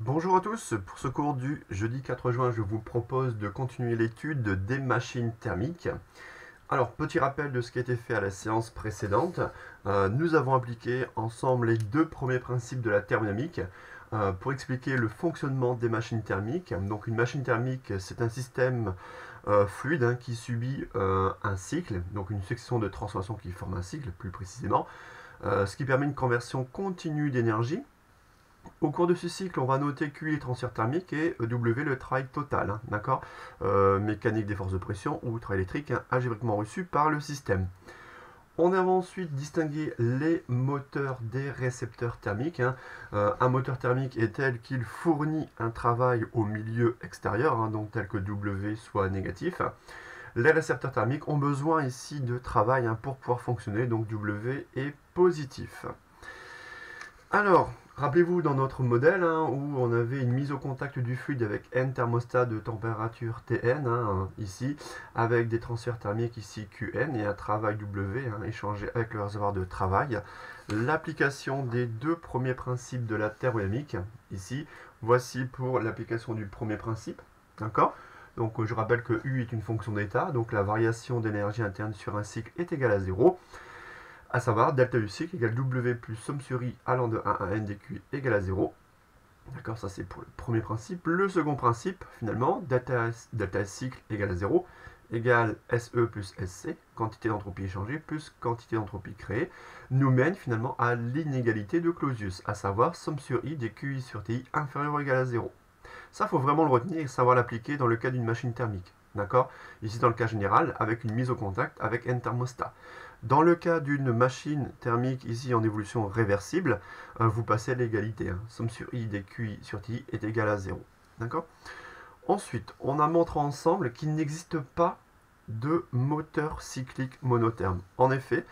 Bonjour à tous, pour ce cours du jeudi 4 juin, je vous propose de continuer l'étude des machines thermiques. Alors, petit rappel de ce qui a été fait à la séance précédente. Nous avons appliqué ensemble les deux premiers principes de la thermodynamique pour expliquer le fonctionnement des machines thermiques. Donc, une machine thermique, c'est un système fluide qui subit un cycle, donc une succession de transformations qui forme un cycle plus précisément, ce qui permet une conversion continue d'énergie. Au cours de ce cycle, on va noter Q les transferts thermiques et W le travail total, d'accord, mécanique des forces de pression ou travail électrique algébriquement reçu par le système. On a ensuite distingué les moteurs des récepteurs thermiques. Un moteur thermique est tel qu'il fournit un travail au milieu extérieur, donc tel que W soit négatif. Les récepteurs thermiques ont besoin ici de travail pour pouvoir fonctionner, donc W est positif. Alors, rappelez-vous dans notre modèle où on avait une mise au contact du fluide avec N thermostat de température Tn, ici, avec des transferts thermiques ici Qn et un travail W échangé avec le réservoir de travail. L'application des deux premiers principes de la thermodynamique, ici, voici pour l'application du premier principe, d'accord? Donc je rappelle que U est une fonction d'état, donc la variation d'énergie interne sur un cycle est égale à 0. À savoir delta du cycle égale W plus somme sur I allant de 1 à N dQ égale à 0. D'accord, ça c'est pour le premier principe. Le second principe, finalement, delta cycle égale à 0 égale SE plus SC, quantité d'entropie échangée plus quantité d'entropie créée, nous mène finalement à l'inégalité de Clausius, à savoir somme sur I dQI sur TI inférieur ou égal à 0. Ça, il faut vraiment le retenir et savoir l'appliquer dans le cas d'une machine thermique. D'accord? Ici, dans le cas général, avec une mise au contact avec N thermostat. Dans le cas d'une machine thermique, ici en évolution réversible, vous passez à l'égalité. Somme sur I dQI sur TI est égal à 0. D'accord? Ensuite, on a montré ensemble qu'il n'existe pas de moteur cyclique monotherme. En effet,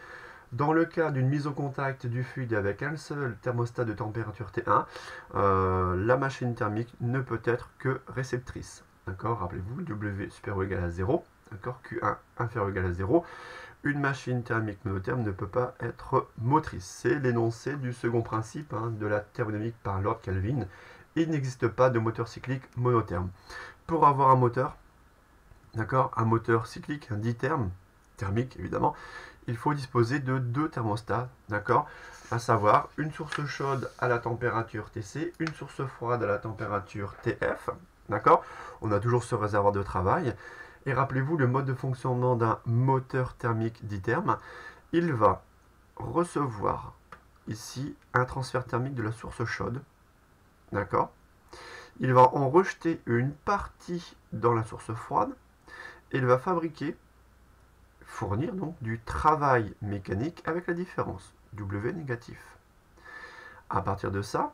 dans le cas d'une mise au contact du fluide avec un seul thermostat de température T1, la machine thermique ne peut être que réceptrice. D'accord? Rappelez-vous, W supérieur ou égal à 0. D'accord? Q1 inférieur ou égal à 0. Une machine thermique monotherme ne peut pas être motrice. C'est l'énoncé du second principe de la thermodynamique par Lord Kelvin. Il n'existe pas de moteur cyclique monotherme. Pour avoir un moteur, d'accord, un moteur cyclique, ditherme, thermique évidemment, il faut disposer de deux thermostats, d'accord, à savoir une source chaude à la température TC, une source froide à la température TF, d'accord. On a toujours ce réservoir de travail. Et rappelez-vous le mode de fonctionnement d'un moteur thermique ditherme. Il va recevoir ici un transfert thermique de la source chaude, d'accord. Il va en rejeter une partie dans la source froide et il va fournir donc du travail mécanique avec la différence, W négatif. À partir de ça,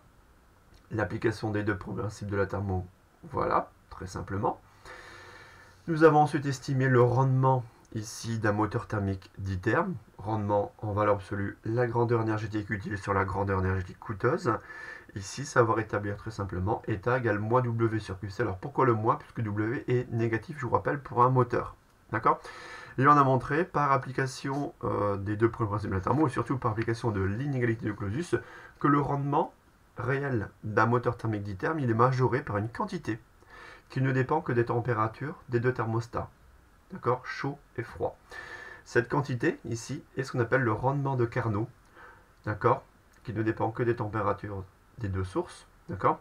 l'application des deux principes de la thermo, voilà, très simplement. Nous avons ensuite estimé le rendement ici d'un moteur thermique ditherme, rendement en valeur absolue, la grandeur énergétique utile sur la grandeur énergétique coûteuse. Ici, savoir établir très simplement, état égale moins W sur QC. Alors pourquoi le moins? Puisque W est négatif, je vous rappelle, pour un moteur. D'accord? Et on a montré par application des deux premiers principes de la thermo, et surtout par application de l'inégalité de Clausius, que le rendement réel d'un moteur thermique ditherme, il est majoré par une quantité qui ne dépend que des températures des deux thermostats, d'accord, chaud et froid. Cette quantité, ici, est ce qu'on appelle le rendement de Carnot, d'accord, qui ne dépend que des températures des deux sources, d'accord.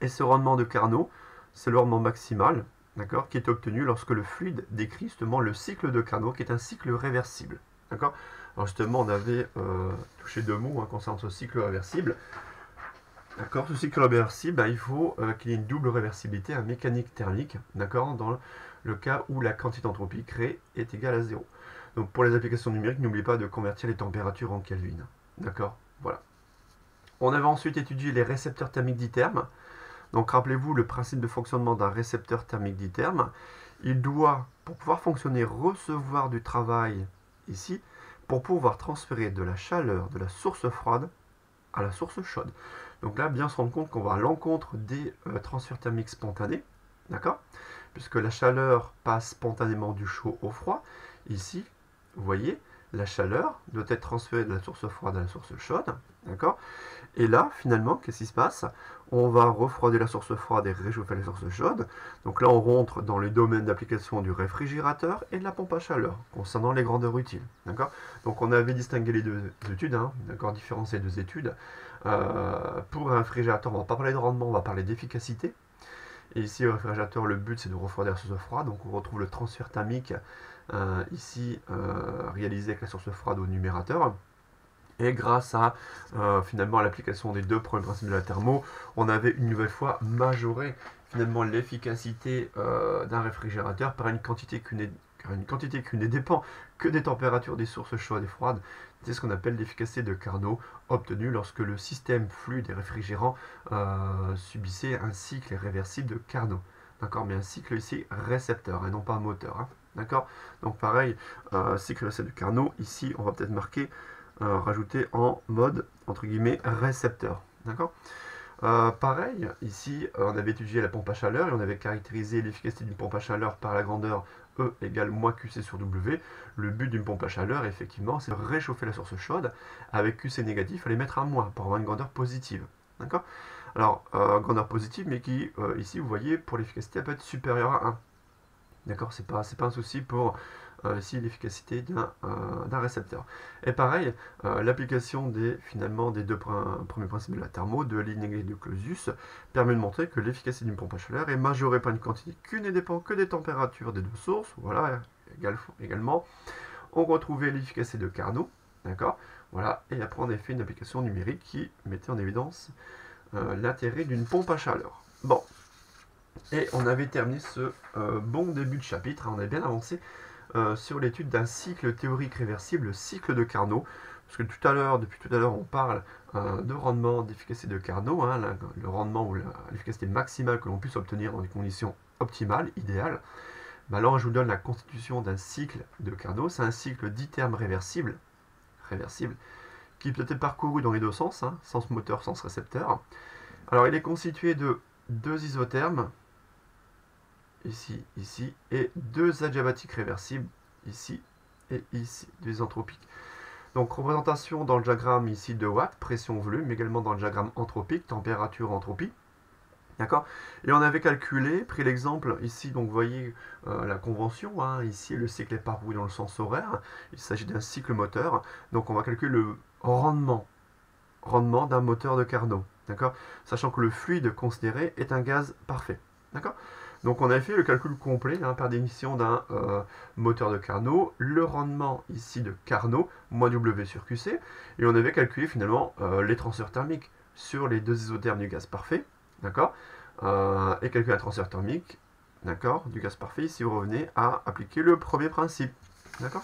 Et ce rendement de Carnot, c'est le rendement maximal, d'accord, qui est obtenu lorsque le fluide décrit justement le cycle de Carnot, qui est un cycle réversible, d'accord. Alors justement, on avait touché deux mots concernant ce cycle réversible. D'accord, ce cycle réversible, il faut qu'il y ait une double réversibilité, un mécanique thermique, d'accord, dans le cas où la quantité d'entropie créée est égale à 0. Donc pour les applications numériques, n'oubliez pas de convertir les températures en Kelvin. D'accord, voilà. On avait ensuite étudié les récepteurs thermiques dithermes. Donc rappelez-vous le principe de fonctionnement d'un récepteur thermique ditherme. Il doit, pour pouvoir fonctionner, recevoir du travail ici, pour pouvoir transférer de la chaleur de la source froide à la source chaude. Donc là, bien se rendre compte qu'on va à l'encontre des transferts thermiques spontanés, d'accord, puisque la chaleur passe spontanément du chaud au froid. Ici, vous voyez, la chaleur doit être transférée de la source froide à la source chaude, d'accord? Et là, finalement, qu'est-ce qui se passe? On va refroidir la source froide et réchauffer la source chaude. Donc là, on rentre dans les domaines d'application du réfrigérateur et de la pompe à chaleur, concernant les grandeurs utiles, d'accord? Donc on avait distingué les deux études, hein, d'accord, différencié les deux études. Pour un réfrigérateur, on ne va pas parler de rendement, on va parler d'efficacité. Et ici, le réfrigérateur, le but, c'est de refroidir la source froide. Donc on retrouve le transfert thermique ici réalisé avec la source froide au numérateur. Et grâce à finalement l'application des deux premiers principes de la thermo, on avait une nouvelle fois majoré finalement l'efficacité d'un réfrigérateur par une quantité qui ne dépend que des températures des sources chaudes et froides. C'est ce qu'on appelle l'efficacité de Carnot, obtenue lorsque le système flux des réfrigérants subissait un cycle réversible de Carnot. D'accord, mais un cycle ici récepteur et non pas moteur. Hein. D'accord. Donc pareil, cycle récepteur de Carnot, ici on va peut-être marquer rajouter en mode entre guillemets récepteur. D'accord. Pareil, ici on avait étudié la pompe à chaleur et on avait caractérisé l'efficacité d'une pompe à chaleur par la grandeur E égale moins QC sur W. Le but d'une pompe à chaleur, effectivement, c'est de réchauffer la source chaude. Avec QC négatif, il fallait mettre un moins pour avoir une grandeur positive. D'accord. Alors, grandeur positive, mais qui, ici, vous voyez, pour l'efficacité, elle peut être supérieure à 1. D'accord, c'est pas un souci pour ici l'efficacité d'un récepteur. Et pareil, l'application finalement des deux premiers principes de la thermo, de l'inégalité de Clausius, permet de montrer que l'efficacité d'une pompe à chaleur est majorée par une quantité qui ne dépend que des températures des deux sources. Voilà, également, on retrouvait l'efficacité de Carnot, d'accord. Voilà, et après on a fait une application numérique qui mettait en évidence l'intérêt d'une pompe à chaleur. Bon. Et on avait terminé ce bon début de chapitre, hein, on a bien avancé sur l'étude d'un cycle théorique réversible, le cycle de Carnot, parce que depuis tout à l'heure, on parle de rendement, d'efficacité de Carnot, hein, le rendement ou l'efficacité maximale que l'on puisse obtenir dans des conditions optimales, idéales. Ben alors, je vous donne la constitution d'un cycle de Carnot, c'est un cycle d'itermes réversible, qui peut être parcouru dans les deux sens, hein, sens moteur, sens récepteur. Alors, il est constitué de deux isothermes, ici, ici, et deux adiabatiques réversibles, ici et ici, deux entropiques. Donc représentation dans le diagramme ici de Watt, pression-volume, mais également dans le diagramme entropique, température-entropie. D'accord. Et on avait calculé, pris l'exemple ici, donc vous voyez la convention, hein, ici le cycle est parcouru dans le sens horaire, il s'agit d'un cycle moteur, donc on va calculer le rendement d'un moteur de Carnot, d'accord, sachant que le fluide considéré est un gaz parfait, d'accord. Donc on a fait le calcul complet hein, par définition d'un moteur de Carnot, le rendement ici de Carnot, moins W sur QC, et on avait calculé finalement les transferts thermiques sur les deux isothermes du gaz parfait, d'accord, et calculer la transfert thermique, d'accord, du gaz parfait, si vous revenez à appliquer le premier principe, d'accord.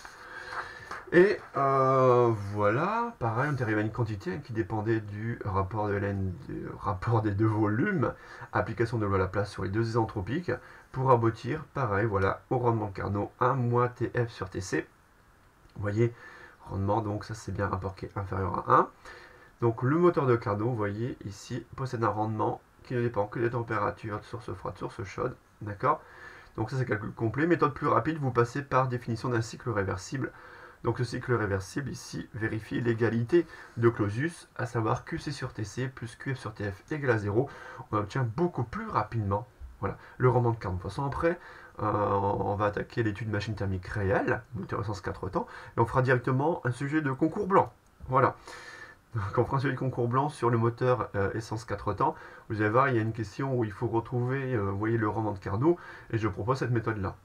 Et voilà, pareil, on est arrivé à une quantité hein, qui dépendait du rapport de Hélène, du rapport des deux volumes, application de loi Laplace sur les deux isentropiques, pour aboutir, pareil, voilà, au rendement de Carnot 1 moins TF sur TC. Vous voyez, rendement, donc ça c'est bien un rapport qui est inférieur à 1. Donc le moteur de Carnot, vous voyez, ici, possède un rendement qui ne dépend que des températures de source froide, source chaude, d'accord. Donc ça c'est calcul complet. Méthode plus rapide, vous passez par définition d'un cycle réversible. Donc ce cycle réversible ici vérifie l'égalité de Clausius, à savoir QC sur TC plus QF sur TF égale à 0. On obtient beaucoup plus rapidement voilà, le rendement de Carnot. De toute façon, après, on va attaquer l'étude machine thermique réelle, moteur essence 4 temps, et on fera directement un sujet de concours blanc. Voilà. Donc on fera un sujet de concours blanc sur le moteur essence 4 temps. Vous allez voir, il y a une question où il faut retrouver vous voyez, le rendement de Carnot, et je propose cette méthode-là.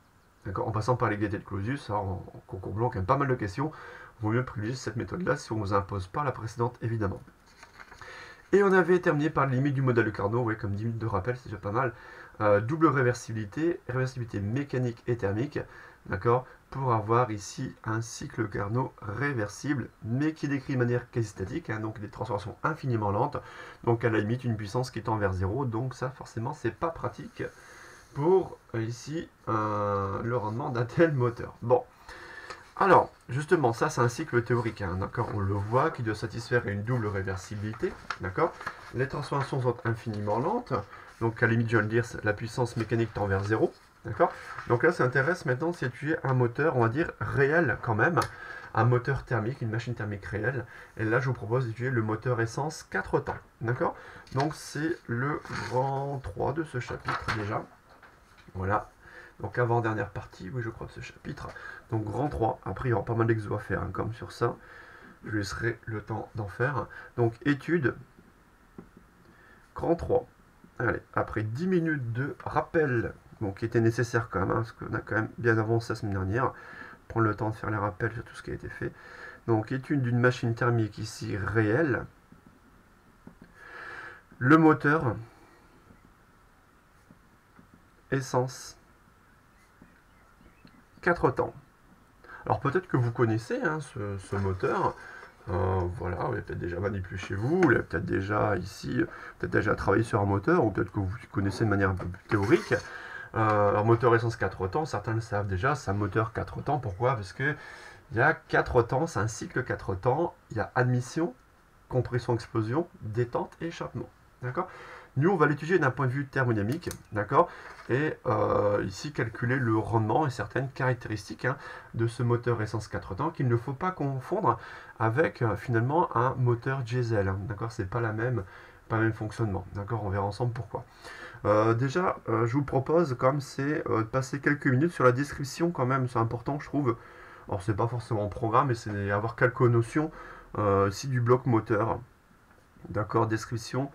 En passant par l'égalité de Clausius, alors en concours blanc, quand même pas mal de questions, il vaut mieux privilégier cette méthode-là si on ne vous impose pas la précédente, évidemment. Et on avait terminé par la limite du modèle de Carnot, ouais, comme 10 minutes de rappel, c'est déjà pas mal. Double réversibilité mécanique et thermique, d'accord, pour avoir ici un cycle Carnot réversible, mais qui décrit de manière quasi statique, hein, donc des transformations infiniment lentes, donc à la limite une puissance qui tend vers 0, donc ça forcément c'est pas pratique pour ici le rendement d'un tel moteur. Bon, alors justement ça c'est un cycle théorique, hein, d'accord, on le voit, qui doit satisfaire une double réversibilité, d'accord. Les transformations sont infiniment lentes, donc à la limite je viens de dire la puissance mécanique tend vers 0, d'accord. Donc là ça intéresse maintenant de situer un moteur, on va dire réel quand même, un moteur thermique, une machine thermique réelle. Et là, je vous propose d'utiliser le moteur essence 4 temps. D'accord? Donc, c'est le grand 3 de ce chapitre déjà. Voilà. Donc, avant-dernière partie, oui, je crois, de ce chapitre. Donc, grand 3. Après, il y aura pas mal d'exos à faire, hein, comme sur ça. Je laisserai le temps d'en faire. Donc, étude, grand 3. Allez, après 10 minutes de rappel, bon, qui était nécessaire quand même, hein, parce qu'on a quand même bien avancé la semaine dernière. Prendre le temps de faire les rappels sur tout ce qui a été fait. Donc, étude d'une machine thermique ici réelle. Le moteur, essence, 4 temps. Alors peut-être que vous connaissez hein, ce moteur. Voilà, vous l'avez peut-être déjà manipulé chez vous, vous l'avez peut-être déjà ici, peut-être déjà travaillé sur un moteur, ou peut-être que vous connaissez de manière un peu plus théorique. Alors moteur essence 4 temps, certains le savent déjà, c'est un moteur 4 temps. Pourquoi? Parce que il y a 4 temps, c'est un cycle 4 temps. Il y a admission, compression, explosion, détente et échappement. D'accord? Nous, on va l'étudier d'un point de vue thermodynamique, d'accord? Et ici, calculer le rendement et certaines caractéristiques hein, de ce moteur essence 4 temps qu'il ne faut pas confondre avec finalement un moteur diesel. Hein, d'accord? C'est pas le même fonctionnement. D'accord? On verra ensemble pourquoi. Déjà, je vous propose, comme c'est de passer quelques minutes sur la description quand même, c'est important, je trouve. Alors, c'est pas forcément un programme, mais c'est avoir quelques notions ici du bloc moteur. D'accord, description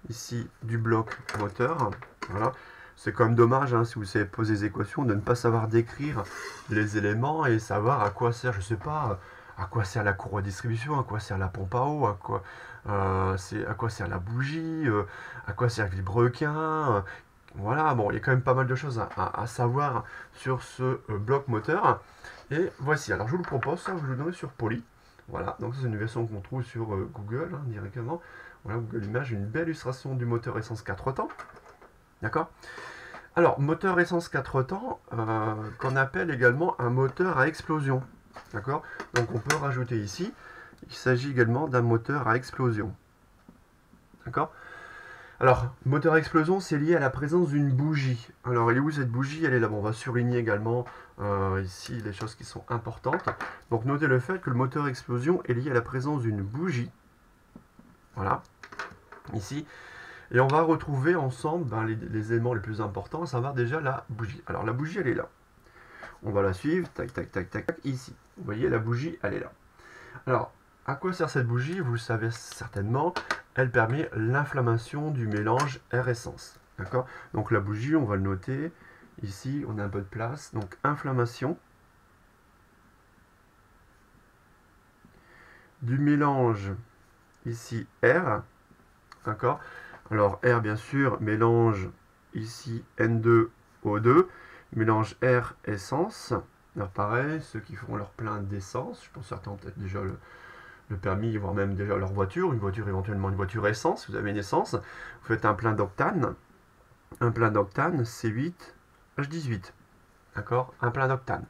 ici du bloc moteur. Voilà. C'est quand même dommage, hein, si vous savez poser des équations, de ne pas savoir décrire les éléments et savoir à quoi sert, je sais pas, à quoi sert la courroie de distribution, à quoi sert la pompe à eau, à quoi sert la bougie, à quoi sert le vilebrequin. Voilà, bon, il y a quand même pas mal de choses à savoir sur ce bloc moteur. Et voici, alors je vous le propose, ça, je vous le donne sur Poly. Voilà, donc c'est une version qu'on trouve sur Google hein, directement. Voilà, Google Images, une belle illustration du moteur essence 4 temps. D'accord? Alors, moteur essence 4 temps, qu'on appelle également un moteur à explosion. D'accord? Donc on peut rajouter ici, il s'agit également d'un moteur à explosion. D'accord? Alors, moteur à explosion, c'est lié à la présence d'une bougie. Alors, elle est où cette bougie? Elle est là. Bon, on va surligner également ici les choses qui sont importantes. Donc, notez le fait que le moteur à explosion est lié à la présence d'une bougie. Voilà, ici. Et on va retrouver ensemble les éléments les plus importants, à savoir déjà la bougie. Alors, la bougie, elle est là. On va la suivre. Tac, tac, tac, tac, tac. Ici. Vous voyez, la bougie, elle est là. Alors, à quoi sert cette bougie? Vous le savez certainement. Elle permet l'inflammation du mélange air-essence. D'accord? Donc la bougie, on va le noter. Ici, on a un peu de place. Donc inflammation du mélange, ici, air. D'accord? Alors air, bien sûr, mélange, ici, N2O2. Mélange air-essence. Alors pareil, ceux qui font leur plein d'essence, je pense que certains ont peut-être déjà le permis, voire même déjà leur voiture, une voiture éventuellement une voiture essence, si vous avez une essence, vous faites un plein d'octane, C8, H18, d'accord, un plein d'octane,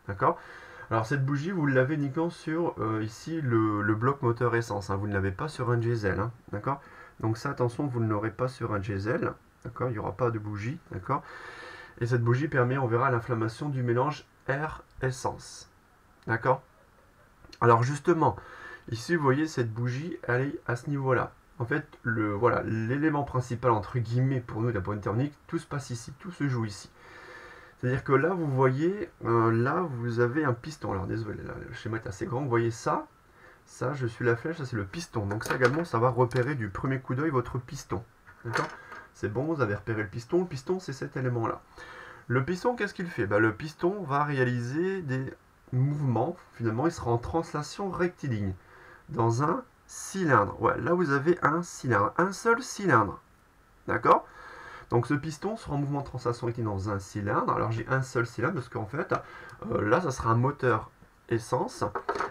d'accord. Alors cette bougie, vous l'avez uniquement sur ici le bloc moteur essence, hein, vous ne l'avez pas sur un diesel, hein, d'accord. Donc ça, attention, vous ne l'aurez pas sur un diesel, d'accord, il n'y aura pas de bougie, d'accord. Et cette bougie permet, on verra, l'inflammation du mélange air-essence, d'accord. Alors justement, ici, vous voyez, cette bougie, elle est à ce niveau-là. En fait, voilà, l'élément principal, entre guillemets, pour nous, d'un point de vue thermique, tout se passe ici, tout se joue ici. C'est-à-dire que là, vous voyez, là, vous avez un piston. Alors, désolé, là, le schéma est assez grand. Vous voyez ça, je suis la flèche, ça, c'est le piston. Donc ça également, ça va repérer du premier coup d'œil votre piston. D'accord? C'est bon, vous avez repéré le piston. Le piston, c'est cet élément-là. Le piston, qu'est-ce qu'il fait? Le piston va réaliser des mouvements. Finalement, il sera en translation rectiligne dans un cylindre. Ouais, là, vous avez un cylindre, un seul cylindre. D'accord? Donc, ce piston sera en mouvement de translation rectiligne dans un cylindre. Alors, j'ai un seul cylindre parce qu'en fait, là, ça sera un moteur essence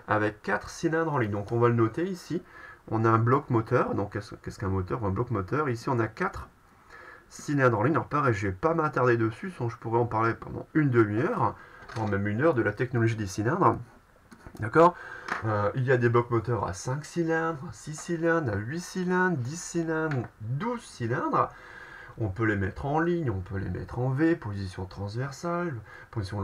avec 4 cylindres en ligne. Donc, on va le noter ici. On a un bloc moteur. Donc, qu'est-ce qu'un moteur? Un bloc moteur. Ici, on a 4 cylindres en ligne. Alors, pareil, je ne vais pas m'attarder dessus, sinon je pourrais en parler pendant une demi-heure, voire même une heure de la technologie des cylindres. D'accord? Il y a des blocs moteurs à 5 cylindres, 6 cylindres, à 8 cylindres, 10 cylindres, 12 cylindres. On peut les mettre en ligne, on peut les mettre en V, position transversale, position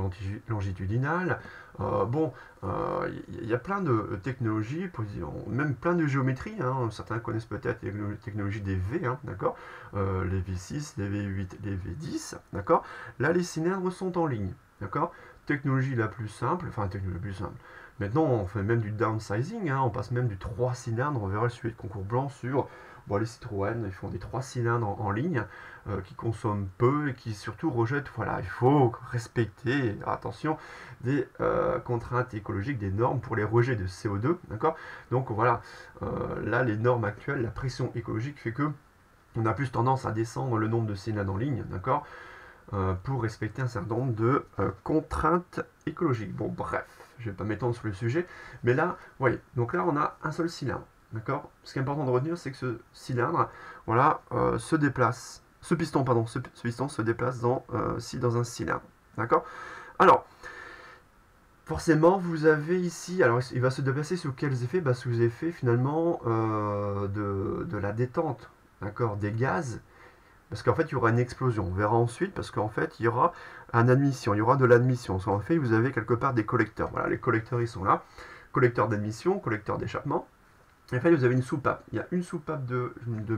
longitudinale. Bon, il y a plein de technologies, même plein de géométries, hein. Certains connaissent peut-être les technologies des V, hein, d'accord, les V6, les V8, les V10, d'accord. Là, les cylindres sont en ligne, d'accord. Technologie la plus simple, enfin, technologie la plus simple. Maintenant, on fait même du downsizing, hein, on passe même du 3 cylindres, on verra le sujet de concours blanc sur bon, les Citroën, ils font des 3 cylindres en ligne, qui consomment peu et qui surtout rejettent, voilà, il faut respecter, attention, des contraintes écologiques, des normes pour les rejets de CO2, d'accord. Donc voilà, là les normes actuelles, la pression écologique fait que on a plus tendance à descendre le nombre de cylindres en ligne, d'accord, pour respecter un certain nombre de contraintes écologiques. Bon, bref, je ne vais pas m'étendre sur le sujet, mais là, vous voyez, donc là on a un seul cylindre, d'accord. Ce qui est important de retenir, c'est que ce cylindre, voilà, se déplace, ce piston, pardon, ce piston se déplace dans un cylindre, d'accord. Alors, forcément, vous avez ici, alors il va se déplacer sous quels effets? Bah, sous effet finalement de la détente, d'accord, des gaz, parce qu'en fait il y aura une explosion. On verra ensuite, parce qu'en fait il y aura une admission, il y aura de l'admission. Parce qu'en fait vous avez quelque part des collecteurs. Voilà, les collecteurs ils sont là, collecteurs d'admission, collecteurs d'échappement. Et en fait vous avez une soupape. Il y a une soupape de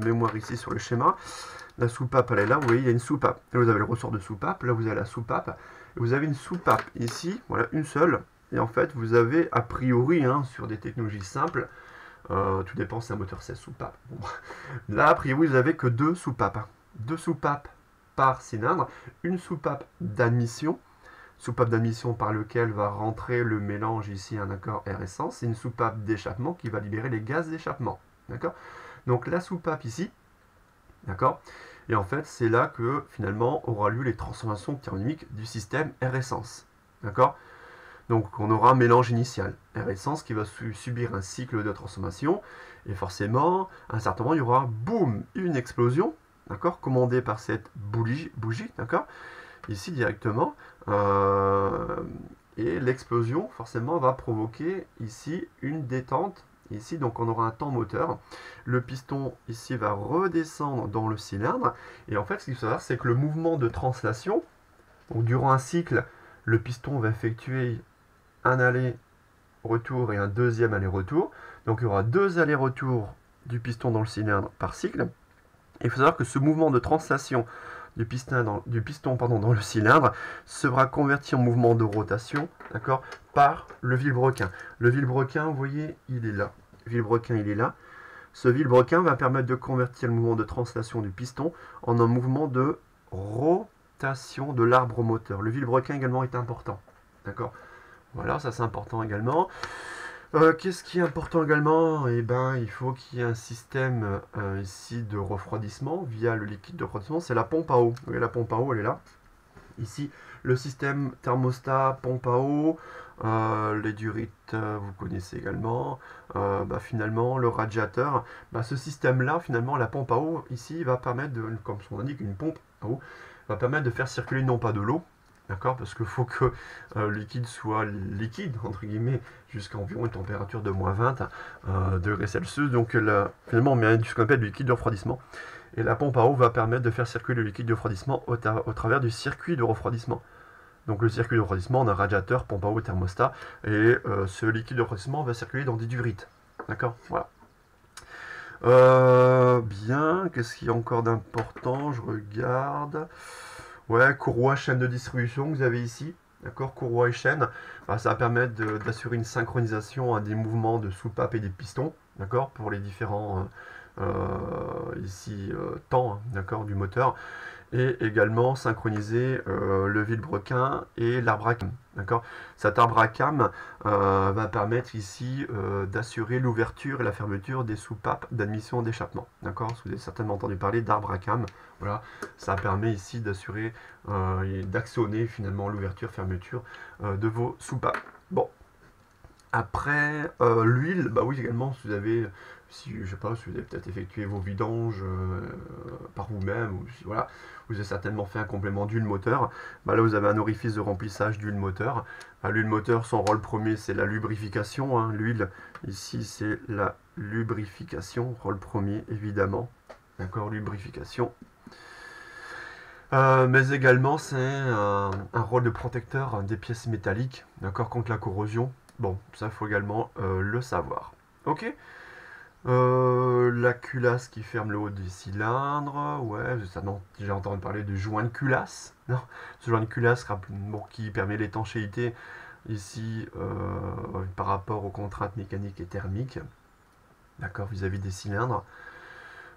mémoire ici sur le schéma. La soupape elle est là, vous voyez il y a une soupape. Là vous avez le ressort de soupape, là vous avez la soupape. Et vous avez une soupape ici, voilà, une seule. Et en fait vous avez a priori, hein, sur des technologies simples, tout dépend si c'est un moteur 16 soupape. Bon. Là a priori vous avez que deux soupapes. Hein. Deux soupapes par cylindre, une soupape d'admission par lequel va rentrer le mélange ici, un accord air essence, et une soupape d'échappement qui va libérer les gaz d'échappement. D'accord. Donc la soupape ici, d'accord. Et en fait, c'est là que finalement aura lieu les transformations thermodynamiques du système air essence. D'accord. Donc on aura un mélange initial, air essence qui va subir un cycle de transformation, et forcément, à un certain moment, il y aura, boum, une explosion, d'accord, commandée par cette bougie, d'accord, ici directement, et l'explosion, forcément, va provoquer ici une détente, ici, donc on aura un temps moteur, le piston ici va redescendre dans le cylindre, et en fait, ce qu'il faut savoir, c'est que le mouvement de translation, donc durant un cycle, le piston va effectuer un aller-retour et un deuxième aller-retour. Donc il y aura deux allers-retours du piston dans le cylindre par cycle. Et il faut savoir que ce mouvement de translation du piston dans le cylindre sera converti en mouvement de rotation, d'accord, par le vilebrequin. Le vilebrequin, vous voyez, il est là. Le vilebrequin, il est là. Ce vilebrequin va permettre de convertir le mouvement de translation du piston en un mouvement de rotation de l'arbre moteur. Le vilebrequin également est important, d'accord. Voilà, ça c'est important également. Qu'est-ce qui est important également? Eh ben, il faut qu'il y ait un système ici de refroidissement via le liquide de refroidissement. C'est la pompe à eau. Vous voyez, la pompe à eau, elle est là. Ici, le système thermostat, pompe à eau, les durites, vous connaissez également. Finalement, le radiateur. Ce système-là, finalement, la pompe à eau, ici, va permettre, comme son nom indique, une pompe à eau, va permettre de faire circuler non pas de l'eau, d'accord, parce qu'il faut que le liquide soit liquide, entre guillemets, jusqu'à environ une température de moins 20 degrés Celsius. Donc là, finalement, on met ce qu'on appelle du liquide de refroidissement. Et la pompe à eau va permettre de faire circuler le liquide de refroidissement au travers du circuit de refroidissement. Donc le circuit de refroidissement, on a radiateur, pompe à eau et thermostat. Et ce liquide de refroidissement va circuler dans des durites. D'accord. Voilà. Bien, qu'est-ce qu'il y a encore d'important? Je regarde. Ouais, courroie, chaîne de distribution que vous avez ici. D'accord, courroie et chaîne. Ça va permettre d'assurer une synchronisation des mouvements de soupape et des pistons. D'accord, pour les différents temps, hein, d'accord, du moteur. Et également synchroniser le vilebrequin et l'arbre à cam. D'accord. Cet arbre à cam va permettre ici d'assurer l'ouverture et la fermeture des soupapes d'admission d'échappement. D'accord. Vous avez certainement entendu parler d'arbre à cam. Voilà. Ça permet ici d'assurer et d'actionner finalement l'ouverture, fermeture de vos soupapes. Bon. Après, l'huile, bah oui, également, si vous avez, je sais pas, si vous avez peut-être effectué vos vidanges par vous-même, ou si, voilà, vous avez certainement fait un complément d'huile moteur. Là, vous avez un orifice de remplissage d'huile moteur. L'huile moteur, son rôle premier, c'est la lubrification. Hein. L'huile, ici, c'est la lubrification, rôle premier, évidemment. D'accord, lubrification. Mais également, c'est un rôle de protecteur des pièces métalliques, d'accord, contre la corrosion. Bon, ça, il faut également le savoir. Ok. La culasse qui ferme le haut des cylindres, ouais, ça, non, j'ai entendu parler de joint de culasse. Non, ce joint de culasse bon, qui permet l'étanchéité ici par rapport aux contraintes mécaniques et thermiques, d'accord, vis-à-vis des cylindres.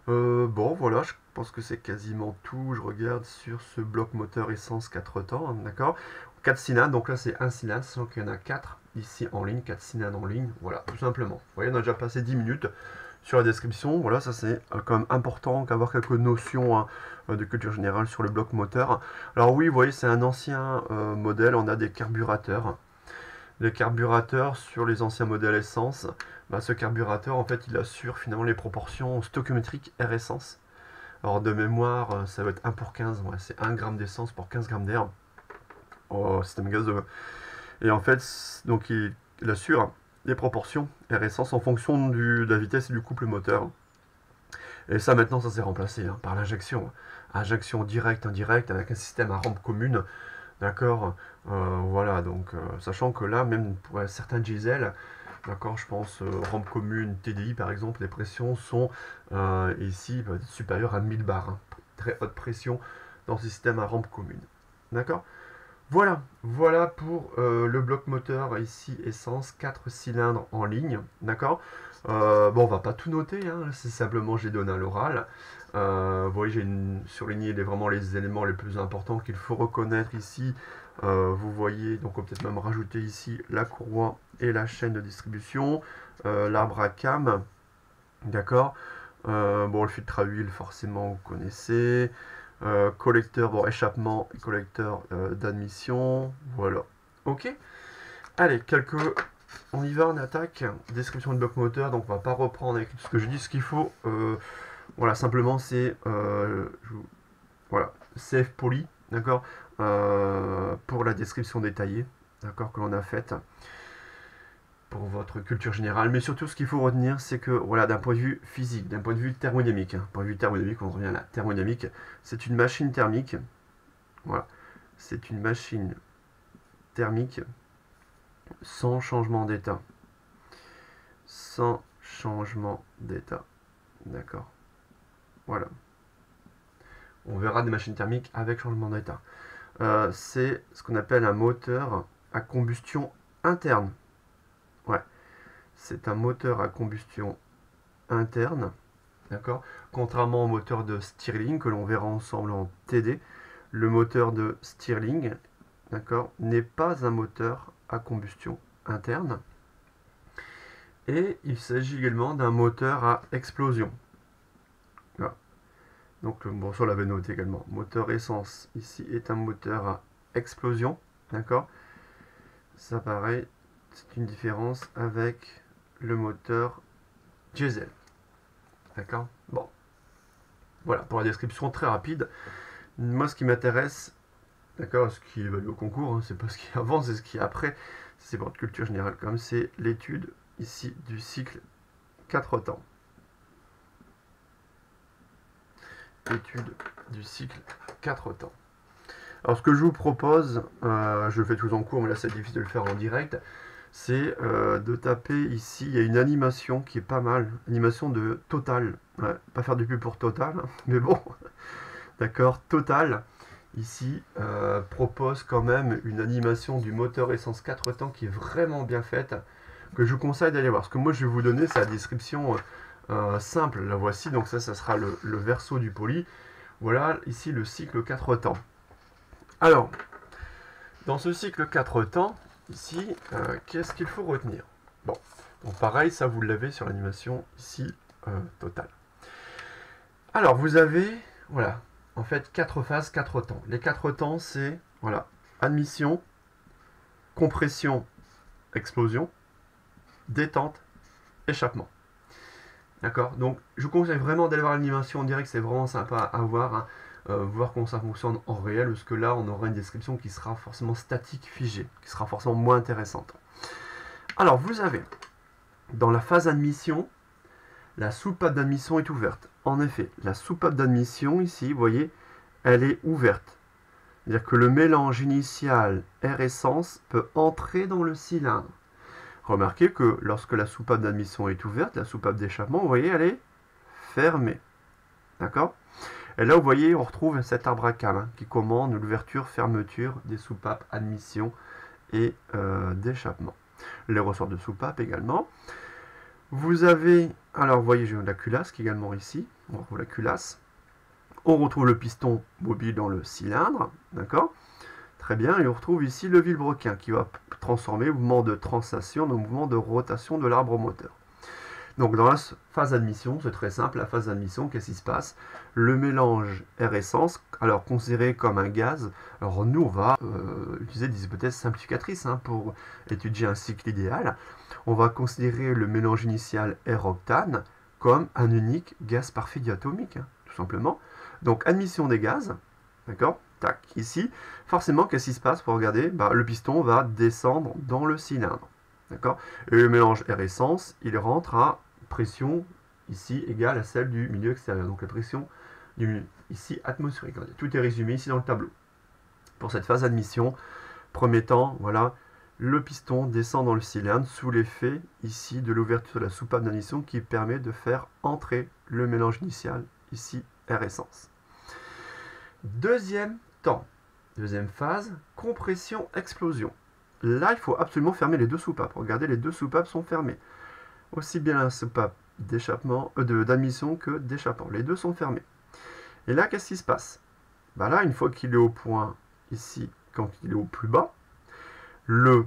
Bon, voilà, je pense que c'est quasiment tout. Je regarde sur ce bloc moteur essence 4 temps, hein, d'accord. 4 cylindres, donc là c'est un cylindre, sachant qu'il y en a 4 ici en ligne, 4 cylindres en ligne, voilà, tout simplement. Vous voyez, on a déjà passé 10 minutes sur la description, voilà, ça c'est quand même important qu'avoir quelques notions hein, de culture générale sur le bloc moteur. Alors oui, vous voyez, c'est un ancien modèle, on a des carburateurs. Les carburateurs sur les anciens modèles essence, bah, ce carburateur en fait il assure finalement les proportions stoichiométriques air essence. Alors de mémoire ça va être 1 pour 15, ouais, c'est 1 g d'essence pour 15 g d'air au système gazeux. Et en fait donc il assure les proportions air essence en fonction de la vitesse et du couple moteur. Et ça maintenant ça s'est remplacé hein, par l'injection. Injection directe, indirecte avec un système à rampe commune. D'accord, voilà, donc sachant que là, même pour certains diesel, d'accord, je pense rampe commune, TDI par exemple, les pressions sont ici supérieures à 1000 bars, hein, très haute pression dans ce système à rampe commune. D'accord. Voilà pour le bloc moteur ici essence 4 cylindres en ligne, d'accord. Bon, on va pas tout noter, hein, c'est simplement j'ai donné à l'oral. Vous voyez, j'ai surligné vraiment les éléments les plus importants qu'il faut reconnaître ici. Vous voyez, donc on peut peut-être même rajouter ici la courroie et la chaîne de distribution, l'arbre à cam, d'accord. Bon, le filtre à huile, forcément, vous connaissez. Collecteur, bon, échappement, collecteur d'admission, voilà. Ok. Allez, on y va, on attaque. Description de bloc moteur, donc on va pas reprendre avec tout ce que je dis. Ce qu'il faut, voilà, simplement c'est, voilà, CF Poly, d'accord, pour la description détaillée, d'accord, que l'on a faite pour votre culture générale. Mais surtout, ce qu'il faut retenir, c'est que, voilà, d'un point de vue physique, d'un point de vue thermodynamique, hein, point de vue thermodynamique, on revient à la thermodynamique, c'est une machine thermique, voilà, c'est une machine thermique sans changement d'état. Sans changement d'état. D'accord. Voilà. On verra des machines thermiques avec changement d'état. C'est ce qu'on appelle un moteur à combustion interne. Ouais. C'est un moteur à combustion interne. D'accord. Contrairement au moteur de Stirling que l'on verra ensemble en TD, le moteur de Stirling, d'accord, n'est pas un moteur à combustion interne. Et il s'agit également d'un moteur à explosion. Voilà. Donc, bon, ça on l'avait noté également. Moteur essence, ici, est un moteur à explosion. D'accord. Ça, pareil, c'est une différence avec le moteur diesel. D'accord. Bon. Voilà, pour la description très rapide. Moi, ce qui m'intéresse, d'accord, ce qui est évalué au concours, hein, c'est pas ce qui est avant, c'est ce qui est après. C'est votre culture générale, comme c'est l'étude ici du cycle 4 temps. Étude du cycle 4 temps. Alors ce que je vous propose, je le fais tous en cours, mais là c'est difficile de le faire en direct, c'est de taper ici, il y a une animation qui est pas mal, animation de Total, ouais, pas faire du pub pour Total, mais bon, d'accord, Total, ici, propose quand même une animation du moteur essence 4 temps qui est vraiment bien faite, que je vous conseille d'aller voir. Ce que moi je vais vous donner, c'est la description simple, la voici, donc ça sera le verso du poly. Voilà ici le cycle 4 temps. Alors, dans ce cycle 4 temps, ici, qu'est-ce qu'il faut retenir? Bon, donc pareil, ça vous l'avez sur l'animation ici, totale. Alors, vous avez, voilà, en fait, 4 phases, 4 temps. Les 4 temps, c'est, voilà, admission, compression, explosion, détente, échappement. D'accord. Donc, je vous conseille vraiment d'aller voir l'animation en direct, c'est vraiment sympa à voir, hein, voir comment ça fonctionne en réel, parce que là, on aura une description qui sera forcément statique, figée, qui sera forcément moins intéressante. Alors, vous avez, dans la phase admission, la soupape d'admission est ouverte. En effet, la soupape d'admission, ici, vous voyez, elle est ouverte. C'est-à-dire que le mélange initial air essence peut entrer dans le cylindre. Remarquez que lorsque la soupape d'admission est ouverte, la soupape d'échappement, vous voyez, elle est fermée. D'accord? Et là, vous voyez, on retrouve cet arbre à cam qui commande l'ouverture-fermeture des soupapes admission et d'échappement. Les ressorts de soupape également. Vous avez, alors vous voyez, j'ai la culasse qui est également ici. On retrouve la culasse. On retrouve le piston mobile dans le cylindre. D'accord? Très bien. Et on retrouve ici le vilebrequin qui va transformer le mouvement de translation en mouvement de rotation de l'arbre moteur. Donc dans la phase d'admission, c'est très simple, la phase d'admission, qu'est-ce qui se passe? Le mélange air-essence, alors considéré comme un gaz, alors nous on va utiliser des hypothèses simplificatrices pour étudier un cycle idéal. On va considérer le mélange initial air-octane comme un unique gaz parfait diatomique, tout simplement. Donc admission des gaz, d'accord? Tac, ici, forcément, qu'est-ce qui se passe pour regarder? Le piston va descendre dans le cylindre. D'accord? Et le mélange air-essence, il rentre à pression ici égale à celle du milieu extérieur. Donc la pression ici atmosphérique. Tout est résumé ici dans le tableau. Pour cette phase d'admission, premier temps, voilà, le piston descend dans le cylindre sous l'effet ici de l'ouverture de la soupape d'admission qui permet de faire entrer le mélange initial ici air-essence. Deuxième temps, deuxième phase, compression-explosion. Là, il faut absolument fermer les deux soupapes. Regardez, les deux soupapes sont fermées. Aussi bien la soupape d'échappement, d'admission que d'échappement. Les deux sont fermés. Et là, qu'est-ce qui se passe? Là, une fois qu'il est au point ici, quand il est au plus bas, le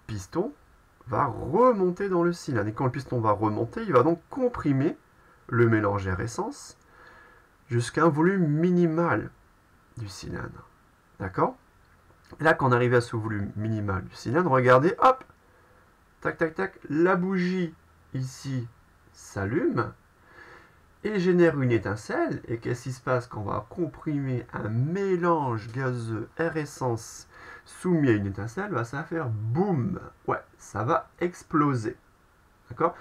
piston va remonter dans le cylindre. Et quand le piston va remonter, il va donc comprimer le mélange air-essence jusqu'à un volume minimal du cylindre. D'accord? Là, quand on arrive à ce volume minimal du cylindre, regardez, hop, tac, tac, tac, la bougie ici s'allume et génère une étincelle. Et qu'est-ce qui se passe quand on va comprimer un mélange gazeux air-essence soumis à une étincelle? Ça va faire boum. Ouais, ça va exploser. D'accord?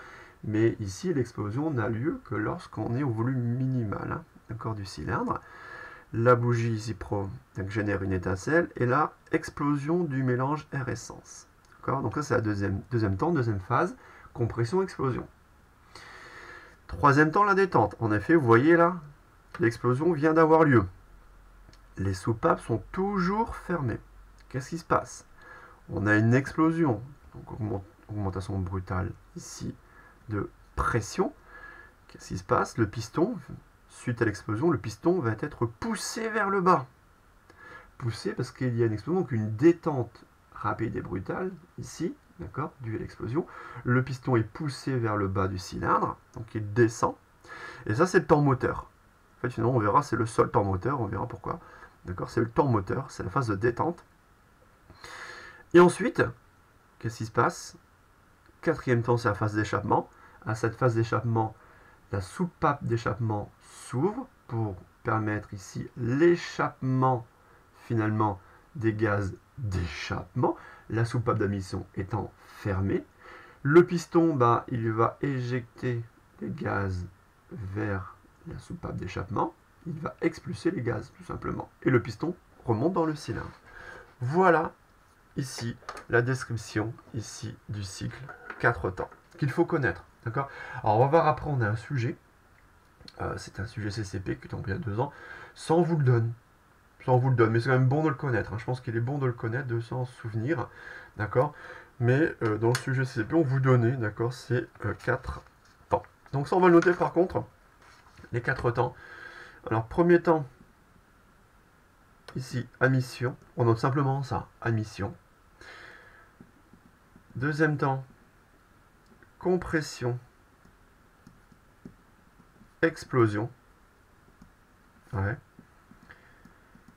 Mais ici, l'explosion n'a lieu que lorsqu'on est au volume minimal du cylindre. La bougie ici génère une étincelle et là, explosion du mélange air-essence. Donc ça, c'est la deuxième temps, deuxième phase, compression-explosion. Troisième temps, la détente. En effet, vous voyez là, l'explosion vient d'avoir lieu. Les soupapes sont toujours fermées. Qu'est-ce qui se passe? On a une explosion, donc augmentation brutale ici de pression. Qu'est-ce qui se passe? Le piston, suite à l'explosion, le piston va être poussé vers le bas. Poussé parce qu'il y a une explosion, donc une détente rapide et brutale, ici, d'accord, due à l'explosion. Le piston est poussé vers le bas du cylindre, donc il descend. Et ça, c'est le temps moteur. En fait, finalement, on verra, c'est le seul temps moteur, on verra pourquoi. D'accord, c'est le temps moteur, c'est la phase de détente. Et ensuite, qu'est-ce qui se passe? Quatrième temps, c'est la phase d'échappement. À cette phase d'échappement, la soupape d'échappement s'ouvre pour permettre ici l'échappement finalement des gaz d'échappement. La soupape d'admission étant fermée. Le piston, il va éjecter les gaz vers la soupape d'échappement. Il va expulser les gaz tout simplement. Et le piston remonte dans le cylindre. Voilà ici la description ici du cycle 4 temps qu'il faut connaître. D'accord. Alors on va voir après, on a un sujet. C'est un sujet CCP qui est tombé il y a 2 ans. Sans vous le donne. Sans vous le donne. Mais c'est quand même bon de le connaître. Je pense qu'il est bon de le connaître, de s'en souvenir. D'accord. Mais dans le sujet CCP, on vous donnait, d'accord, ces 4 temps. Donc ça, on va le noter par contre. Les 4 temps. Alors, premier temps, ici, admission. On note simplement ça, admission. Deuxième temps, compression. Explosion. Ouais.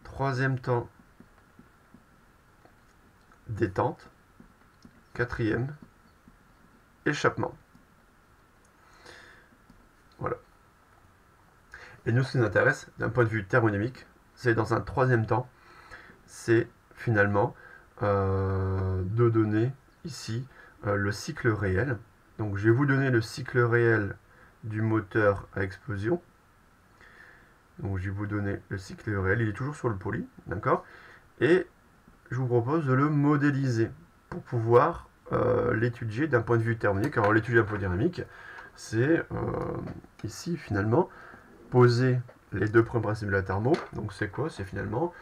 Troisième temps, détente. Quatrième, échappement. Voilà. Et nous, ce qui nous intéresse, d'un point de vue thermodynamique, c'est dans un troisième temps, c'est finalement de donner ici le cycle réel. Donc, je vais vous donner le cycle réel du moteur à explosion. Donc je vais vous donner le cycle réel, il est toujours sur le poly, d'accord? Et je vous propose de le modéliser pour pouvoir l'étudier d'un point de vue thermique. Alors l'étude d'un point de vue thermique, c'est ici finalement poser les deux premiers principes de la thermo. Donc c'est quoi? C'est finalement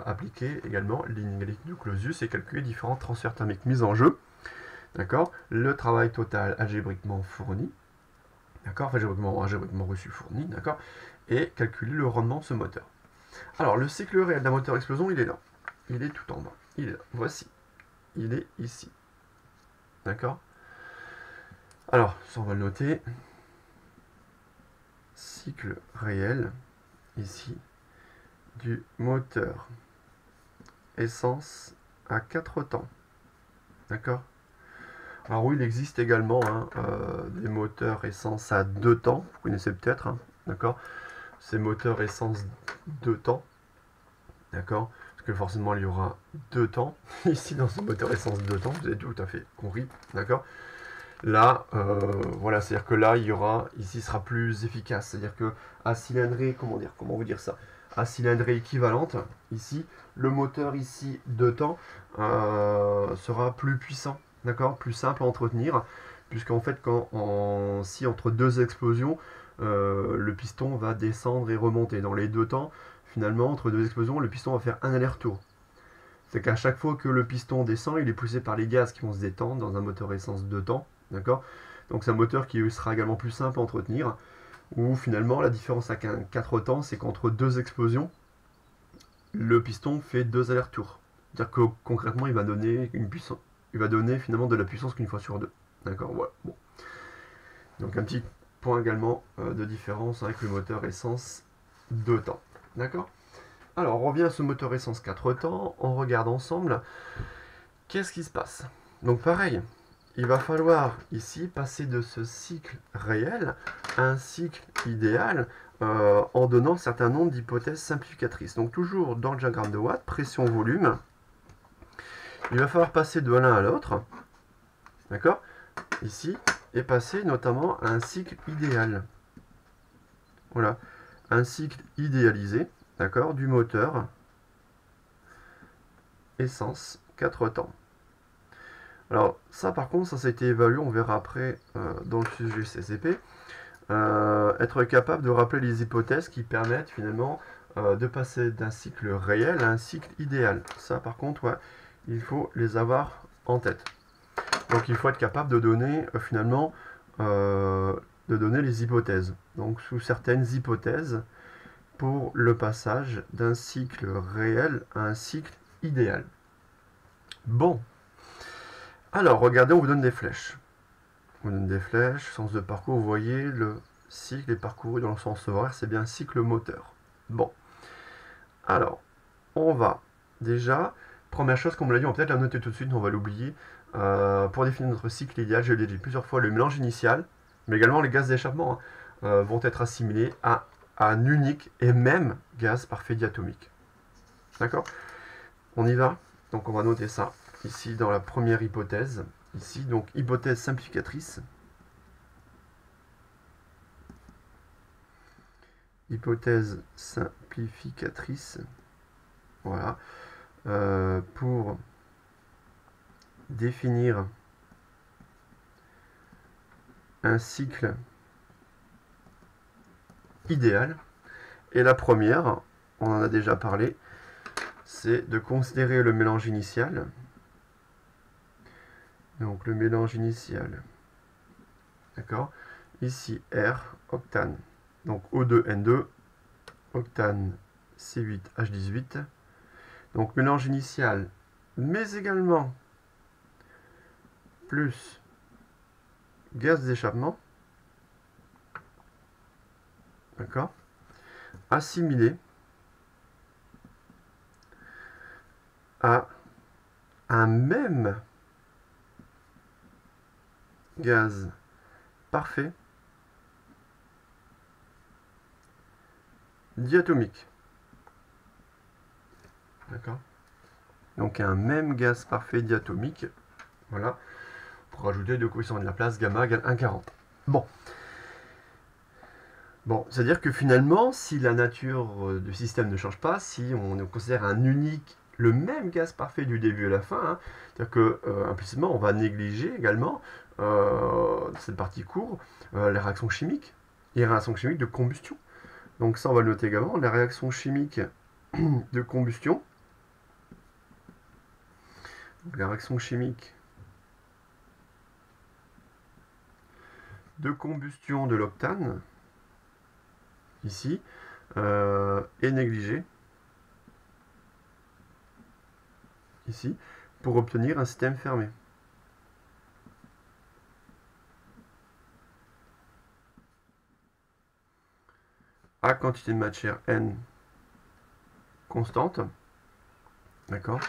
appliquer également l'inégalité de Clausius et calculer différents transferts thermiques mis en jeu. D'accord? Le travail total algébriquement fourni. D'accord? Algébriquement reçu fourni. D'accord? Et calculer le rendement de ce moteur. Alors le cycle réel d'un moteur explosion, il est là. Il est tout en bas. Il est là. Voici. Il est ici. D'accord? Alors, ça on va le noter. Cycle réel, ici, du moteur essence à 4 temps. D'accord? Alors oui, il existe également des moteurs essence à 2 temps. Vous connaissez peut-être, hein, d'accord? Ces moteurs essence 2 temps. D'accord? Parce que forcément, il y aura 2 temps. Ici, dans ce moteur essence 2 temps, vous avez tout à fait compris. D'accord? Là, voilà, c'est-à-dire que là, il y aura, ici, sera plus efficace. C'est-à-dire que à cylindrée, comment vous dire ça? À cylindrée équivalente, ici, le moteur ici 2 temps sera plus puissant, d'accord? Plus simple à entretenir, puisqu'en fait, si entre deux explosions, le piston va descendre et remonter. Dans les 2 temps, finalement, entre deux explosions, le piston va faire un aller-retour. C'est qu'à chaque fois que le piston descend, il est poussé par les gaz qui vont se détendre dans un moteur essence 2 temps. D'accord? Donc c'est un moteur qui sera également plus simple à entretenir. Où finalement la différence avec un 4 temps, c'est qu'entre deux explosions, le piston fait 2 allers-retours. C'est-à-dire que concrètement, il va donner une puissance. Il va donner finalement de la puissance qu'une fois sur deux. D'accord? Voilà. Bon. Donc un petit point également de différence avec le moteur essence 2 temps. D'accord? Alors, on revient à ce moteur essence 4 temps, on regarde ensemble qu'est-ce qui se passe. Donc pareil, il va falloir ici passer de ce cycle réel à un cycle idéal en donnant un certain nombre d'hypothèses simplificatrices. Donc toujours dans le diagramme de Watt, pression-volume, il va falloir passer de l'un à l'autre, d'accord, ici, et passer notamment à un cycle idéal. Voilà, un cycle idéalisé. D'accord, du moteur essence 4 temps. Alors ça par contre, ça a été évalué, on verra après dans le sujet CCP. Être capable de rappeler les hypothèses qui permettent finalement de passer d'un cycle réel à un cycle idéal. Ça par contre, ouais, il faut les avoir en tête. Donc il faut être capable de donner finalement les hypothèses. Donc sous certaines hypothèses, pour le passage d'un cycle réel à un cycle idéal. Bon. Alors, regardez, on vous donne des flèches. On vous donne des flèches, sens de parcours, vous voyez, le cycle est parcouru dans le sens horaire, c'est bien un cycle moteur. Bon. Alors, on va déjà, première chose, comme on l'a dit, on va peut-être la noter tout de suite, on va l'oublier. Pour définir notre cycle idéal, je l'ai dit plusieurs fois, le mélange initial, mais également les gaz d'échappement vont être assimilés à un unique et même gaz parfait diatomique. D'accord? On y va? Donc on va noter ça ici dans la première hypothèse. Ici, donc hypothèse simplificatrice. Hypothèse simplificatrice. Voilà. Pour définir un cycle idéal. Et la première, on en a déjà parlé, c'est de considérer le mélange initial. Donc le mélange initial. D'accord? Ici R, octane. Donc O2N2, octane C8H18. Donc mélange initial, mais également plus gaz d'échappement. D'accord? Assimilé à un même gaz parfait diatomique. D'accord? Donc un même gaz parfait diatomique. Voilà. Pour rajouter deux coefficients de Laplace, gamma égale 1,40. Bon. Bon, c'est-à-dire que finalement, si la nature du système ne change pas, si on considère un unique, le même gaz parfait du début à la fin, hein, c'est-à-dire que implicitement, on va négliger également cette partie court, les réactions chimiques et les réactions chimiques de combustion. Donc ça, on va le noter également, les réactions chimiques de combustion. Donc, les réactions chimiques de combustion de l'octane, ici, est négligée, ici, pour obtenir un système fermé. À quantité de matière N constante, d'accord,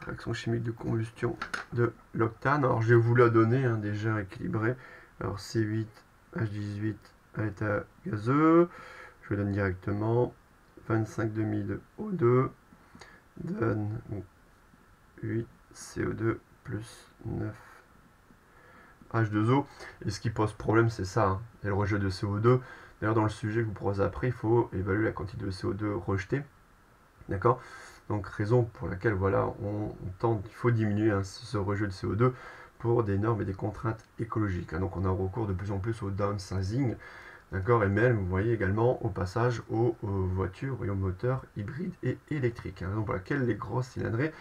réaction chimique de combustion de l'octane. Alors je vais vous la donner hein, déjà équilibrée. Alors C8H18 à l'état gazeux, je le donne directement. 25,5 de O2 donne 8 CO2 plus 9 H2O. Et ce qui pose problème, c'est ça, hein, c'est le rejet de CO2. D'ailleurs, dans le sujet que vous pourrez après, il faut évaluer la quantité de CO2 rejetée. D'accord? Donc, raison pour laquelle, voilà, on tente, il faut diminuer hein, ce rejet de CO2 pour des normes et des contraintes écologiques. Hein. Donc, on a recours de plus en plus au downsizing. D'accord? Et même, vous voyez également au passage aux voitures et aux moteurs hybrides et électriques. Hein. Donc, pour laquelle les grosses cylindrées,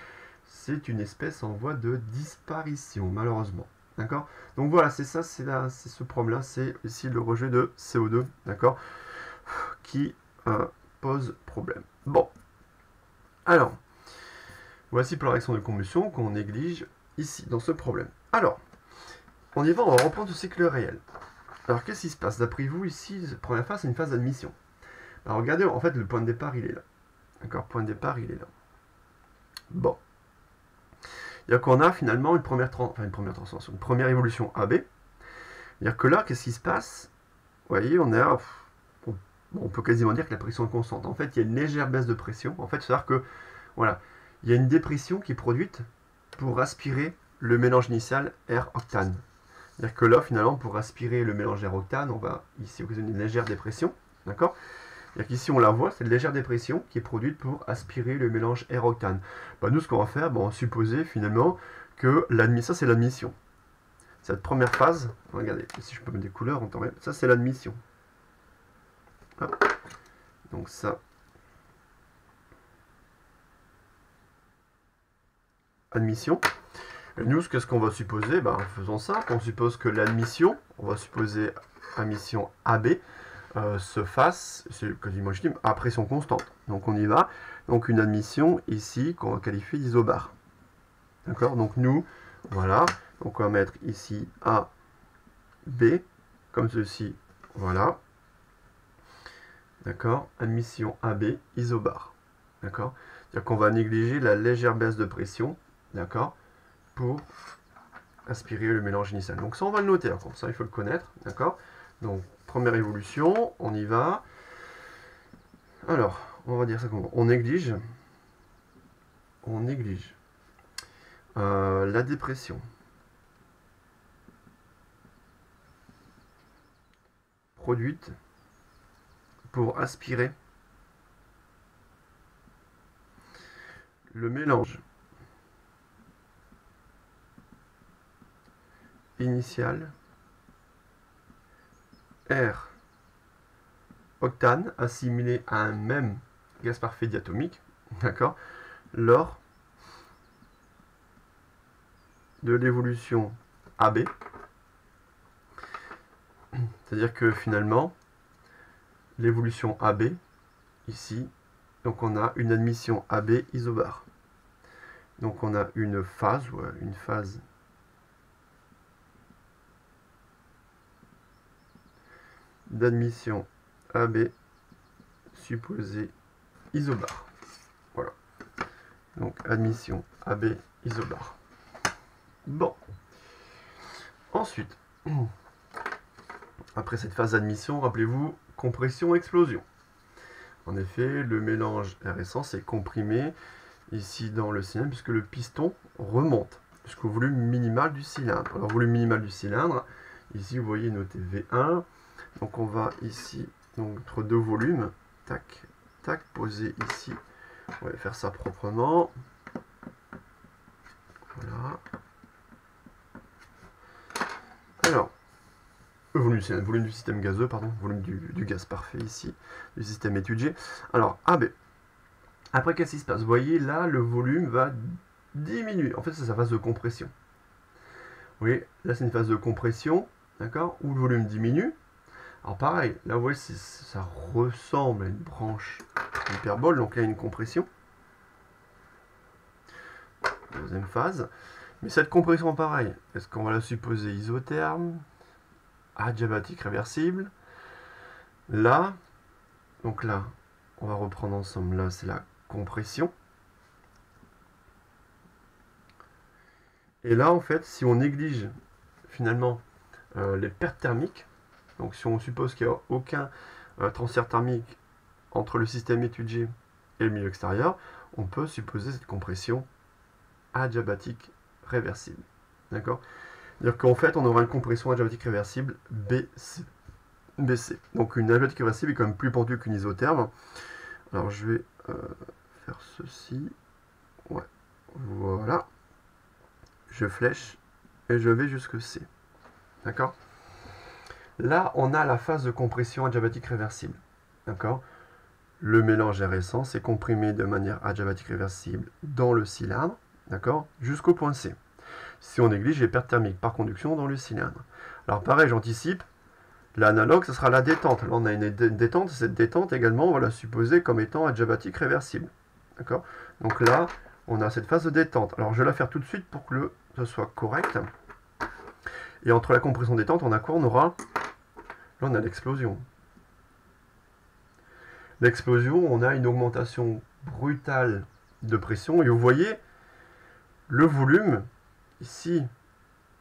c'est une espèce en voie de disparition, malheureusement. D'accord? Donc voilà, c'est ça, c'est ce problème-là, c'est ici le rejet de CO2, d'accord, qui pose problème. Bon, alors, voici pour la réaction de combustion qu'on néglige ici, dans ce problème. Alors, on y va, on va reprendre le cycle réel. Alors, qu'est-ce qui se passe? D'après vous, ici, cette première phase, c'est une phase d'admission. Alors, regardez, en fait, le point de départ, il est là. D'accord, point de départ, il est là. Bon. C'est-à-dire qu'on a finalement une première transformation, une première évolution AB. C'est-à-dire que là, qu'est-ce qui se passe? Vous voyez, on peut quasiment dire que la pression est constante. En fait, il y a une légère baisse de pression. En fait, c'est-à-dire que, voilà, il y a une dépression qui est produite pour aspirer le mélange initial air-octane. C'est-à-dire que là, finalement, pour aspirer le mélange air-octane, on va ici occasionner une légère dépression. D'accord? C'est-à-dire qu'ici, on la voit, c'est une légère dépression qui est produite pour aspirer le mélange air-octane. Bah, nous, ce qu'on va faire, on va supposer finalement que ça, c'est l'admission. Cette première phase, regardez, si je peux mettre des couleurs, ça, c'est l'admission. Donc ça, admission. Et nous, qu'est-ce qu'on va supposer? En faisant ça, on suppose que l'admission, on va supposer admission AB, se fasse, c'est quasiment légitime, à pression constante. Donc on y va. Donc une admission ici qu'on va qualifier d'isobar. D'accord? Donc nous, voilà. Donc on va mettre ici A, B, comme ceci. Voilà. D'accord? Admission AB, isobar. D'accord? C'est-à-dire qu'on va négliger la légère baisse de pression. D'accord? Pour aspirer le mélange initial. Donc ça, on va le noter. Comme ça, il faut le connaître. D'accord? Donc, première évolution, on y va. Alors, on va dire ça comment? On néglige la dépression produite pour aspirer le mélange initial air octane assimilé à un même gaz parfait diatomique, d'accord, lors de l'évolution AB. C'est-à-dire que finalement, l'évolution AB, ici, donc on a une admission AB isobar. Donc on a une phase d'admission AB supposée isobar. Voilà. Donc admission AB isobar. Bon. Ensuite, après cette phase d'admission, rappelez-vous, compression-explosion. En effet, le mélange air essence est comprimé ici dans le cylindre puisque le piston remonte jusqu'au volume minimal du cylindre. Alors, volume minimal du cylindre, ici vous voyez noté V1. Donc on va ici, donc entre deux volumes, tac, tac, poser ici. On va faire ça proprement. Voilà. Alors, volume du système gazeux, pardon, volume du gaz parfait ici, du système étudié. Alors, AB. Après, qu'est-ce qui se passe? Vous voyez, là, le volume va diminuer. En fait, c'est sa phase de compression. Vous voyez, là, c'est une phase de compression, d'accord, où le volume diminue. Alors, pareil, là, vous voyez, ça ressemble à une branche hyperbole, donc là, il y a une compression. Deuxième phase. Mais cette compression, pareil, est-ce qu'on va la supposer isotherme, adiabatique réversible? Là, donc là, on va reprendre ensemble, là, c'est la compression. Et là, en fait, si on néglige finalement les pertes thermiques, donc si on suppose qu'il n'y a aucun transfert thermique entre le système étudié et le milieu extérieur, on peut supposer cette compression adiabatique réversible. D'accord? C'est-à-dire qu'en fait, on aura une compression adiabatique réversible BC. BC. Donc une adiabatique réversible est quand même plus pendue qu'une isotherme. Alors je vais faire ceci. Ouais. Voilà. Je flèche et je vais jusque C. D'accord? Là, on a la phase de compression adiabatique réversible. D'accord? Le mélange est récent, c'est comprimé de manière adiabatique réversible dans le cylindre, d'accord? Jusqu'au point C. Si on néglige les pertes thermiques par conduction dans le cylindre. Alors pareil, j'anticipe, l'analogue, ce sera la détente. Là, on a une détente, cette détente également, on va la supposer comme étant adiabatique réversible. D'accord? Donc là, on a cette phase de détente. Alors je vais la faire tout de suite pour que ce soit correct. Et entre la compression et détente, on a quoi? On aura... Là, on a l'explosion. L'explosion, on a une augmentation brutale de pression. Et vous voyez, le volume, ici,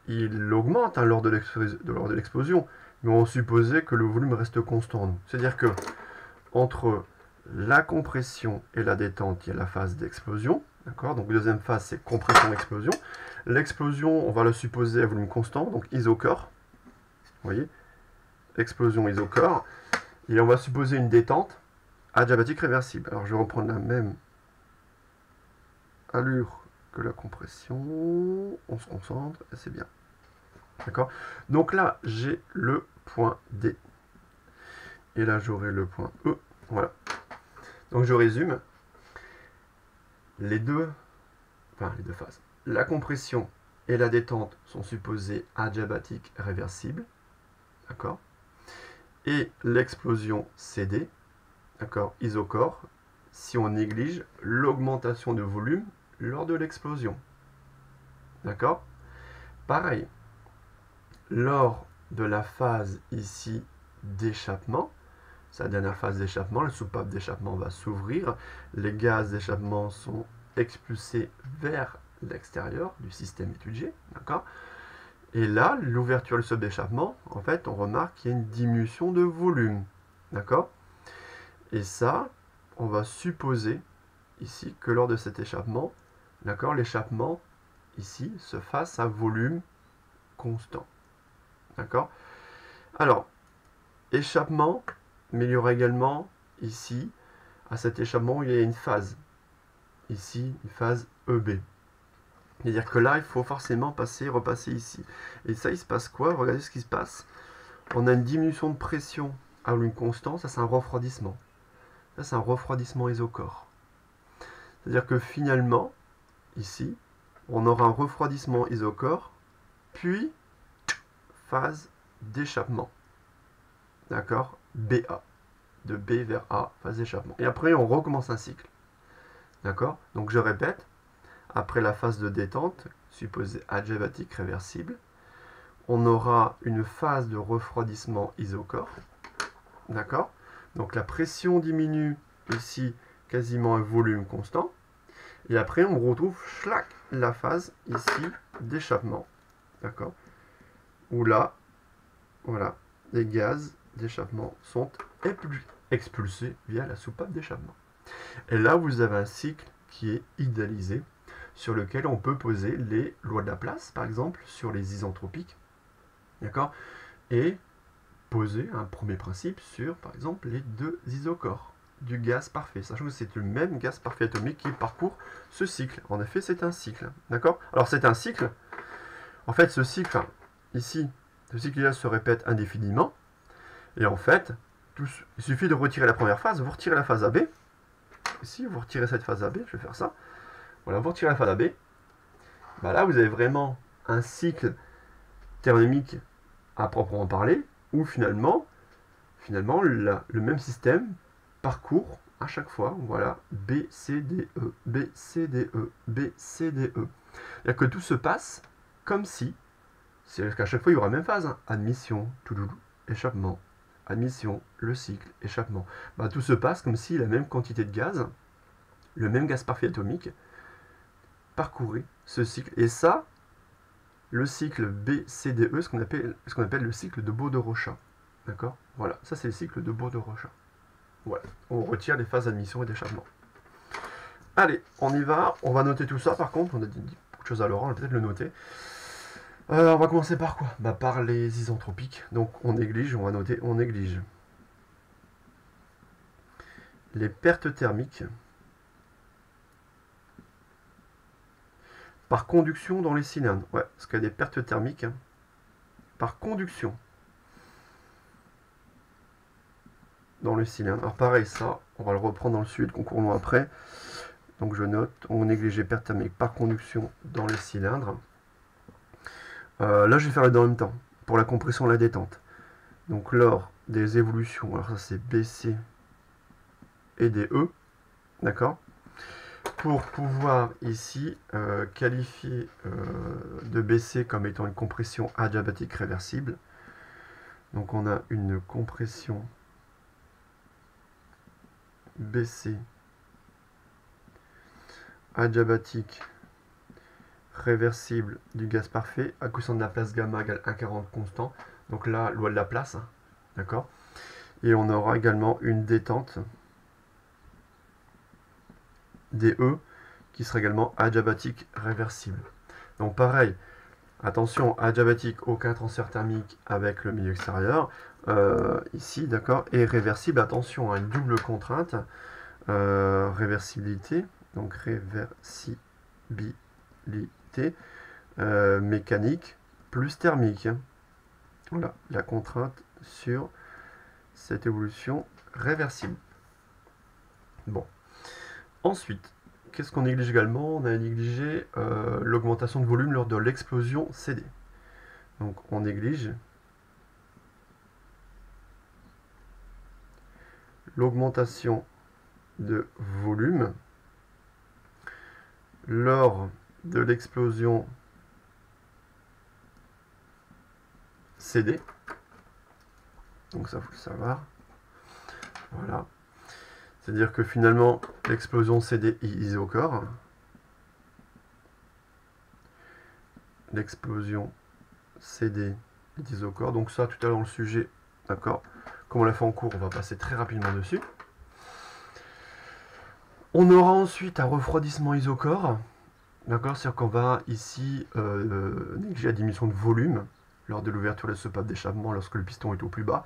il augmente lors de l'explosion. Mais on supposait que le volume reste constant. C'est-à-dire que entre la compression et la détente, il y a la phase d'explosion. D'accord? Donc, deuxième phase, c'est compression-explosion. L'explosion, on va le supposer à volume constant, donc isocore. Vous voyez? Explosion isocore. Et on va supposer une détente adiabatique réversible. Alors, je vais reprendre la même allure que la compression. On se concentre et c'est bien. D'accord? Donc là, j'ai le point D. Et là, j'aurai le point E. Voilà. Donc, je résume. Les deux phases. La compression et la détente sont supposées adiabatiques réversibles. D'accord? Et l'explosion CD, d'accord, isocore, si on néglige l'augmentation de volume lors de l'explosion. D'accord? Pareil, lors de la phase ici d'échappement, sa dernière phase d'échappement, la soupape d'échappement va s'ouvrir, les gaz d'échappement sont expulsés vers l'extérieur du système étudié, d'accord? Et là, l'ouverture du seuil d'échappement, en fait, on remarque qu'il y a une diminution de volume, d'accord? Et ça, on va supposer ici que lors de cet échappement, d'accord, l'échappement ici se fasse à volume constant, d'accord? Alors, échappement, mais il y aura également ici, à cet échappement, il y a une phase. Ici, une phase EB. C'est-à-dire que là, il faut forcément repasser ici. Et ça, il se passe quoi? Regardez ce qui se passe. On a une diminution de pression à volume constant, ça c'est un refroidissement. Ça c'est un refroidissement isocore. C'est-à-dire que finalement, ici, on aura un refroidissement isocore, puis phase d'échappement. D'accord? BA. De B vers A, phase d'échappement. Et après, on recommence un cycle. D'accord? Donc je répète, après la phase de détente, supposée adiabatique réversible, on aura une phase de refroidissement isocore. D'accord? Donc la pression diminue ici quasiment à volume constant. Et après, on retrouve la phase ici d'échappement. D'accord? Où là, voilà, les gaz d'échappement sont expulsés via la soupape d'échappement. Et là, vous avez un cycle qui est idéalisé, sur lequel on peut poser les lois de Laplace, par exemple, sur les isentropiques. D'accord? Et poser un premier principe sur, par exemple, les deux isochores du gaz parfait, sachant que c'est le même gaz parfait atomique qui parcourt ce cycle. En effet, c'est un cycle, d'accord? Alors, c'est un cycle. En fait, ce cycle, ici, ce cycle-là se répète indéfiniment. Et en fait, il suffit de retirer la première phase, vous retirez la phase AB. Ici, vous retirez cette phase AB, je vais faire ça. Voilà, vous retirez la phase AB. Bah là, vous avez vraiment un cycle thermique à proprement parler, où finalement le même système parcourt à chaque fois, voilà, B, C, D, E, B, C, D, E, B, C, D, E. C'est-à-dire que tout se passe comme si, c'est-à-dire qu'à chaque fois, il y aura la même phase, hein. Admission, touloulou, échappement, admission, le cycle, échappement. Bah, tout se passe comme si la même quantité de gaz, le même gaz parfait atomique, parcourait ce cycle. Et ça, le cycle BCDE, ce qu'on appelle le cycle de Beau-de-Rochat. D'accord? Voilà, ça c'est le cycle de Beau-de-Rochat. Voilà, on retire les phases d'admission et d'échappement. Allez, on y va. On va noter tout ça par contre. On a dit beaucoup de choses à Laurent, on va peut-être le noter. On va commencer par quoi? Bah, par les isentropiques. Donc on néglige, on va noter, on néglige. Les pertes thermiques par conduction dans les cylindres. Ouais, parce qu'il y a des pertes thermiques hein, par conduction dans le cylindre. Alors pareil, ça, on va le reprendre dans le suivi de concours long après. Donc je note, on néglige les pertes thermiques par conduction dans les cylindres. Là, je vais faire les deux en même temps, pour la compression et la détente. Donc lors des évolutions, alors ça c'est BC et DE, d'accord? Pour pouvoir ici qualifier de BC comme étant une compression adiabatique réversible. Donc on a une compression BC adiabatique réversible du gaz parfait à coefficient de la place gamma égale 1,40 constant. Donc là, loi de la place, hein, d'accord? Et on aura également une détente DE qui sera également adiabatique réversible. Donc pareil, attention, adiabatique, aucun transfert thermique avec le milieu extérieur. Ici, d'accord, et réversible, attention, à une double contrainte, réversibilité, donc réversibilité mécanique plus thermique. Voilà, la contrainte sur cette évolution réversible. Bon. Ensuite, qu'est-ce qu'on néglige également? On a négligé l'augmentation de volume lors de l'explosion CD. Donc on néglige l'augmentation de volume lors de l'explosion CD. Donc ça, faut le savoir. Voilà. C'est-à-dire que finalement, l'explosion CD isochore, l'explosion CD isochore, donc ça tout à l'heure dans le sujet, d'accord, comme on l'a fait en cours, on va passer très rapidement dessus. On aura ensuite un refroidissement isochore, d'accord, c'est-à-dire qu'on va ici négliger la diminution de volume lors de l'ouverture de la soupape d'échappement lorsque le piston est au plus bas.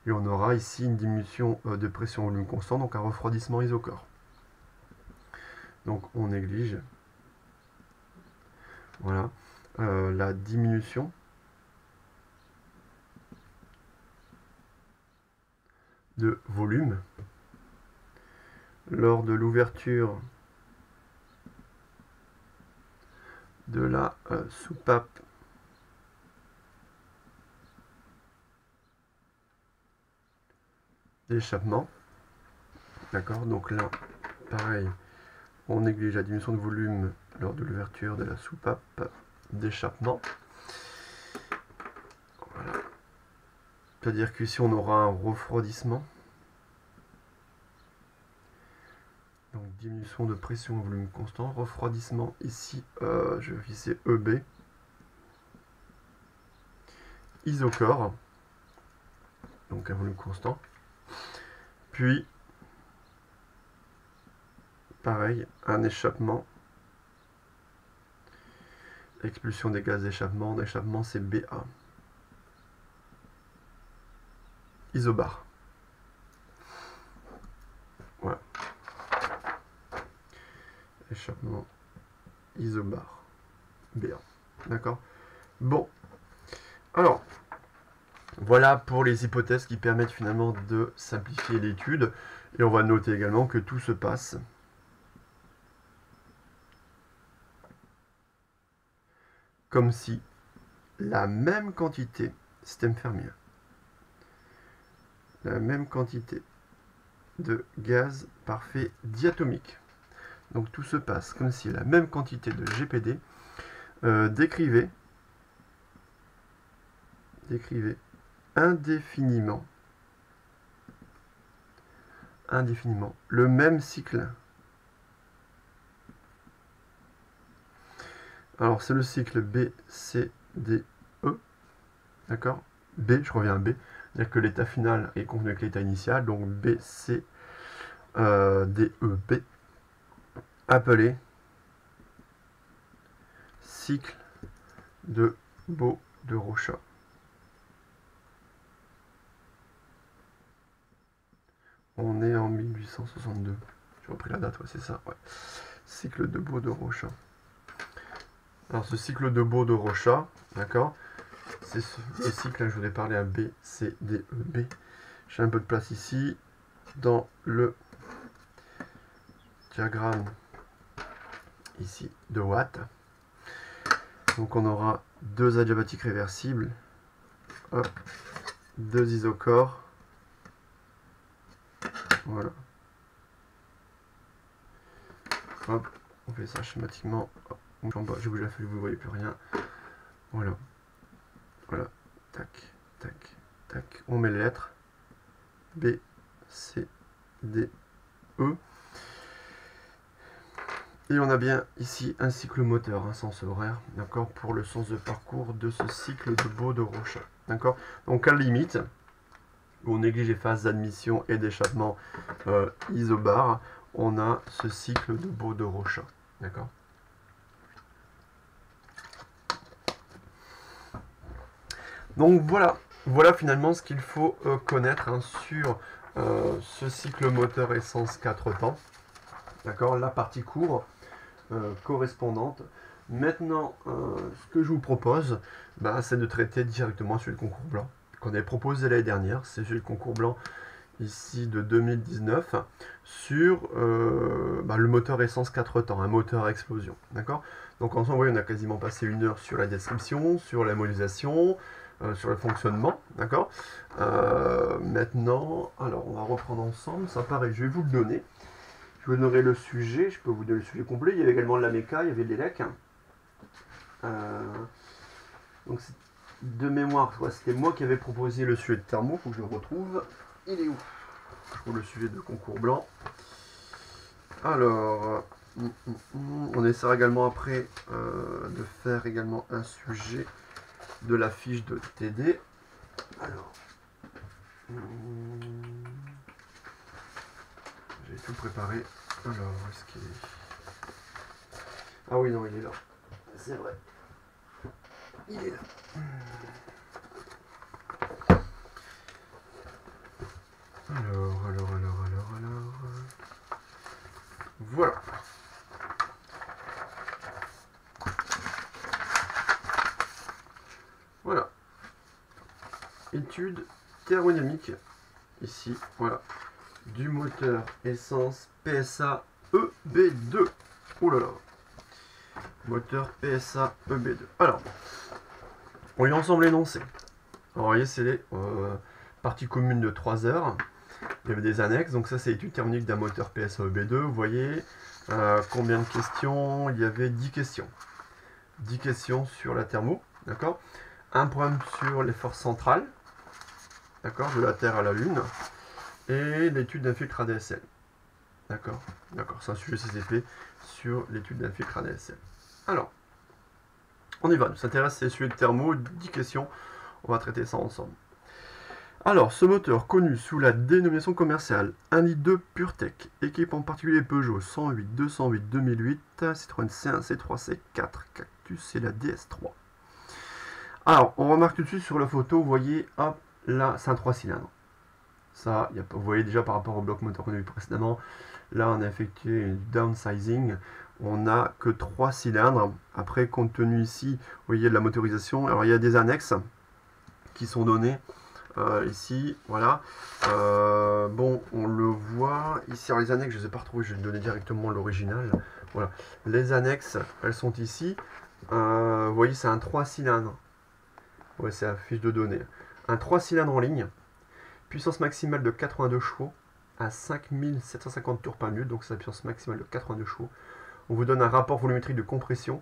Et on aura ici une diminution de pression au volume constant, donc un refroidissement isochore. Donc on néglige voilà, la diminution de volume lors de l'ouverture de la soupape d'échappement. D'accord, donc là, pareil, on néglige la diminution de volume lors de l'ouverture de la soupape d'échappement. Voilà. C'est-à-dire qu'ici, on aura un refroidissement. Donc, diminution de pression au volume constant. Refroidissement, ici, je vais viser EB. Isochore. Donc, un volume constant. Puis, pareil, un échappement. Expulsion des gaz d'échappement. L'échappement, c'est BA. isobar. Voilà. Échappement isobar B1. D'accord. Bon. Alors, voilà pour les hypothèses qui permettent finalement de simplifier l'étude. Et on va noter également que tout se passe comme si la même quantité, système fermier, la même quantité de gaz par fait diatomique. Donc tout se passe comme si la même quantité de GPD décrivait indéfiniment le même cycle. Alors c'est le cycle B, C, D, E. D'accord? B, je reviens à B. C'est-à-dire que l'état final est convenu avec l'état initial. Donc B, C, D, E, B. Appelé cycle de Beau-de-Rochat. On est en 1862. J'ai repris la date, ouais, c'est ça. Ouais. Cycle de Beau-de-Rochat. Alors ce cycle de Beau-de-Rochat, d'accord, c'est le cycle, là, je voulais parler à B, C, D, E, B. J'ai un peu de place ici, dans le diagramme ici de Watt. Donc on aura deux adiabatiques réversibles, hop, deux isocores, voilà. Hop, on fait ça schématiquement. Hop, j'ai bougé la feuille, vous ne voyez plus rien. Voilà. Voilà. Tac, tac, tac. On met les lettres. B, C, D, E. Et on a bien ici un cycle moteur, un sens horaire, d'accord, pour le sens de parcours de ce cycle de Beau-de-Rochat. D'accord. Donc à la limite, où on néglige les phases d'admission et d'échappement isobar, on a ce cycle de Beau-de-Rochat. D'accord. Donc voilà finalement ce qu'il faut connaître hein, sur ce cycle moteur essence 4 temps. D'accord, la partie courbe correspondante. Maintenant, ce que je vous propose, bah, c'est de traiter directement sur le concours blanc qu'on avait proposé l'année dernière. C'est sur le concours blanc ici de 2019 sur le moteur essence 4 temps, un moteur à explosion. D'accord. Donc ensemble, voyez, on a quasiment passé 1 heure sur la description, sur la modélisation, sur le fonctionnement. D'accord. Maintenant, alors on va reprendre ensemble. Ça pareil, je vais vous le donner. Je vous donnerai le sujet, je peux vous donner le sujet complet. Il y avait également de la méca, il y avait de l'élec. Donc de mémoire, c'était moi qui avais proposé le sujet de thermo, il faut que je le retrouve. Il est où? Je trouve le sujet de concours blanc. Alors, on essaiera également après de faire également un sujet de la fiche de TD. Alors, j'ai tout préparé. Alors, où est-ce qu'il est? Ah oui, non, il est là. C'est vrai. Il est là. Alors. Voilà. Voilà. Étude thermodynamique. Ici, voilà. Du moteur essence PSA EB2. Oh là là. Moteur PSA EB2. Alors, on lit ensemble l'énoncé. Alors, vous voyez, c'est les parties communes de 3 heures. Il y avait des annexes. Donc, ça, c'est l'étude thermodynamique d'un moteur PSA EB2. Vous voyez combien de questions? Il y avait 10 questions. 10 questions sur la thermo. D'accord. Un problème sur les forces centrales. D'accord. De la Terre à la Lune. Et l'étude d'un filtre ADSL. D'accord. D'accord. C'est un sujet CCP sur l'étude d'un filtre ADSL. Alors, on y va. Nous s'intéresse à ces sujets de thermo. 10 questions. On va traiter ça ensemble. Alors, ce moteur connu sous la dénomination commerciale 1 litre 2 PureTech, équipe en particulier Peugeot 108, 208, 2008, Citroën C1, C3, C4, Cactus et la DS3. Alors, on remarque tout de suite sur la photo, vous voyez, hop, là, c'est un 3 cylindres. Ça, vous voyez déjà par rapport au bloc moteur qu'on a vu précédemment, là on a effectué du downsizing. On n'a que 3 cylindres. Après, compte tenu ici, vous voyez de la motorisation. Alors il y a des annexes qui sont données. Ici, voilà. Bon, on le voit ici. Alors les annexes, je ne les ai pas retrouvées, je vais donner directement l'original. Voilà. Les annexes, elles sont ici. Vous voyez, c'est un 3 cylindres. Ouais, c'est la fiche de données. Un 3 cylindres en ligne. Puissance maximale de 82 chevaux à 5750 tours par minute. Donc c'est la puissance maximale de 82 chevaux. On vous donne un rapport volumétrique de compression.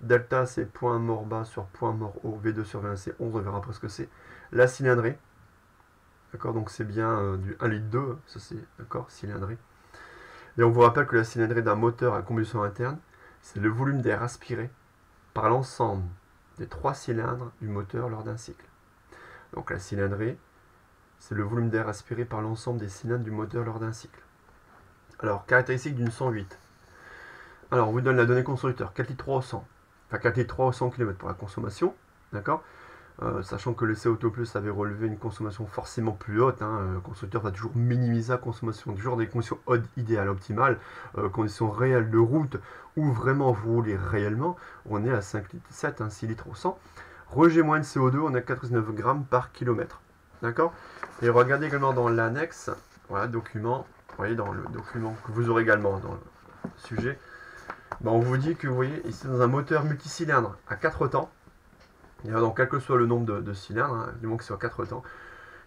Delta, c'est point mort bas sur point mort haut. V2 sur V1, c'est 11. On verra après ce que c'est. La cylindrée. D'accord, donc c'est bien du 1 litre 2. Ça, c'est d'accord, cylindrée. Et on vous rappelle que la cylindrée d'un moteur à combustion interne, c'est le volume d'air aspiré par l'ensemble des 3 cylindres du moteur lors d'un cycle. Donc la cylindrée, c'est le volume d'air aspiré par l'ensemble des cylindres du moteur lors d'un cycle. Alors, caractéristique d'une 108. Alors, on vous donne la donnée constructeur, 4 litres 3 au 100. Enfin, 4 litres 3 au 100 km pour la consommation, d'accord, sachant que le CO2+ avait relevé une consommation forcément plus haute, le constructeur va toujours minimiser la consommation, toujours des conditions idéales, optimales, conditions réelles de route, où vraiment vous roulez réellement, on est à 5 litres 7, 6 litres au 100. Rejet moins de CO2, on est à 89 grammes par kilomètre, d'accord. Et regardez également dans l'annexe, voilà, document, vous voyez dans le document que vous aurez également dans le sujet, ben on vous dit que vous voyez ici dans un moteur multicylindre à 4 temps, donc quel que soit le nombre de cylindres, du moment que c'est à 4 temps.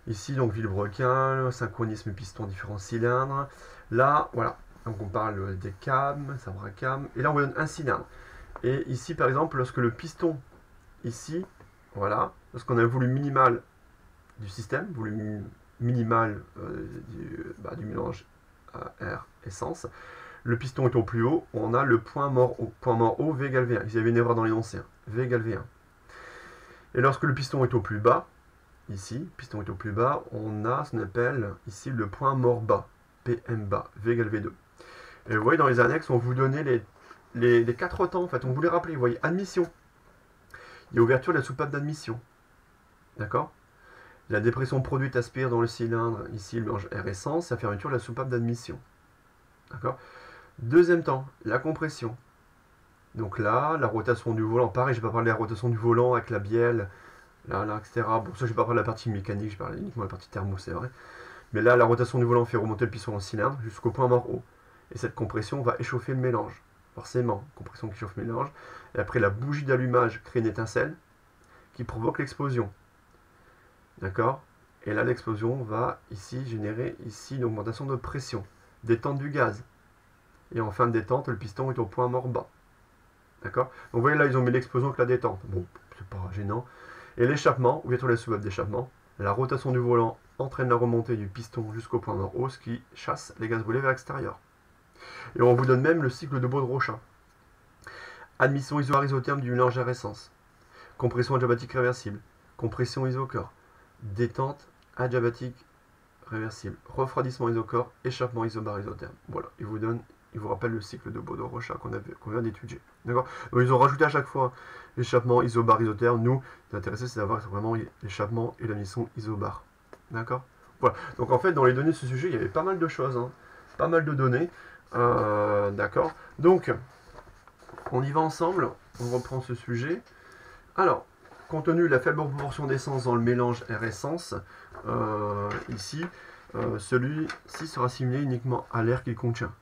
Ici donc vilebrequin, synchronisme piston différents cylindres. Là voilà, donc on parle des cams, sabre à cam, et là on vous donne un cylindre. Et ici par exemple lorsque le piston ici, voilà, lorsqu'on a le volume minimal du système, volume minimal du mélange air essence, le piston est au plus haut, on a le point mort haut. Point mort haut, V égale V1. Il y avait une erreur dans l'énoncé. V égale V1. Et lorsque le piston est au plus bas, ici, piston est au plus bas, on a ce qu'on appelle ici le point mort bas. PM bas. V égale V2. Et vous voyez dans les annexes, on vous donnait les 4 temps. En fait, on vous les rappelait. Vous voyez, admission. Il y a ouverture de la soupape d'admission. D'accord. La dépression produite aspire dans le cylindre, ici le mélange air essence, la fermeture de la soupape d'admission. D'accord. Deuxième temps, la compression. Donc là, la rotation du volant, pareil, je vais pas parler de la rotation du volant avec la bielle, là, etc. Bon, ça, je vais pas parler de la partie mécanique, je parle uniquement de la partie thermo, c'est vrai. Mais là, la rotation du volant fait remonter le piston dans le cylindre jusqu'au point mort haut. Et cette compression va échauffer le mélange. Forcément, compression qui chauffe le mélange. Et après, la bougie d'allumage crée une étincelle qui provoque l'explosion. D'accord. Et là, l'explosion va ici générer ici une augmentation de pression, détente du gaz. Et en fin de détente, le piston est au point mort bas. D'accord. Donc vous voyez là, ils ont mis l'explosion avec la détente. Bon, c'est pas gênant. Et l'échappement, ouverture de la soupape d'échappement, la rotation du volant entraîne la remontée du piston jusqu'au point mort haut, ce qui chasse les gaz brûlés vers l'extérieur. Et on vous donne même le cycle de Baud-Rochat. Admission isobar isotherme du mélange air essence. Compression adiabatique réversible. Compression isocore. Détente adiabatique réversible. Refroidissement isocore. Échappement isobar isotherme. Voilà, il vous rappelle le cycle de Baud-Rochat qu'on vient d'étudier. D'accord. Donc ils ont rajouté à chaque fois l'échappement isobar isotherme. Nous, ce qui est intéressé, c'est d'avoir vraiment l'échappement et la mission isobar. D'accord. Voilà. Donc en fait, dans les données de ce sujet, il y avait pas mal de choses, pas mal de données. D'accord. Donc, on y va ensemble. On reprend ce sujet. Alors, compte tenu de la faible proportion d'essence dans le mélange air-essence, ici, celui-ci sera assimilé uniquement à l'air qu'il contient.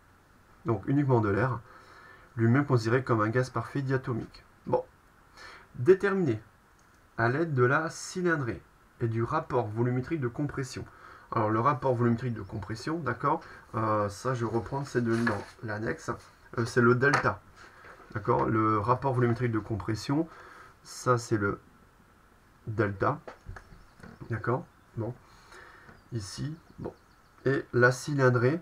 Donc uniquement de l'air, lui-même considéré comme un gaz parfait diatomique. Bon, déterminé à l'aide de la cylindrée et du rapport volumétrique de compression. Alors le rapport volumétrique de compression, d'accord, ça je vais reprendre, c'est dans l'annexe, c'est le delta. D'accord, le rapport volumétrique de compression, ça c'est le delta. D'accord, bon, ici, bon, et la cylindrée.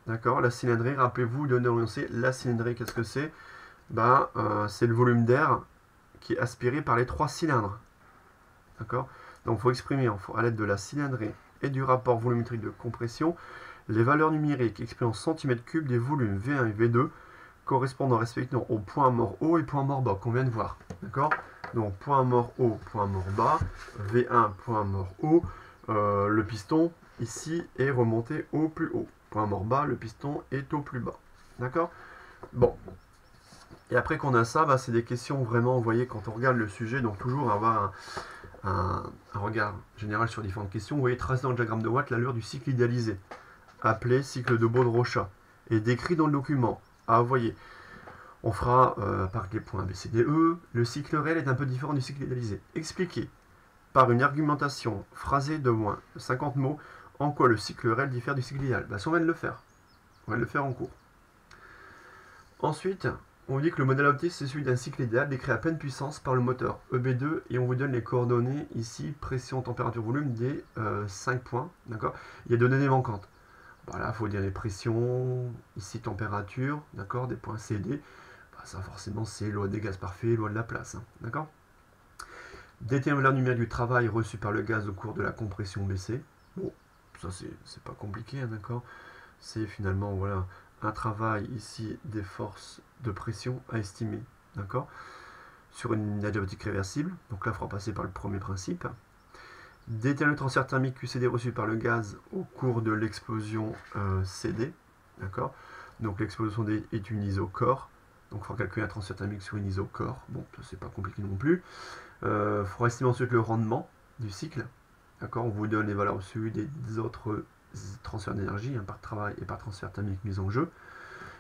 D'accord, la cylindrée, rappelez-vous de l'énoncé, la cylindrée, qu'est-ce que c'est? Ben, c'est le volume d'air qui est aspiré par les 3 cylindres. D'accord. Donc il faut exprimer à l'aide de la cylindrée et du rapport volumétrique de compression les valeurs numériques exprimées en centimètres cubes des volumes V1 et V2 correspondant respectivement au point mort haut et point mort bas qu'on vient de voir. D'accord. Donc point mort haut, point mort bas, V1, point mort haut, le piston, ici est remonté au plus haut. Point mort bas, le piston est au plus bas. D'accord? Bon. Et après qu'on a ça, bah, c'est des questions vraiment, vous voyez, quand on regarde le sujet, donc toujours avoir un regard général sur différentes questions. Vous voyez, tracé dans le diagramme de Watt l'allure du cycle idéalisé, appelé cycle de Baud-Rochat, et décrit dans le document. Ah, vous voyez, on fera, par les points B, C, D, E, le cycle réel est un peu différent du cycle idéalisé. Expliqué par une argumentation phrasée de moins de 50 mots en quoi le cycle réel diffère du cycle idéal. Bah, ça, on vient de le faire. On va le faire en cours. Ensuite, on dit que le modèle adopté, c'est celui d'un cycle idéal décrit à pleine puissance par le moteur EB2, et on vous donne les coordonnées ici, pression, température, volume, des 5 points. D'accord? Il y a 2 données manquantes. Voilà, il faut dire les pressions, ici température, d'accord, des points CD. Bah, ça, forcément, c'est loi des gaz parfaits, loi de la place. Hein, d'accord? Déterminer la valeur numérique du travail reçu par le gaz au cours de la compression BC. Bon, ça, c'est pas compliqué, hein, d'accord? C'est finalement, voilà, un travail ici des forces de pression à estimer, d'accord, sur une unité adiabatique réversible. Donc là, il faudra passer par le premier principe. Déterminer le transfert thermique QCD reçu par le gaz au cours de l'explosion CD, d'accord. Donc l'explosion est une isocore, donc il faudra calculer un transfert thermique sur une isocore. Bon, ça c'est pas compliqué non plus. Il faudra estimer ensuite le rendement du cycle, d'accord. On vous donne les valeurs au-dessus des autres transfert d'énergie, hein, par travail et par transfert thermique mis en jeu.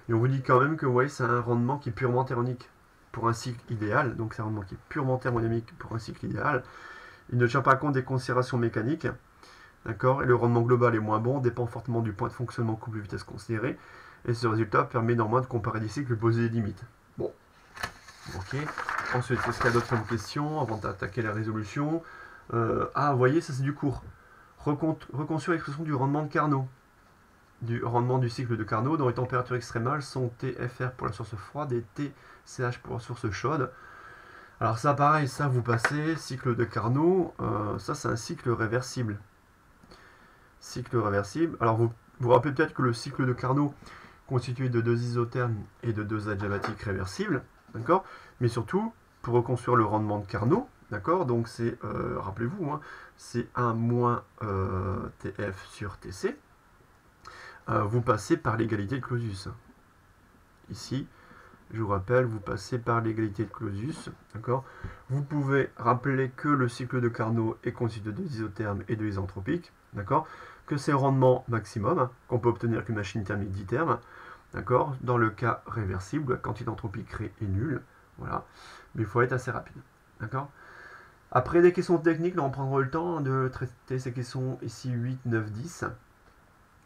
Et on vous dit quand même que ouais, c'est un rendement qui est purement thermodynamique pour un cycle idéal. Donc c'est un rendement qui est purement thermodynamique pour un cycle idéal. Il ne tient pas compte des considérations mécaniques. D'accord. Et le rendement global est moins bon, dépend fortement du point de fonctionnement couple-vitesse considéré. Et ce résultat permet néanmoins de comparer des cycles et de poser des limites. Bon. Ok. Ensuite, qu'est-ce qu'il y a d'autre comme question avant d'attaquer la résolution? Ah, vous voyez, ça c'est du cours. Reconstruire l'expression du rendement de Carnot, du rendement du cycle de Carnot, dont les températures extrémales sont TFR pour la source froide et TCH pour la source chaude. Alors ça pareil, ça vous passez, cycle de Carnot, ça c'est un cycle réversible. Cycle réversible, alors vous vous rappelez peut-être que le cycle de Carnot constitué de 2 isothermes et de 2 adiabatiques réversibles, d'accord. Mais surtout, pour reconstruire le rendement de Carnot, d'accord, donc c'est, rappelez-vous, hein, c'est 1 moins TF sur TC. Vous passez par l'égalité de Clausius. Ici, je vous rappelle, vous passez par l'égalité de Clausius, d'accord. Vous pouvez rappeler que le cycle de Carnot est constitué de 2 isothermes et de isentropiques, d'accord, que c'est le rendement maximum, hein, qu'on peut obtenir avec une machine thermique d'iterme, d'accord. Dans le cas réversible, la quantité d'entropie créée est nulle, voilà, mais il faut être assez rapide, d'accord. Après des questions techniques, là on prendra le temps de traiter ces questions ici 8, 9, 10.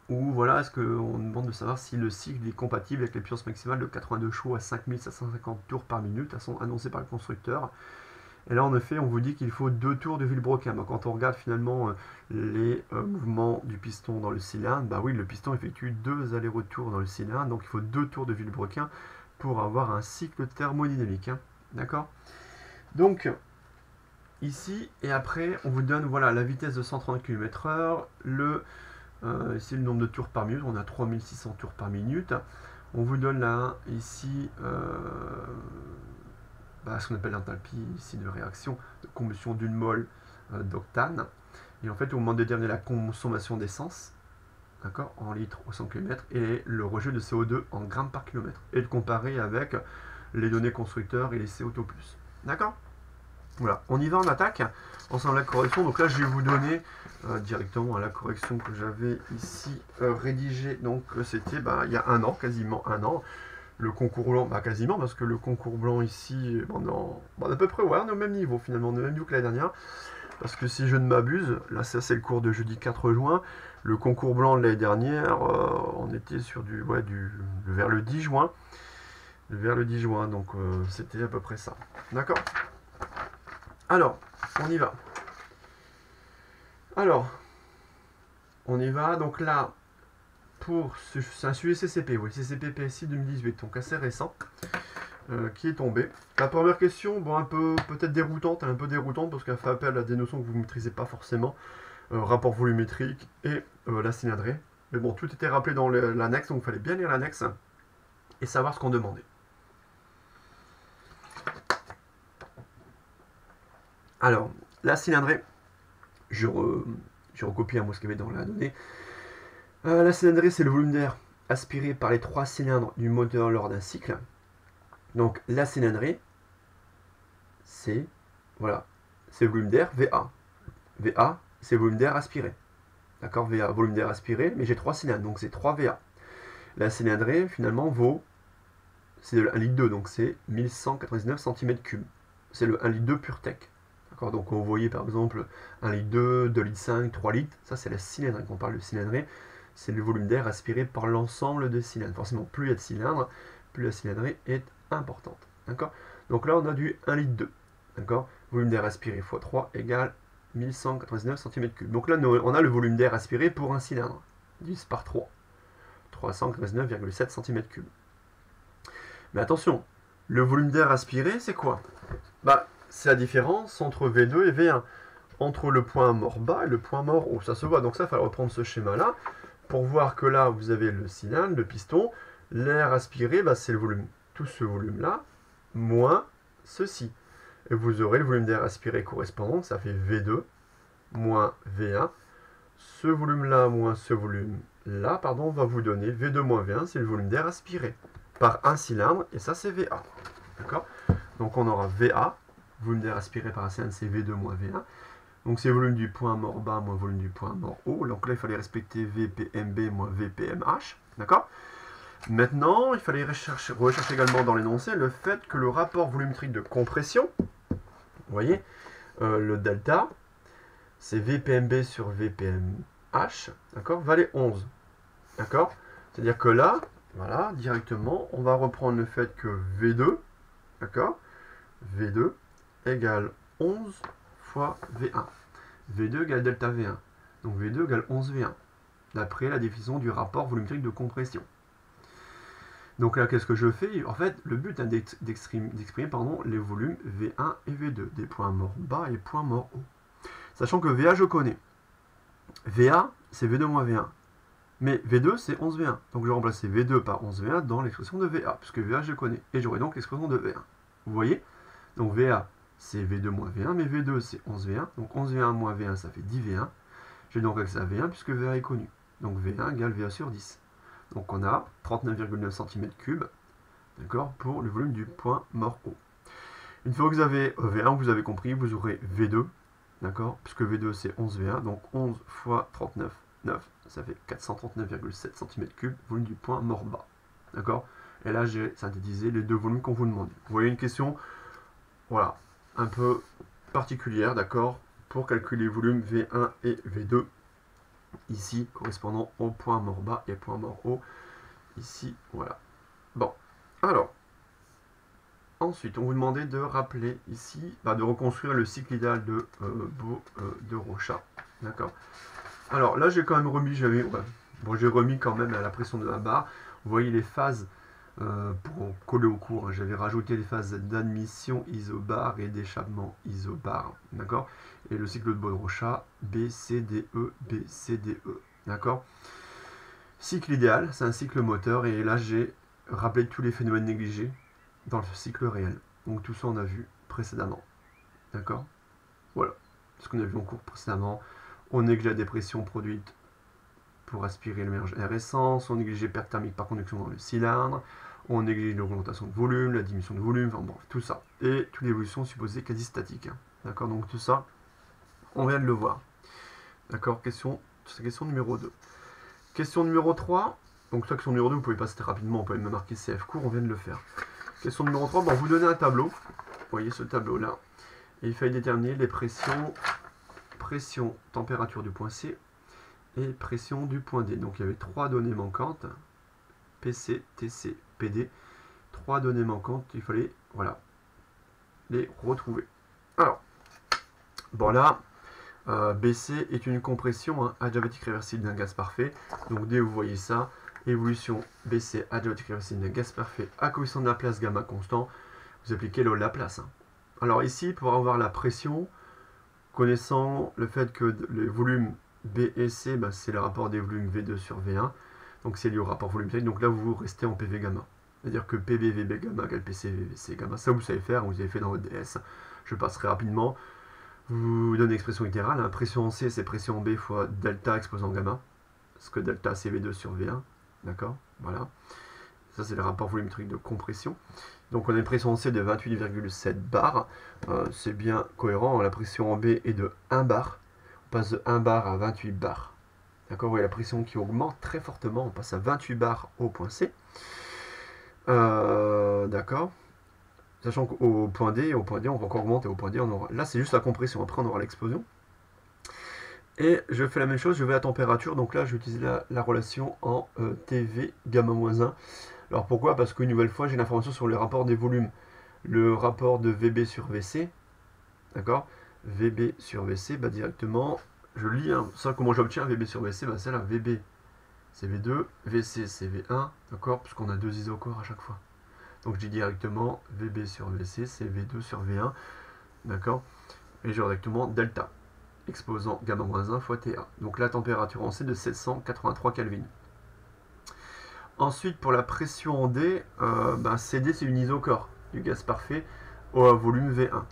Ou voilà, est-ce qu'on demande de savoir si le cycle est compatible avec les puissances maximales de 82 chevaux à 5750 tours par minute, annoncées par le constructeur. Et là, en effet, on vous dit qu'il faut 2 tours de Villebrequin. Quand on regarde finalement les mouvements du piston dans le cylindre, bah oui, le piston effectue 2 allers-retours dans le cylindre, donc il faut 2 tours de Villebrequin pour avoir un cycle thermodynamique. Hein. D'accord? Donc, ici, et après, on vous donne voilà, la vitesse de 130 km/h, ici le nombre de tours par minute, on a 3600 tours par minute. On vous donne là, ici, ce qu'on appelle l'enthalpie ici de réaction, de combustion d'une mole d'octane. Et en fait, on vous demande de déterminer la consommation d'essence, d'accord, en litres au 100 km, et le rejet de CO2 en grammes par kilomètre. Et de comparer avec les données constructeurs et les CO2+. D'accord? Voilà, on y va, on attaque ensemble la correction. Donc là, je vais vous donner directement la correction que j'avais ici rédigée. Donc c'était il y a un an, quasiment un an. Le concours blanc, quasiment, parce que le concours blanc ici, à peu près, ouais, on est au même niveau finalement, on est au même niveau que l'année dernière. Parce que si je ne m'abuse, là ça c'est le cours de jeudi 4 juin. Le concours blanc de l'année dernière, on était sur vers le 10 juin. Vers le 10 juin, donc c'était à peu près ça. D'accord ? Alors, on y va. Alors, on y va. Donc là, c'est un sujet CCP, oui, CCP PSI 2018, donc assez récent, qui est tombé. La première question, un peu peut-être déroutante, parce qu'elle fait appel à des notions que vous ne maîtrisez pas forcément, rapport volumétrique et la cylindrée. Mais bon, tout était rappelé dans l'annexe, donc il fallait bien lire l'annexe et savoir ce qu'on demandait. Alors, la cylindrée, je Je recopie moi ce qu'il y avait dans la donnée. La cylindrée, c'est le volume d'air aspiré par les 3 cylindres du moteur lors d'un cycle. Donc la cylindrée, c'est voilà, c'est le volume d'air VA. VA, c'est le volume d'air aspiré. D'accord, VA, volume d'air aspiré, mais j'ai 3 cylindres, donc c'est 3 VA. La cylindrée, finalement, vaut, c'est 1 litre 2, donc c'est 1199 cm3. C'est le 1 litre 2 PureTech. D'accord, donc vous voyez par exemple 1 litre 2, 2 litres 5, 3 litres, ça c'est la cylindrée. Quand on parle de cylindrée, c'est le volume d'air aspiré par l'ensemble des cylindres. Forcément, plus il y a de cylindres, plus la cylindrée est importante. D'accord, donc là on a du 1 litre 2. D'accord, volume d'air aspiré x 3 égale 1199 cm3. Donc là on a le volume d'air aspiré pour un cylindre. 10 par 3. 399,7 cm3. Mais attention, le volume d'air aspiré, c'est quoi? Bah, c'est la différence entre V2 et V1. Entre le point mort bas et le point mort haut. Ça se voit, donc ça, il fallait reprendre ce schéma-là pour voir que là, vous avez le cylindre, le piston. L'air aspiré, bah, c'est le volume, tout ce volume-là, moins ceci. Et vous aurez le volume d'air aspiré correspondant, ça fait V2 moins V1. Ce volume-là moins ce volume-là, pardon, va vous donner V2 moins V1, c'est le volume d'air aspiré par un cylindre, et ça c'est VA. D'accord? Donc on aura VA, volume d'air aspiré par un cylindre, c'est V2 moins V1. Donc c'est volume du point mort bas moins volume du point mort haut. Donc là, il fallait respecter VPMB moins VPMH. D'accord? Maintenant, il fallait rechercher également dans l'énoncé le fait que le rapport volumétrique de compression, vous voyez, le delta, c'est VPMB sur VPMH, d'accord, valait 11. D'accord? C'est-à-dire que là, voilà, directement, on va reprendre le fait que V2, d'accord, V2 égale 11 fois V1. V2 égale delta V1. Donc V2 égale 11 V1, d'après la définition du rapport volumétrique de compression. Donc là, qu'est-ce que je fais? En fait, le but est d'exprimer les volumes V1 et V2, des points morts bas et points morts hauts. Sachant que VA, je connais. VA, c'est V2 moins V1. Mais V2, c'est 11 V1. Donc je vais remplacer V2 par 11 V1 dans l'expression de VA, puisque VA, je connais. Et j'aurai donc l'expression de V1. Vous voyez? Donc VA, c'est V2 moins V1, mais V2, c'est 11 V1. Donc 11 V1 moins V1, ça fait 10 V1. J'ai donc accès à V1, puisque VA est connu. Donc V1 égale VA sur 10. Donc on a 39,9 cm3, d'accord, pour le volume du point mort haut. Une fois que vous avez V1, vous avez compris, vous aurez V2, d'accord, puisque V2 c'est 11 V1, donc 11 fois 39, 9, ça fait 439,7 cm3, volume du point mort bas, d'accord. Et là j'ai synthétisé les deux volumes qu'on vous demande. Vous voyez une question, voilà, un peu particulière, d'accord, pour calculer les volumes V1 et V2, ici correspondant au point mort bas et point mort haut, ici, voilà. Bon, alors, ensuite, on vous demandait de rappeler ici, de reconstruire le cycle idéal de Rochat. D'accord. Alors là, j'ai quand même remis, j'ai remis quand même à la pression de la barre. Vous voyez les phases pour coller au cours. J'avais rajouté les phases d'admission isobar et d'échappement isobar. D'accord. Et le cycle de Bode-Rochat, BCDE, BCDE. D'accord. Cycle idéal, c'est un cycle moteur. Et là, j'ai rappelé tous les phénomènes négligés dans le cycle réel. Donc tout ça on a vu précédemment. D'accord? Voilà. Ce qu'on a vu en cours précédemment. On néglige la dépression produite pour aspirer le mélange air-essence. On néglige les pertes thermiques par conduction dans le cylindre. On néglige l'augmentation de volume, la diminution de volume, enfin bref, tout ça. Et toute l'évolution supposée quasi statique. Hein. D'accord? Donc tout ça, on vient de le voir. D'accord? C'est question numéro 2. Question numéro 3. Donc ça, question numéro 2, vous pouvez passer rapidement, on peut même marquer CF court, on vient de le faire. Question numéro 3, bon, vous donnez un tableau, vous voyez ce tableau-là, et il fallait déterminer les pressions, température du point C et pression du point D. Donc il y avait 3 données manquantes, PC, TC, PD, 3 données manquantes, il fallait, voilà, les retrouver. Alors, bon là, BC est une compression adiabatique réversible d'un gaz parfait, donc dès que vous voyez ça, évolution BC adiabatique réversible d'un gaz parfait à coefficient de Laplace gamma constant, vous appliquez le Laplace. Alors ici, pour avoir la pression, connaissant le fait que le volume B et C, c'est le rapport des volumes V2 sur V1, donc c'est lié au rapport volumétrique, donc là vous restez en PV gamma. C'est-à-dire que PB VB gamma égale PC VC gamma, ça vous savez faire, vous avez fait dans votre DS, je passerai rapidement. vous donnez l'expression littérale, hein. Pression en C, c'est pression en B fois delta exposant gamma, parce que delta c'est V2 sur V1, d'accord, voilà. Ça c'est le rapport volumétrique de compression. Donc on a une pression en C de 28,7 bar, c'est bien cohérent, la pression en B est de 1 bar, on passe de 1 bar à 28 bars. D'accord, vous voyez la pression qui augmente très fortement, on passe à 28 bars au point C. D'accord. Sachant qu'au point D, on va encore augmenter. Au point D, on aura. Là, c'est juste la compression. Après, on aura l'explosion. Et je fais la même chose, je vais à température. Donc là, je vais utiliser la relation en TV gamma-1. Alors pourquoi? Parce qu'une nouvelle fois, j'ai l'information sur le rapport des volumes. Le rapport de VB sur VC. D'accord, VB sur VC, bah directement, je lis, hein, ça comment j'obtiens VB sur VC, bah c'est là, VB c'est V2, VC c'est V1, d'accord, puisqu'on a deux isochores à chaque fois. Donc je dis directement VB sur VC, c'est V2 sur V1, d'accord, et j'ai directement delta, exposant gamma-1 fois TA. Donc la température en C de 783 Kelvin. Ensuite, pour la pression en D, CD c'est une isochore du gaz parfait au volume V1.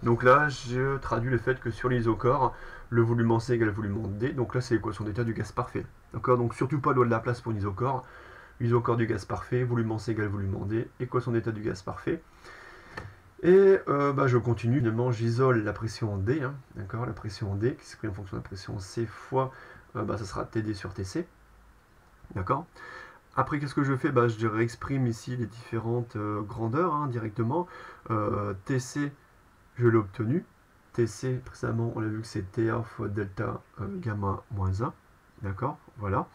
Donc là, je traduis le fait que sur l'isochore, le volume en C égale le volume en D. Donc là, c'est l'équation d'état du gaz parfait. D'accord, donc surtout pas loi de la place pour l'isochore. Isochore du gaz parfait, volume en C égale volume en D, équation d'état du gaz parfait. Et je continue, finalement, j'isole la pression en D. Hein, d'accord, la pression en D, qui s'exprime en fonction de la pression C fois, ça sera TD sur TC. D'accord. Après, qu'est-ce que je fais? Je réexprime ici les différentes grandeurs, hein, directement. TC, je l'ai obtenu. TC, précédemment, on a vu que c'est TA fois delta gamma moins 1. D'accord, voilà.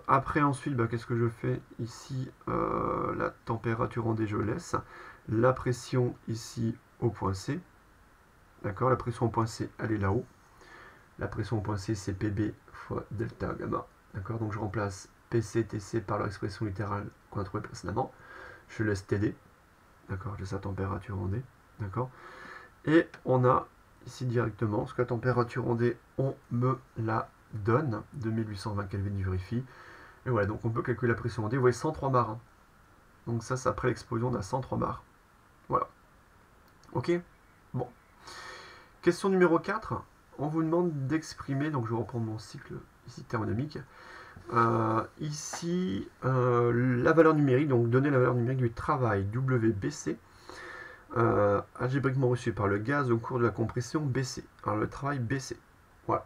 Après, ensuite, qu'est-ce que je fais ici? La température en D, je laisse. La pression ici au point C. D'accord, la pression au point C, elle est là-haut. La pression au point C, c'est PB fois delta gamma. D'accord, donc je remplace PC, TC par leur expression littérale qu'on a trouvée précédemment. Je laisse TD. D'accord, je laisse la température en D. D'accord. Et on a ici directement, parce que la température en D, on me la donne, 2820 Kelvin, je vérifie. Et voilà, donc on peut calculer la pression en D. Vous voyez, 103 bars. Hein. Donc ça, c'est après l'explosion, on a 103 bars. Voilà. Ok. Bon. Question numéro 4. On vous demande d'exprimer, donc je vais reprendre mon cycle ici thermodynamique. Ici, la valeur numérique, donc donner la valeur numérique du travail WBC, algébriquement reçu par le gaz au cours de la compression BC. Alors le travail BC. Voilà.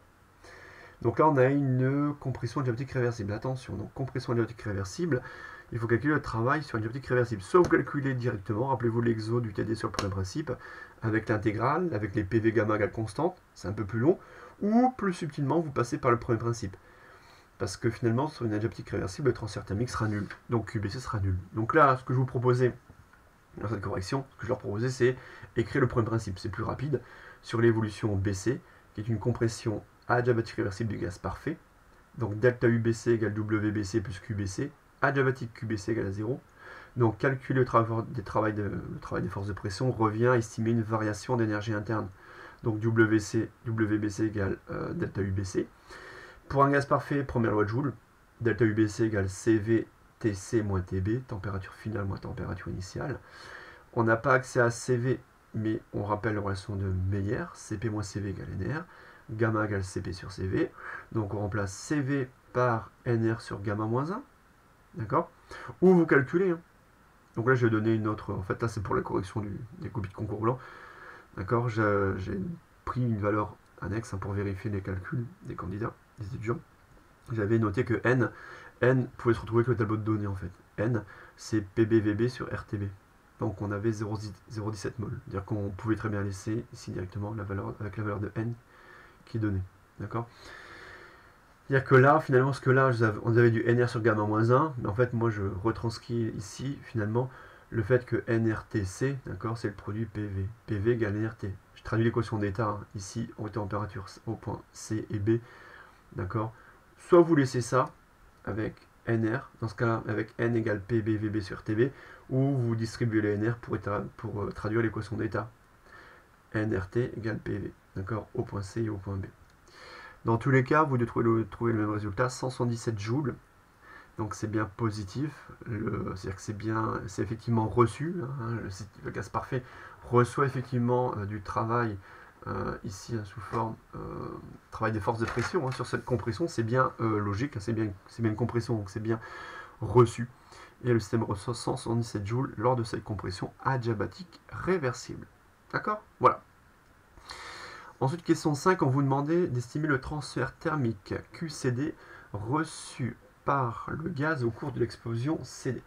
Donc là, on a une compression adiabatique réversible. Attention, donc compression adiabatique réversible, il faut calculer le travail sur une adiabatique réversible. Soit vous calculez directement, rappelez-vous l'exo du TD sur le premier principe, avec l'intégrale, avec les PV gamma égale constante, c'est un peu plus long, ou plus subtilement, vous passez par le premier principe. Parce que finalement, sur une adiabatique réversible, le transfert thermique sera nul. Donc QBC sera nul. Donc là, ce que je vous proposais dans cette correction, ce que je leur proposais, c'est écrire le premier principe. C'est plus rapide. Sur l'évolution BC, qui est une compression adiabatique réversible du gaz parfait. Donc delta UBC égale WBC plus QBC. Adiabatique QBC égale à 0. Donc calculer le travail des forces de pression revient à estimer une variation d'énergie interne. Donc WBC égale delta UBC. Pour un gaz parfait, première loi de Joule, delta UBC égale CV TC moins TB, température finale moins température initiale. On n'a pas accès à CV, mais on rappelle la relation de Meyer, CP moins CV égale NR, gamma égale CP sur CV. Donc on remplace CV par NR sur gamma moins 1, d'accord? Ou vous calculez. Hein. Donc là, je vais donner une autre. En fait, là, c'est pour la correction des copies de concours blanc. D'accord, j'ai pris une valeur annexe pour vérifier les calculs des candidats, des étudiants. J'avais noté que N pouvait se retrouver avec le tableau de données en fait. N, c'est PBVB sur RTB. Donc on avait 0,17 mol. C'est-à-dire qu'on pouvait très bien laisser ici directement la valeur avec la valeur de N qui est donnée. D'accord. C'est-à-dire que là, finalement, ce que là, on avait du NR sur gamma moins 1, mais en fait, moi, je retranscris ici, finalement, le fait que NRTC, d'accord, c'est le produit PV. PV égale NRT. Je traduis l'équation d'état, hein, ici, en température au point C et B, d'accord. Soit vous laissez ça avec NR, dans ce cas-là, avec N égale PBVB sur TB, ou vous distribuez les NR pour traduire l'équation d'état. NRT égale PV, d'accord, au point C et au point B. Dans tous les cas, vous devez trouver le même résultat, 177 joules, donc c'est bien positif, c'est-à-dire que c'est effectivement reçu, hein, le gaz parfait reçoit effectivement du travail ici sous forme travail des forces de pression sur cette compression, c'est bien logique, c'est bien une compression, donc c'est bien reçu. Et le système reçoit 177 joules lors de cette compression adiabatique réversible. D'accord? Voilà. Ensuite, question 5, on vous demandait d'estimer le transfert thermique QCD reçu par le gaz au cours de l'explosion CD.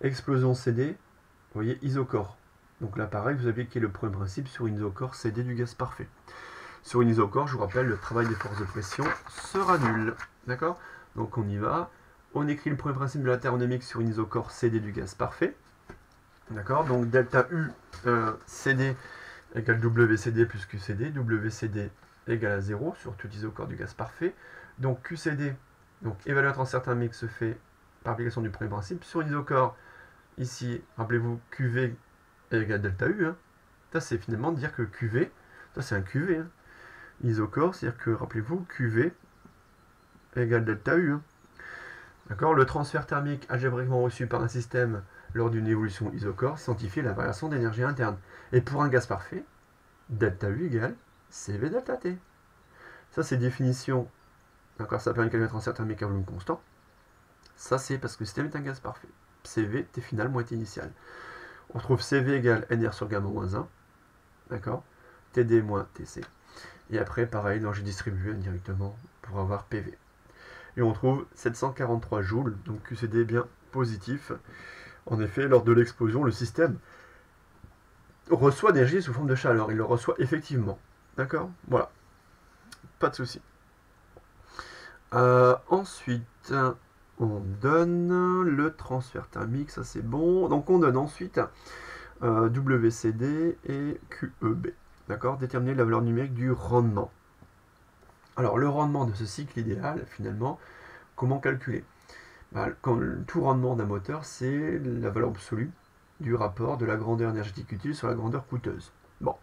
Explosion CD, vous voyez, isocore. Donc là, pareil, vous appliquez le premier principe sur une isocore CD du gaz parfait. Sur une isocore, je vous rappelle, le travail des forces de pression sera nul. D'accord? Donc on y va. On écrit le premier principe de la thermodynamique sur une isocore CD du gaz parfait. D'accord? Donc delta U CD égale WCD plus QCD. WCD égale à 0 sur tout isocore du gaz parfait. Donc QCD, donc évaluer un transfert thermique se fait par application du premier principe. Sur une isocore, ici, rappelez-vous, QV égale delta U. Hein. Ça, c'est finalement de dire que QV, ça c'est un QV. Hein. Isocore, c'est-à-dire que, rappelez-vous, QV égale delta U. Hein. D'accord? Le transfert thermique algébriquement reçu par un système lors d'une évolution isocore sanctifie la variation d'énergie interne. Et pour un gaz parfait, delta U égale CV delta T. Ça, c'est définition. D'accord? Ça permet de calculer le transfert thermique à volume constant. Ça, c'est parce que le système est un gaz parfait. CV, T final moins T initial. On trouve CV égale NR sur gamma moins 1. D'accord? TD moins TC. Et après, pareil, là, j'ai distribué indirectement pour avoir PV. Et on trouve 743 joules, donc QCD bien positif. En effet, lors de l'explosion, le système reçoit d'énergie sous forme de chaleur. Il le reçoit effectivement. D'accord? Voilà. Pas de souci. Ensuite, on donne le transfert thermique, ça c'est bon. Donc on donne ensuite WCD et QEB. D'accord? Déterminer la valeur numérique du rendement. Alors le rendement de ce cycle idéal, finalement, comment calculer? Quand tout rendement d'un moteur, c'est la valeur absolue du rapport de la grandeur énergétique utile sur la grandeur coûteuse. Bon,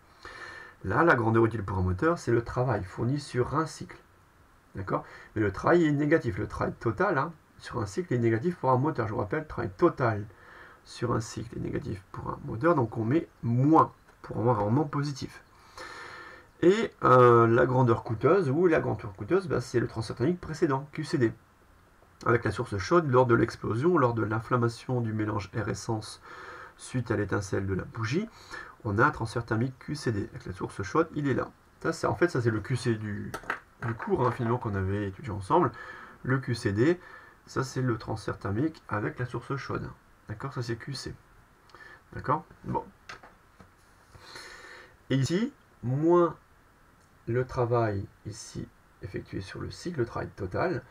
là, la grandeur utile pour un moteur, c'est le travail fourni sur un cycle. D'accord? Mais le travail est négatif. Le travail total sur un cycle est négatif pour un moteur. Je vous rappelle, le travail total sur un cycle est négatif pour un moteur, donc on met moins pour avoir un rendement positif. Et la grandeur coûteuse, c'est le transfert thermique précédent, QCD. Avec la source chaude, lors de l'explosion, lors de l'inflammation du mélange air-essence suite à l'étincelle de la bougie, on a un transfert thermique QCD. Avec la source chaude, il est là. En fait, ça c'est le QC du cours, finalement, qu'on avait étudié ensemble. Le QCD, ça c'est le transfert thermique avec la source chaude. D'accord? Ça c'est QC. D'accord? Bon. Et ici, moins le travail ici effectué sur le cycle, le travail total,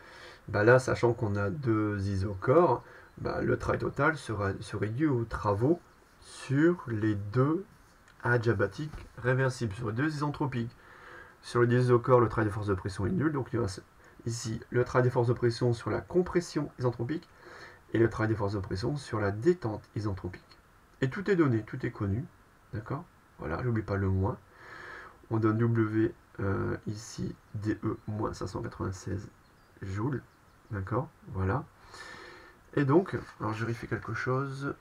là, sachant qu'on a deux isocores, le travail total se réduit aux travaux sur les deux adiabatiques réversibles, sur les deux isentropiques. Sur le isocores, le travail des forces de pression est nul, donc il y a ici le travail des forces de pression sur la compression isentropique et le travail des forces de pression sur la détente isentropique. Et tout est donné, tout est connu, d'accord? Voilà, n'oublie pas le moins. On donne W ici DE moins 596 joules. D'accord? Voilà. Et donc, alors je vérifie quelque chose.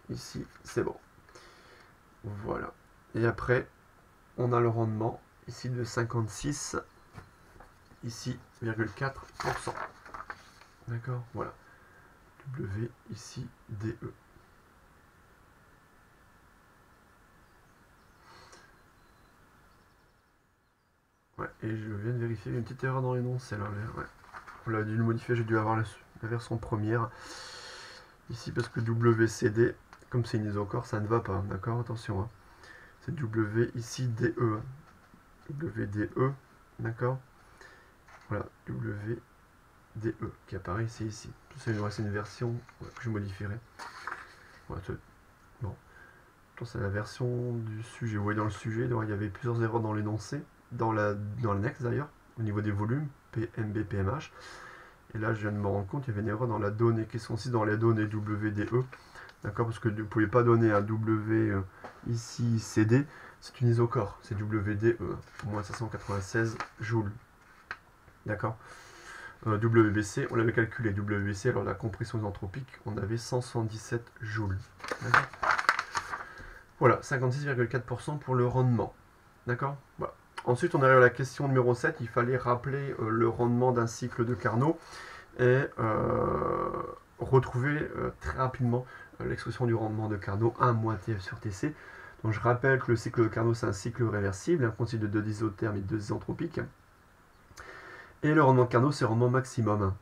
Ici, c'est bon. Voilà. Et après, on a le rendement ici de 56, ici, 0,4%. D'accord? Voilà. W ici, DE. Ouais, et je viens de vérifier une petite erreur dans l'énoncé là. Ouais. On l'a dû le modifier, j'ai dû avoir la version première. Ici, parce que WCD, comme c'est une isocore, ça ne va pas. D'accord? Attention. C'est W ici DE. WDE. D'accord? Voilà. WDE qui apparaît ici. C'est une version que je modifierai. Voilà, bon. C'est la version du sujet. Vous voyez dans le sujet, donc, il y avait plusieurs erreurs dans l'énoncé, dans l'annexe d'ailleurs, au niveau des volumes, PMB, PMH. Et là, je viens de me rendre compte, il y avait une erreur dans la donnée, qui sont aussi dans les données WDE. D'accord? Parce que vous ne pouvez pas donner un W ici CD, c'est une isocore, c'est WDE, moins 596 joules. D'accord? WBC, on l'avait calculé, WBC, alors la compression isentropique, on avait 177 joules. Voilà, 56,4% pour le rendement. D'accord. Voilà. Ensuite, on arrive à la question numéro 7, il fallait rappeler le rendement d'un cycle de Carnot et retrouver très rapidement l'expression du rendement de Carnot 1 moins TF sur TC. Donc je rappelle que le cycle de Carnot, c'est un cycle réversible, constitué de 2 isothermes et 2 isentropiques. Et le rendement de Carnot, c'est le rendement maximum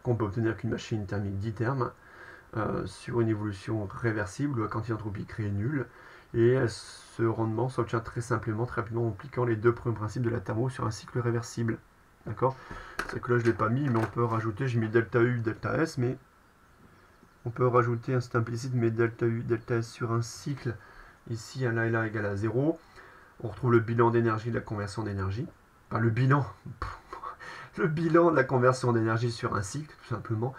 qu'on peut obtenir avec une machine thermique ditherme sur une évolution réversible où la quantité d'entropie créée est nulle. Et ce rendement s'obtient très simplement, très rapidement, en appliquant les deux premiers principes de la thermo sur un cycle réversible. D'accord. C'est que là, je ne l'ai pas mis, mais on peut rajouter, j'ai mis delta U, delta S, mais on peut rajouter, c'est implicite, mais delta U, delta S sur un cycle. Ici, là et là égale à 0. On retrouve le bilan d'énergie de la conversion d'énergie. Enfin, le bilan de la conversion d'énergie sur un cycle, tout simplement.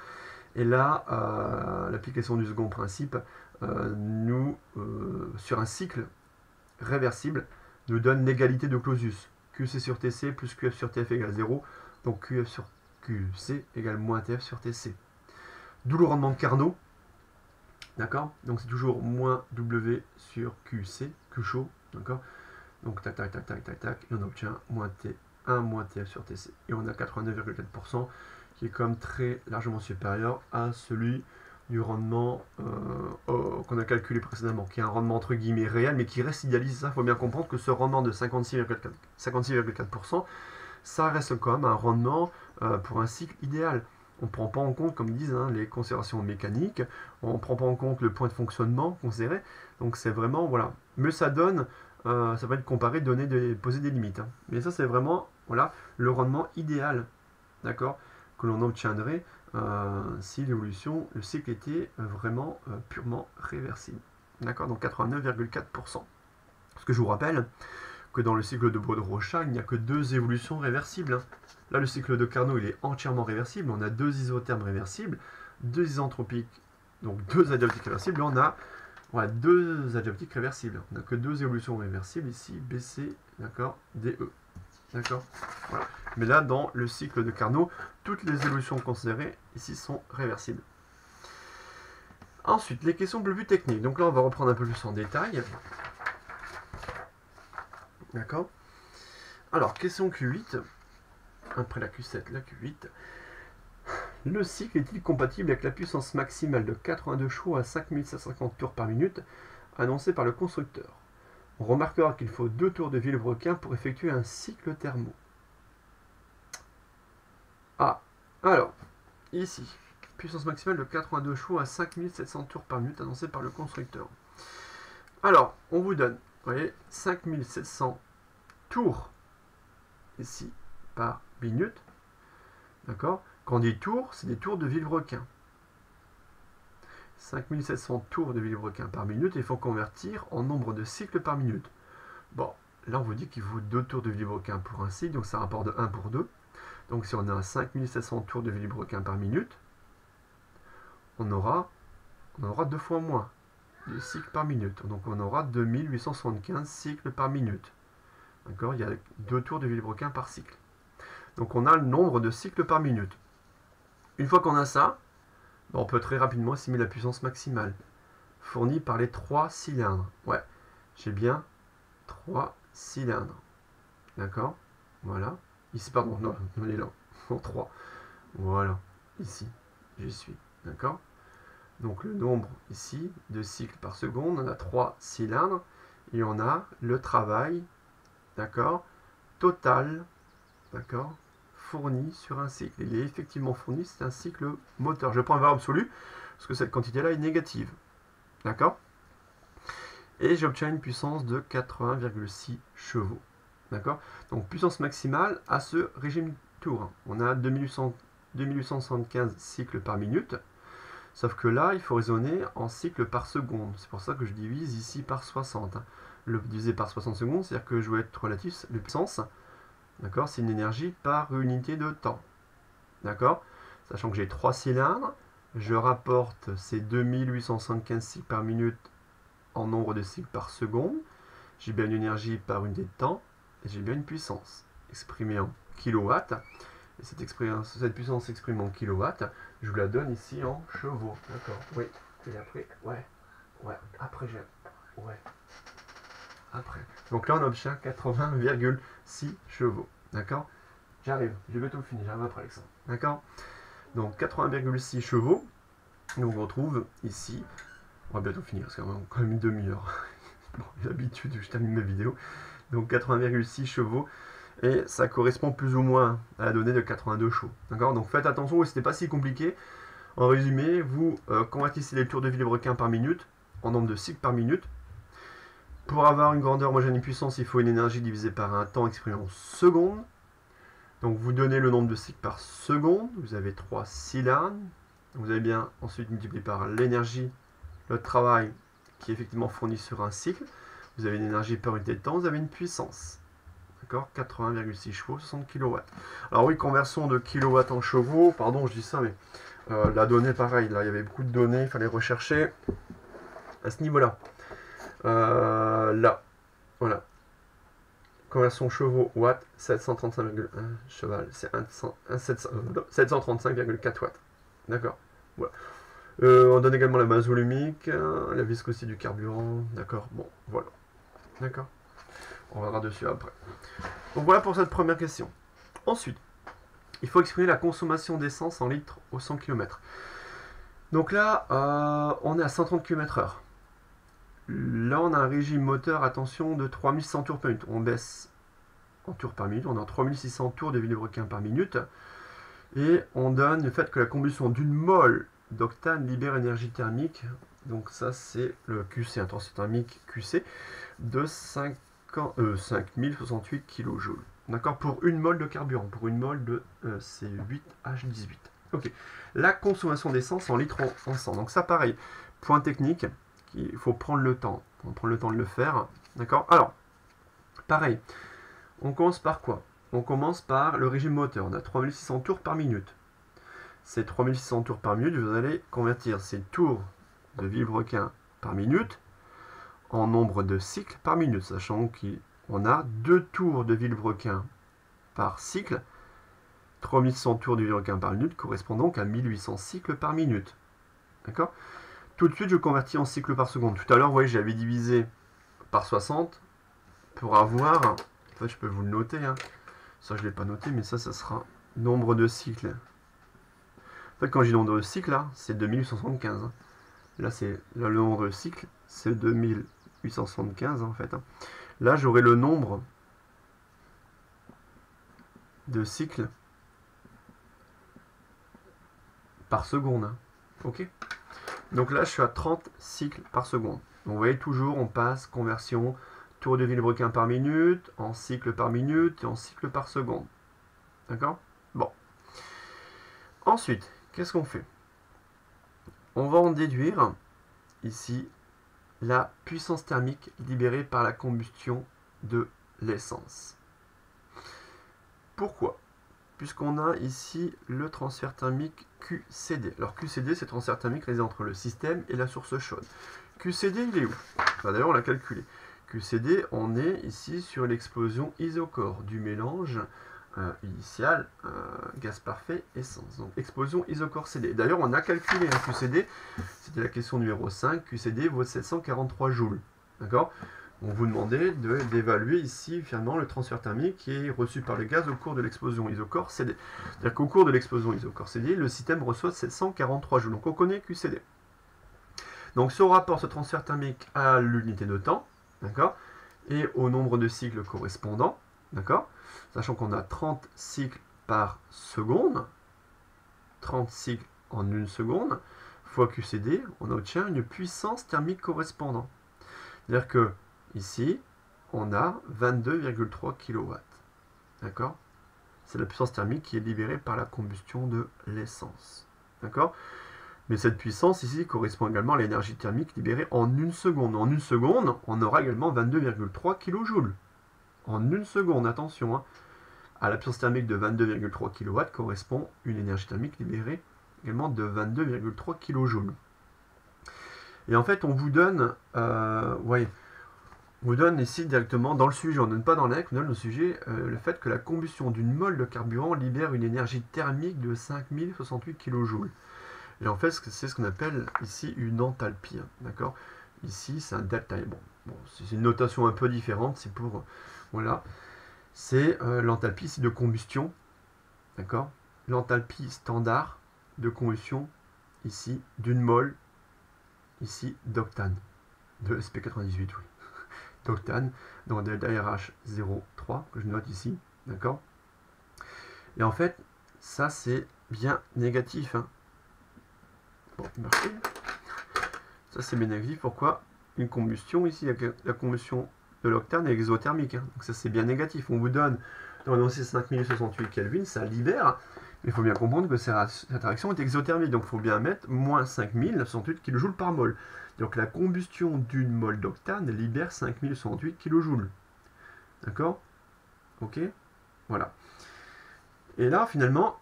Et là, l'application du second principe, sur un cycle réversible, nous donne l'égalité de Clausius. QC sur TC plus QF sur TF égale 0. Donc QF sur QC égale moins TF sur TC. D'où le rendement de Carnot. D'accord. Donc c'est toujours moins W sur QC, Q chaud. D'accord. Donc tac, tac, tac, tac, tac, tac. Et on obtient moins T1 moins TF sur TC. Et on a 89,4% qui est comme très largement supérieur à celui du rendement qu'on a calculé précédemment, qui est un rendement entre guillemets réel, mais qui reste idéalisé. Il faut bien comprendre que ce rendement de 56,4%, ça reste quand même un rendement pour un cycle idéal. On ne prend pas en compte, comme ils disent, les considérations mécaniques, on ne prend pas en compte le point de fonctionnement considéré, donc c'est vraiment, voilà. Mais ça donne, ça va être comparé, donner, poser des limites. Mais ça, c'est vraiment, voilà, le rendement idéal, d'accord, que l'on obtiendrait si l'évolution, le cycle était vraiment purement réversible. D'accord, donc 89,4%. Ce que je vous rappelle que dans le cycle de Baudrichat, il n'y a que 2 évolutions réversibles. Là, le cycle de Carnot, il est entièrement réversible. On a 2 isothermes réversibles, 2 isentropiques, donc 2 adiabatiques réversibles. Là, on a 2 adiabatiques réversibles. On n'a que 2 évolutions réversibles ici, BC, d'accord, DE. D'accord. Voilà. Mais là, dans le cycle de Carnot, toutes les évolutions considérées ici sont réversibles. Ensuite, les questions plus techniques. Donc là, on va reprendre un peu plus en détail. D'accord. Alors, question Q8. Après la Q7, la Q8. Le cycle est-il compatible avec la puissance maximale de 82 chevaux à 5750 tours par minute annoncée par le constructeur? On remarquera qu'il faut 2 tours de Villebrequin pour effectuer un cycle thermo. Ah, alors, ici, puissance maximale de 82 chevaux à 5700 tours par minute annoncée par le constructeur. Alors, on vous donne, vous voyez, 5700 tours, ici, par minute. D'accord. Quand on dit tours, c'est des tours de Villebrequin. 5700 tours de Villebrequin par minute, il faut convertir en nombre de cycles par minute. Bon, là on vous dit qu'il faut 2 tours de Villebrequin pour un cycle, donc c'est un rapport de 1 pour 2. Donc si on a 5700 tours de Villebrequin par minute, on aura 2 fois moins de cycles par minute. Donc on aura 2875 cycles par minute. D'accord. Il y a 2 tours de Villebrequin par cycle. Donc on a le nombre de cycles par minute. Une fois qu'on a ça, on peut très rapidement estimer la puissance maximale fournie par les 3 cylindres. Ouais, j'ai bien 3 cylindres. D'accord. Voilà. Ici, pardon, non, on est là. En 3. Voilà. Ici, j'y suis. D'accord. Donc le nombre ici de cycles par seconde, on a 3 cylindres et on a le travail, d'accord, total, d'accord, fourni sur un cycle. Il est effectivement fourni, c'est un cycle moteur. Je prends un valeur absolue parce que cette quantité-là est négative. D'accord. Et j'obtiens une puissance de 80,6 chevaux. D'accord. Donc puissance maximale à ce régime tour. On a 2875 cycles par minute. Sauf que là, il faut raisonner en cycles par seconde. C'est pour ça que je divise ici par 60. Le divisé par 60 secondes, c'est-à-dire que je vais être relatif de puissance. D'accord, c'est une énergie par unité de temps. D'accord. Sachant que j'ai 3 cylindres, je rapporte ces 2875 cycles par minute en nombre de cycles par seconde. J'ai bien une énergie par unité de temps et j'ai bien une puissance exprimée en kilowatts. et cette puissance s'exprime en kilowatts, je vous la donne ici en chevaux. D'accord. Oui. Et après, ouais. Après, ouais. Après. Donc là, on obtient 80,6 chevaux. D'accord. J'arrive. Je vais tout finir. J'arrive après, Alexandre. D'accord. Donc 80,6 chevaux. Donc on retrouve ici. On va bientôt finir, parce qu'on a quand même une demi-heure. Bon, j'ai l'habitude, je termine mes vidéos. Donc 80,6 chevaux. Et ça correspond plus ou moins à la donnée de 82 chevaux. D'accord. Donc faites attention, ce n'est pas si compliqué. En résumé, vous convertissez les tours de Villebrequin par minute en nombre de cycles par minute. Pour avoir une grandeur homogène et puissance, il faut une énergie divisée par un temps exprimé en secondes. Donc vous donnez le nombre de cycles par seconde, vous avez 3 cylindres. Vous avez bien ensuite multiplié par l'énergie, le travail qui est effectivement fourni sur un cycle. Vous avez une énergie par unité de temps, vous avez une puissance. D'accord, 80,6 chevaux, 60 kW. Alors oui, conversion de kilowatts en chevaux, pardon, je dis ça, mais la donnée, pareil, là, il y avait beaucoup de données, il fallait rechercher à ce niveau-là. Là, voilà. Conversion chevaux watts, 735,1 cheval, c'est 735,4 watts. D'accord. Voilà. On donne également la masse volumique, la viscosité du carburant. D'accord. Bon, voilà. D'accord. On verra dessus après. Donc voilà pour cette première question. Ensuite, il faut exprimer la consommation d'essence en litres au 100 km. Donc là, on est à 130 km/h. Là, on a un régime moteur, attention, de 3100 tours par minute. On baisse en tours par minute. On a 3600 tours de Villebrequin par minute. Et on donne le fait que la combustion d'une mole d'octane libère énergie thermique. Donc ça, c'est le QC, un transfert thermique QC, de 5068 kJ. D'accord, pour une mole de carburant. Pour une mole de C8H18. Ok. La consommation d'essence en litres en 100. Donc ça, pareil. Point technique. Il faut prendre le temps. On prend le temps de le faire. D'accord. Alors, pareil. On commence par quoi? On commence par le régime moteur. On a 3600 tours par minute. Ces 3600 tours par minute, vous allez convertir ces tours de Villebrequin par minute en nombre de cycles par minute, sachant qu'on a 2 tours de Villebrequin par cycle. 3600 tours de Villebrequin par minute correspond donc à 1800 cycles par minute. D'accord? Tout de suite, je convertis en cycles par seconde. Tout à l'heure, vous voyez, j'avais divisé par 60 pour avoir... En fait, je peux vous le noter. Hein. Ça, je ne l'ai pas noté, mais ça sera nombre de cycles. En fait, quand j'ai nombre de cycles, là, c'est 2875. Hein. Là, le nombre de cycles, c'est 2875, en fait. Hein. Là, j'aurai le nombre de cycles par seconde. Hein. Ok? Donc là, je suis à 30 cycles par seconde. Donc, vous voyez, toujours, on passe conversion tour de Villebrequin par minute, en cycle par minute et en cycle par seconde. D'accord? Bon. Ensuite, qu'est-ce qu'on fait? On va en déduire, ici, la puissance thermique libérée par la combustion de l'essence. Pourquoi? Puisqu'on a ici le transfert thermique QCD. Alors QCD, c'est le transfert thermique réalisé entre le système et la source chaude. QCD, il est où? D'ailleurs, on l'a calculé. QCD, on est ici sur l'explosion isochore du mélange initial, gaz parfait, essence. Donc explosion isochore CD. D'ailleurs, on a calculé un QCD, c'était la question numéro 5, QCD vaut 743 joules. D'accord? On vous demandait d'évaluer ici finalement le transfert thermique qui est reçu par le gaz au cours de l'explosion isochore CD. C'est-à-dire qu'au cours de l'explosion isochore CD, le système reçoit 743 joules. Donc on connaît QCD. Donc ce rapport, ce transfert thermique à l'unité de temps, d'accord, et au nombre de cycles correspondants, d'accord, sachant qu'on a 30 cycles par seconde, 30 cycles en une seconde, fois QCD, on obtient une puissance thermique correspondante. C'est-à-dire que ici, on a 22,3 kW. D'accord? C'est la puissance thermique qui est libérée par la combustion de l'essence. D'accord? Mais cette puissance ici correspond également à l'énergie thermique libérée en une seconde. En une seconde, on aura également 22,3 kJ. En une seconde, attention, hein, à la puissance thermique de 22,3 kW correspond une énergie thermique libérée également de 22,3 kJ. Et en fait, on vous donne, voyez, vous donne ici directement dans le sujet, on ne donne pas dans l'ex, on donne le sujet le fait que la combustion d'une mole de carburant libère une énergie thermique de 5068 kJ. Et en fait, c'est ce qu'on appelle ici une enthalpie, hein, d'accord? Ici, c'est un delta. Bon, c'est une notation un peu différente, c'est pour... voilà. C'est l'enthalpie ici de combustion, d'accord? L'enthalpie standard de combustion, ici, d'une mole, ici, d'octane, de SP98, oui. D'octane, dans delta RH 0,3, que je note ici, d'accord? Et en fait, ça, c'est bien négatif, hein. Bon, merci. Ça, c'est bien négatif. Pourquoi? Une combustion, ici, la combustion de l'octane est exothermique, hein. Donc ça, c'est bien négatif. On vous donne, dans ces 5068 Kelvin, ça libère, mais il faut bien comprendre que cette réaction est exothermique. Donc il faut bien mettre moins 5068 kJ par mol. Donc la combustion d'une mole d'octane libère 5068 kJ. D'accord? Ok? Voilà. Et là, finalement,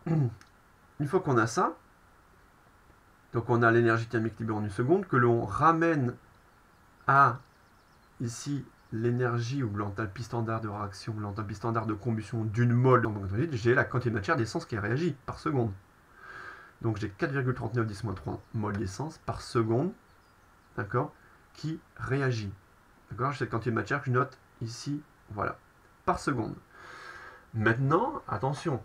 une fois qu'on a ça, donc on a l'énergie thermique libérée en une seconde, que l'on ramène à, ici, l'énergie ou l'enthalpie standard de réaction, l'enthalpie standard de combustion d'une mole, j'ai la quantité de matière d'essence qui réagit par seconde. Donc j'ai 4,39 10-3 mol d'essence par seconde, d'accord, qui réagit. D'accord, j'ai cette quantité de matière que je note ici, voilà, par seconde. Maintenant, attention,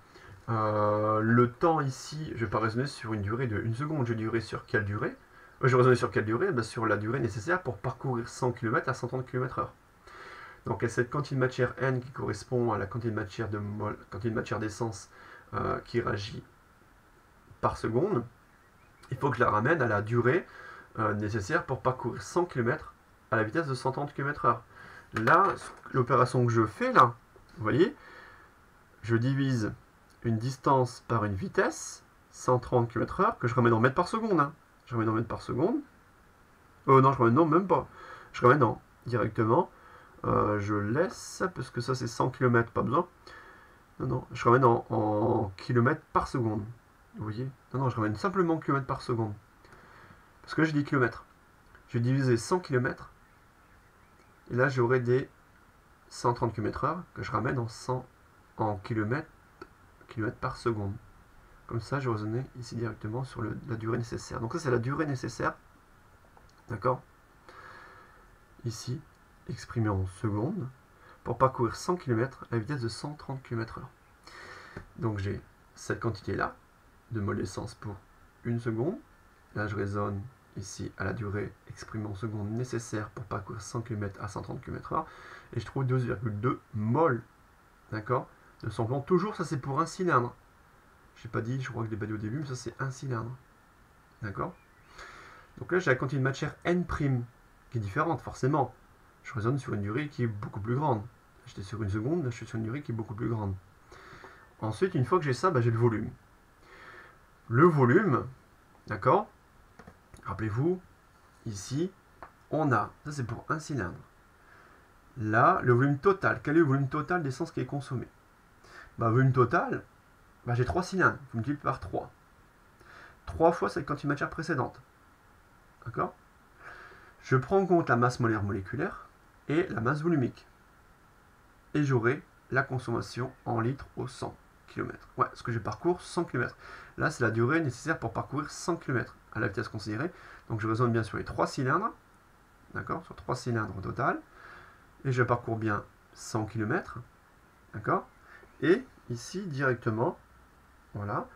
le temps ici, je ne vais pas raisonner sur une durée de 1 seconde, je vais raisonner sur quelle durée? Je vais raisonner sur quelle durée? Ben, sur la durée nécessaire pour parcourir 100 km à 130 km/h. Donc, il y a cette quantité de matière N qui correspond à la quantité de matière d'essence qui réagit par seconde. Il faut que je la ramène à la durée nécessaire pour parcourir 100 km à la vitesse de 130 km/h. Là, l'opération que je fais, là, vous voyez, je divise une distance par une vitesse, 130 km/h, que je ramène en mètres par seconde. Hein. Je ramène en mètres par seconde. Oh non, je ramène non, même pas. Je ramène non, directement. Je laisse, parce que ça c'est 100 km, pas besoin. Non, non, je ramène en kilomètres par seconde. Vous voyez? Non, non, je ramène simplement kilomètres par seconde. Parce que j'ai dit kilomètres. Je vais diviser 100 km. Et là, j'aurai des 130 km/h que je ramène en kilomètres par seconde. Comme ça, je raisonne ici directement sur la durée nécessaire. Donc ça, c'est la durée nécessaire. D'accord? Ici, exprimé en secondes, pour parcourir 100 km à la vitesse de 130 km/h. Donc j'ai cette quantité-là de mol d'essence pour 1 seconde. Là, je raisonne ici à la durée exprimée en secondes nécessaire pour parcourir 100 km à 130 km/h. Et je trouve 12,2 mol. D'accord? De solvant. Toujours, ça c'est pour un cylindre. Je n'ai pas dit, je crois que je l'ai pas dit au début, mais ça c'est un cylindre. D'accord? Donc là, j'ai la quantité de matière N', qui est différente, forcément. Je raisonne sur une durée qui est beaucoup plus grande. J'étais sur 1 seconde, là je suis sur une durée qui est beaucoup plus grande. Ensuite, une fois que j'ai ça, j'ai le volume. Le volume, d'accord? Rappelez-vous, ici, on a, ça c'est pour un cylindre. Là, le volume total. Quel est le volume total d'essence qui est consommé? Volume total, j'ai 3 cylindres. Vous multipliez par 3. 3 fois cette quantité de matière précédente. D'accord? Je prends en compte la masse molaire moléculaire et la masse volumique. Et j'aurai la consommation en litres au 100 km. Ouais, ce que je parcours 100 km. Là, c'est la durée nécessaire pour parcourir 100 km à la vitesse considérée. Donc je raisonne bien sur les 3 cylindres. D'accord? Sur 3 cylindres au total. Et je parcours bien 100 km. D'accord? Et ici, directement, voilà,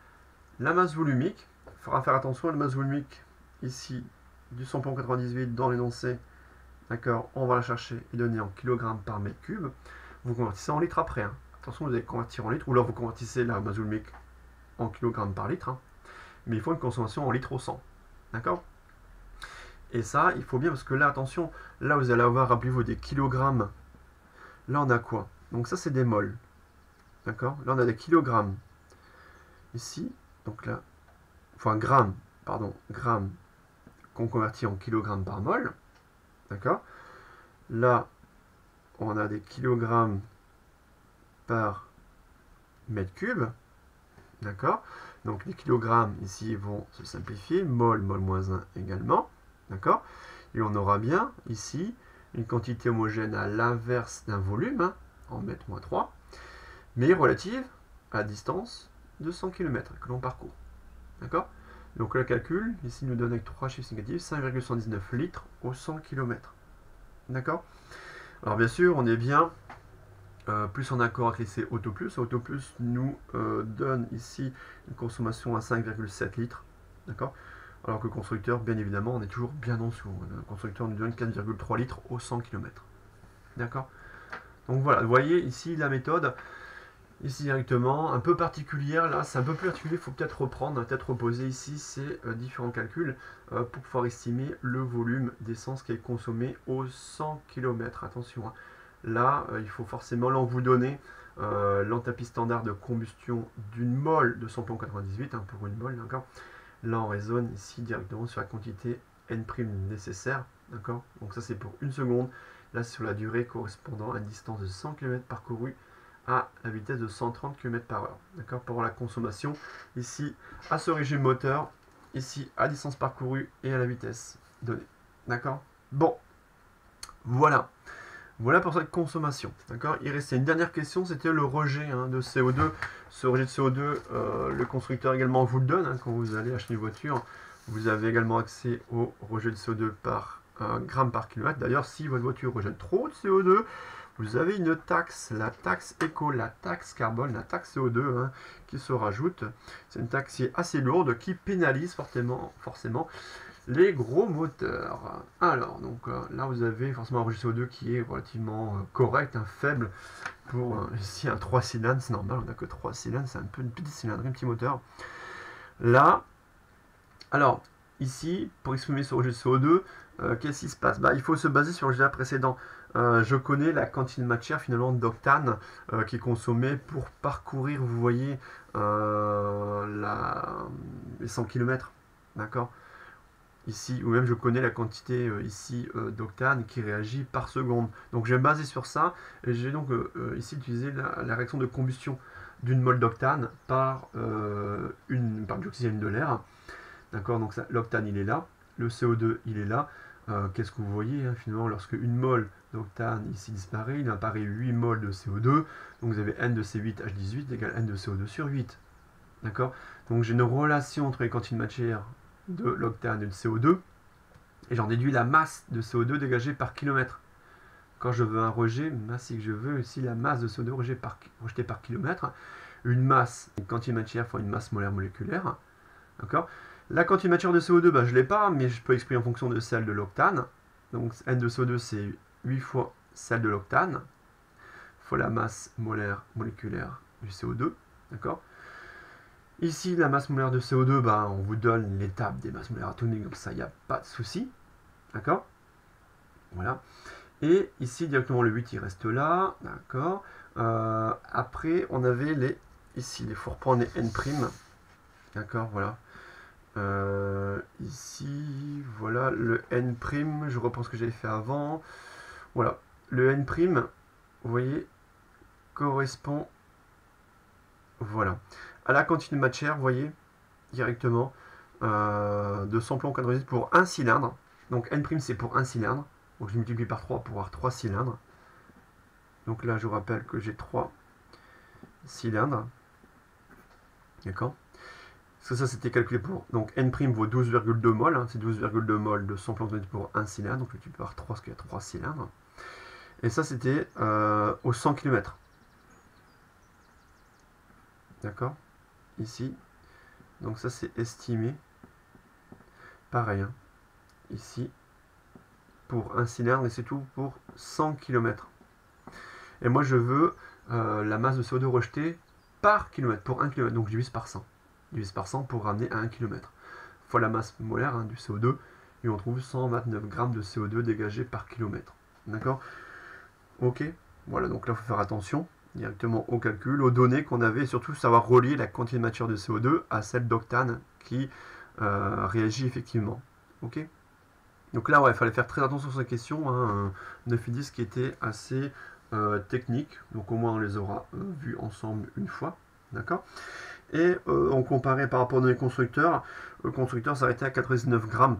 la masse volumique. Il faudra faire attention à la masse volumique ici du samplon 98 dans l'énoncé. D'accord? On va la chercher et donner en kg par mètre cube. Vous convertissez en litres après. Hein. Attention, vous allez convertir en litres, ou alors vous convertissez la masse volumique en kg par litre. Hein. Mais il faut une consommation en litres au 100. D'accord? Et ça, il faut bien, parce que là, attention, là vous allez avoir, rappelez-vous, des kilogrammes. Là, on a quoi? Donc ça, c'est des moles. D'accord? Là, on a des kilogrammes. Ici, donc là, enfin grammes, pardon, grammes qu'on convertit en kilogrammes par mol. D'accord? Là, on a des kilogrammes par mètre cube. D'accord? Donc les kilogrammes ici vont se simplifier. Mol, mol moins 1 également. D'accord? Et on aura bien ici une quantité homogène à l'inverse d'un volume, hein, en mètres moins 3, mais relative à la distance de 100 km que l'on parcourt. D'accord? Donc le calcul, ici, nous donne avec 3 chiffres négatifs 5,119 litres au 100 km. D'accord? Alors bien sûr, on est bien plus en accord avec les CO2+. CO2+ nous donne ici une consommation à 5,7 litres. D'accord? Alors que le constructeur, bien évidemment, on est toujours bien en dessous. Le constructeur nous donne 4,3 litres au 100 km. D'accord? Donc voilà, vous voyez ici la méthode, ici directement, un peu particulière, là c'est un peu plus particulier, il faut peut-être reprendre, peut-être reposer ici ces différents calculs pour pouvoir estimer le volume d'essence qui est consommé au 100 km. Attention, hein. Là il faut forcément, là on vous donner l'enthalpie standard de combustion d'une mole de samplon 98, hein, pour une mole, d'accord. Là on raisonne ici directement sur la quantité N' nécessaire, d'accord. Donc ça c'est pour une seconde. Là, sur la durée correspondant à une distance de 100 km parcourue à la vitesse de 130 km/h. D'accord? Pour la consommation, ici, à ce régime moteur, ici, à distance parcourue et à la vitesse donnée. D'accord? Bon, voilà. Voilà pour cette consommation. D'accord? Il restait une dernière question, c'était le rejet, hein, de CO2. Ce rejet de CO2, le constructeur également vous le donne, hein, quand vous allez acheter une voiture. Vous avez également accès au rejet de CO2 par grammes par kilomètre. D'ailleurs, si votre voiture rejette trop de CO2, vous avez une taxe, la taxe éco, la taxe carbone, la taxe CO2, hein, qui se rajoute. C'est une taxe qui est assez lourde, qui pénalise forcément les gros moteurs. Alors, donc là, vous avez forcément un rejet CO2 qui est relativement correct, hein, faible. Pour ici un 3 cylindres, c'est normal, on n'a que 3 cylindres, c'est un peu une petite cylindrée, un petit moteur. Là, alors, ici, pour exprimer ce rejet de CO2, qu'est-ce qui se passe? Il faut se baser sur le GA précédent. Je connais la quantité de matière finalement d'octane qui est consommée pour parcourir, vous voyez, les 100 km. D'accord? Ici, ou même je connais la quantité ici d'octane qui réagit par seconde. Donc je vais me baser sur ça, et je vais donc ici utiliser la réaction de combustion d'une mole d'octane par l'oxygène de l'air. D'accord, donc l'octane il est là, le CO2 il est là. Qu'est-ce que vous voyez, hein, finalement, lorsque une mole d'octane ici disparaît, il apparaît 8 moles de CO2, donc vous avez N de C8H18 égale N de CO2 sur 8. D'accord, donc j'ai une relation entre les quantités de matière de l'octane et le CO2, et j'en déduis la masse de CO2 dégagée par kilomètre. Quand je veux un rejet, si je veux aussi la masse de CO2 rejetée par kilomètre, une masse, une quantité de matière fois une masse molaire moléculaire. D'accord. La quantité de matière de CO2, je ne l'ai pas, mais je peux exprimer en fonction de celle de l'octane. Donc N de CO2, c'est 8 fois celle de l'octane, fois la masse molaire moléculaire du CO2. D'accord. Ici, la masse molaire de CO2, on vous donne l'étape des masses molaires atomiques, donc ça, il n'y a pas de souci. D'accord. Voilà. Et ici, directement, le 8, il reste là. D'accord. Après, on avait ici, il faut reprendre les N'. D'accord, voilà. Ici, voilà, le N', je reprends ce que j'avais fait avant. Voilà, le N', vous voyez, correspond, voilà, à la quantité de matière, vous voyez, directement, de samplon 98 pour un cylindre. Donc N' c'est pour un cylindre. Donc je multiplie par 3 pour avoir 3 cylindres. Donc là, je vous rappelle que j'ai 3 cylindres. D'accord. Parce que ça, c'était calculé pour. Donc N' vaut 12,2 mol. Hein, c'est 12,2 mol de samplon pour un cylindre. Donc je multiplie par 3 parce qu'il y a 3 cylindres. Et ça, c'était au 100 km. D'accord. Ici. Donc ça, c'est estimé. Pareil. Hein, ici. Pour un cylindre. Et c'est tout pour 100 km. Et moi, je veux la masse de CO2 rejetée par kilomètre. Pour 1 km. Donc je divise par 100. Divise par 100 pour ramener à 1 km. Fois la masse molaire, hein, du CO2. Et on trouve 129 grammes de CO2 dégagés par kilomètre. D'accord. Ok. Voilà, donc là, il faut faire attention directement au calcul, aux données qu'on avait, et surtout savoir relier la quantité de matière de CO2 à celle d'octane qui réagit effectivement. Ok. Donc là, il fallait faire très attention sur ces questions, hein, 9 et 10 qui étaient assez techniques, donc au moins on les aura vues ensemble une fois, d'accord. Et on comparait par rapport aux données constructeurs, le constructeur s'arrêtait à 99 grammes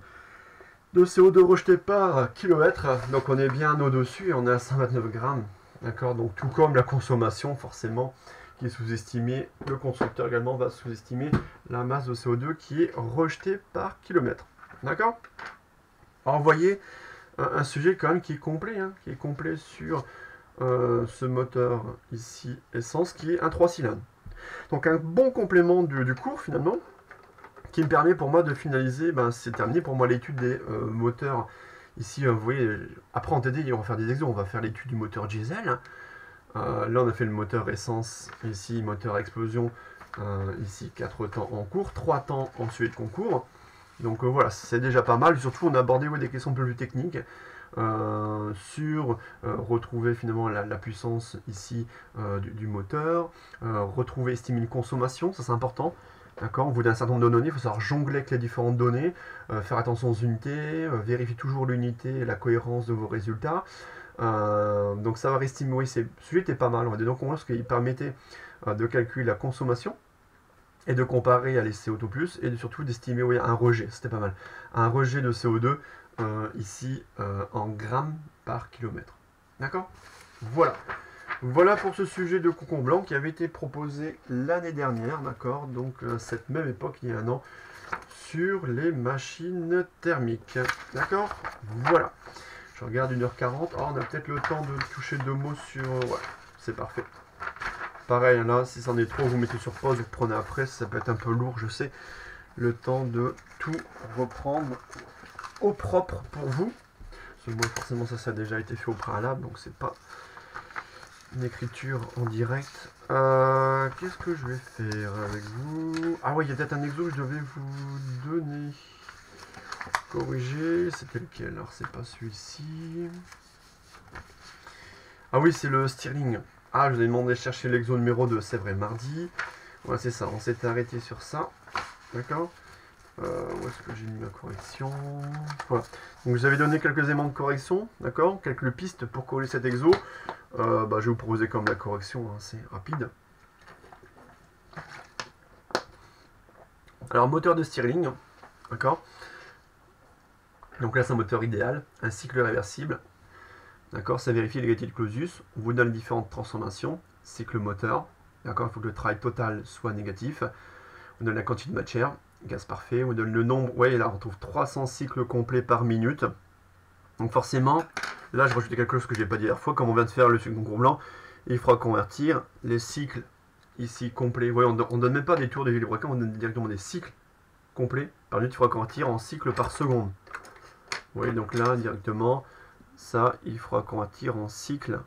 de CO2 rejeté par kilomètre. Donc on est bien au-dessus et on est à 129 grammes. D'accord, donc tout comme la consommation, forcément, qui est sous-estimée, le constructeur également va sous-estimer la masse de CO2 qui est rejetée par kilomètre. D'accord. Alors vous voyez, un sujet quand même qui est complet, hein, qui est complet sur ce moteur ici essence, qui est un 3 cylindres. Donc un bon complément du cours finalement, qui me permet pour moi de finaliser, c'est terminé pour moi l'étude des moteurs. Ici, vous voyez, après en TD, on va faire des exemples, on va faire l'étude du moteur diesel. Là, on a fait le moteur essence, ici, moteur explosion, ici, 4 temps en cours, 3 temps ensuite de concours. Donc voilà, c'est déjà pas mal. Surtout, on a abordé des questions un peu plus techniques sur retrouver finalement la puissance ici du moteur, retrouver, estimer une consommation, ça c'est important. D'accord, au bout d'un certain nombre de données, il faut savoir jongler avec les différentes données, faire attention aux unités, vérifier toujours l'unité et la cohérence de vos résultats. Donc savoir estimer, oui, celui était pas mal. Donc on voit ce qu'il permettait de calculer la consommation et de comparer à les CO2+, et surtout d'estimer, oui, un rejet, c'était pas mal. Un rejet de CO2 ici en grammes par kilomètre. D'accord? Voilà. Voilà pour ce sujet de cocon blanc qui avait été proposé l'année dernière, d'accord, donc cette même époque, il y a un an, sur les machines thermiques, d'accord. Voilà, je regarde 1h40, oh, on a peut-être le temps de toucher 2 mots sur... ouais, c'est parfait. Pareil, là, si c'en est trop, vous mettez sur pause, vous prenez après, ça peut être un peu lourd, je sais, le temps de tout reprendre au propre pour vous. Parce que moi, forcément, ça a déjà été fait au préalable, donc c'est pas... une écriture en direct. Qu'est-ce que je vais faire avec vous? Ah ouais, il y a peut-être un exo que je devais vous donner. Corriger, c'était lequel? Alors c'est pas celui-ci. Ah oui, c'est le Stirling. Ah, je vous ai demandé de chercher l'exo numéro 2, c'est vrai, mardi. Ouais, c'est ça, on s'était arrêté sur ça. D'accord. Où est-ce que j'ai mis ma correction? Voilà. Donc j'avais donné quelques éléments de correction, d'accord, quelques pistes pour corriger cet exo. Je vais vous proposer comme la correction, hein, c'est rapide. Alors moteur de Stirling, d'accord. Donc là c'est un moteur idéal, un cycle réversible, d'accord. Ça vérifie l'égalité de Clausius, on vous donne les différentes transformations, cycle moteur, d'accord. Il faut que le travail total soit négatif. On donne la quantité de matière, gaz parfait, on donne le nombre, ouais, là on trouve 300 cycles complets par minute. Donc forcément, là je rajoute quelque chose que je n'ai pas dit la dernière fois, comme on vient de faire le cycle concours blanc, il faudra convertir les cycles ici complets. Vous voyez, on ne donne même pas des tours de Villebrequin, on donne directement des cycles complets par minute, il faudra convertir en cycles par seconde. Vous voyez, donc là directement, ça il faudra convertir en cycles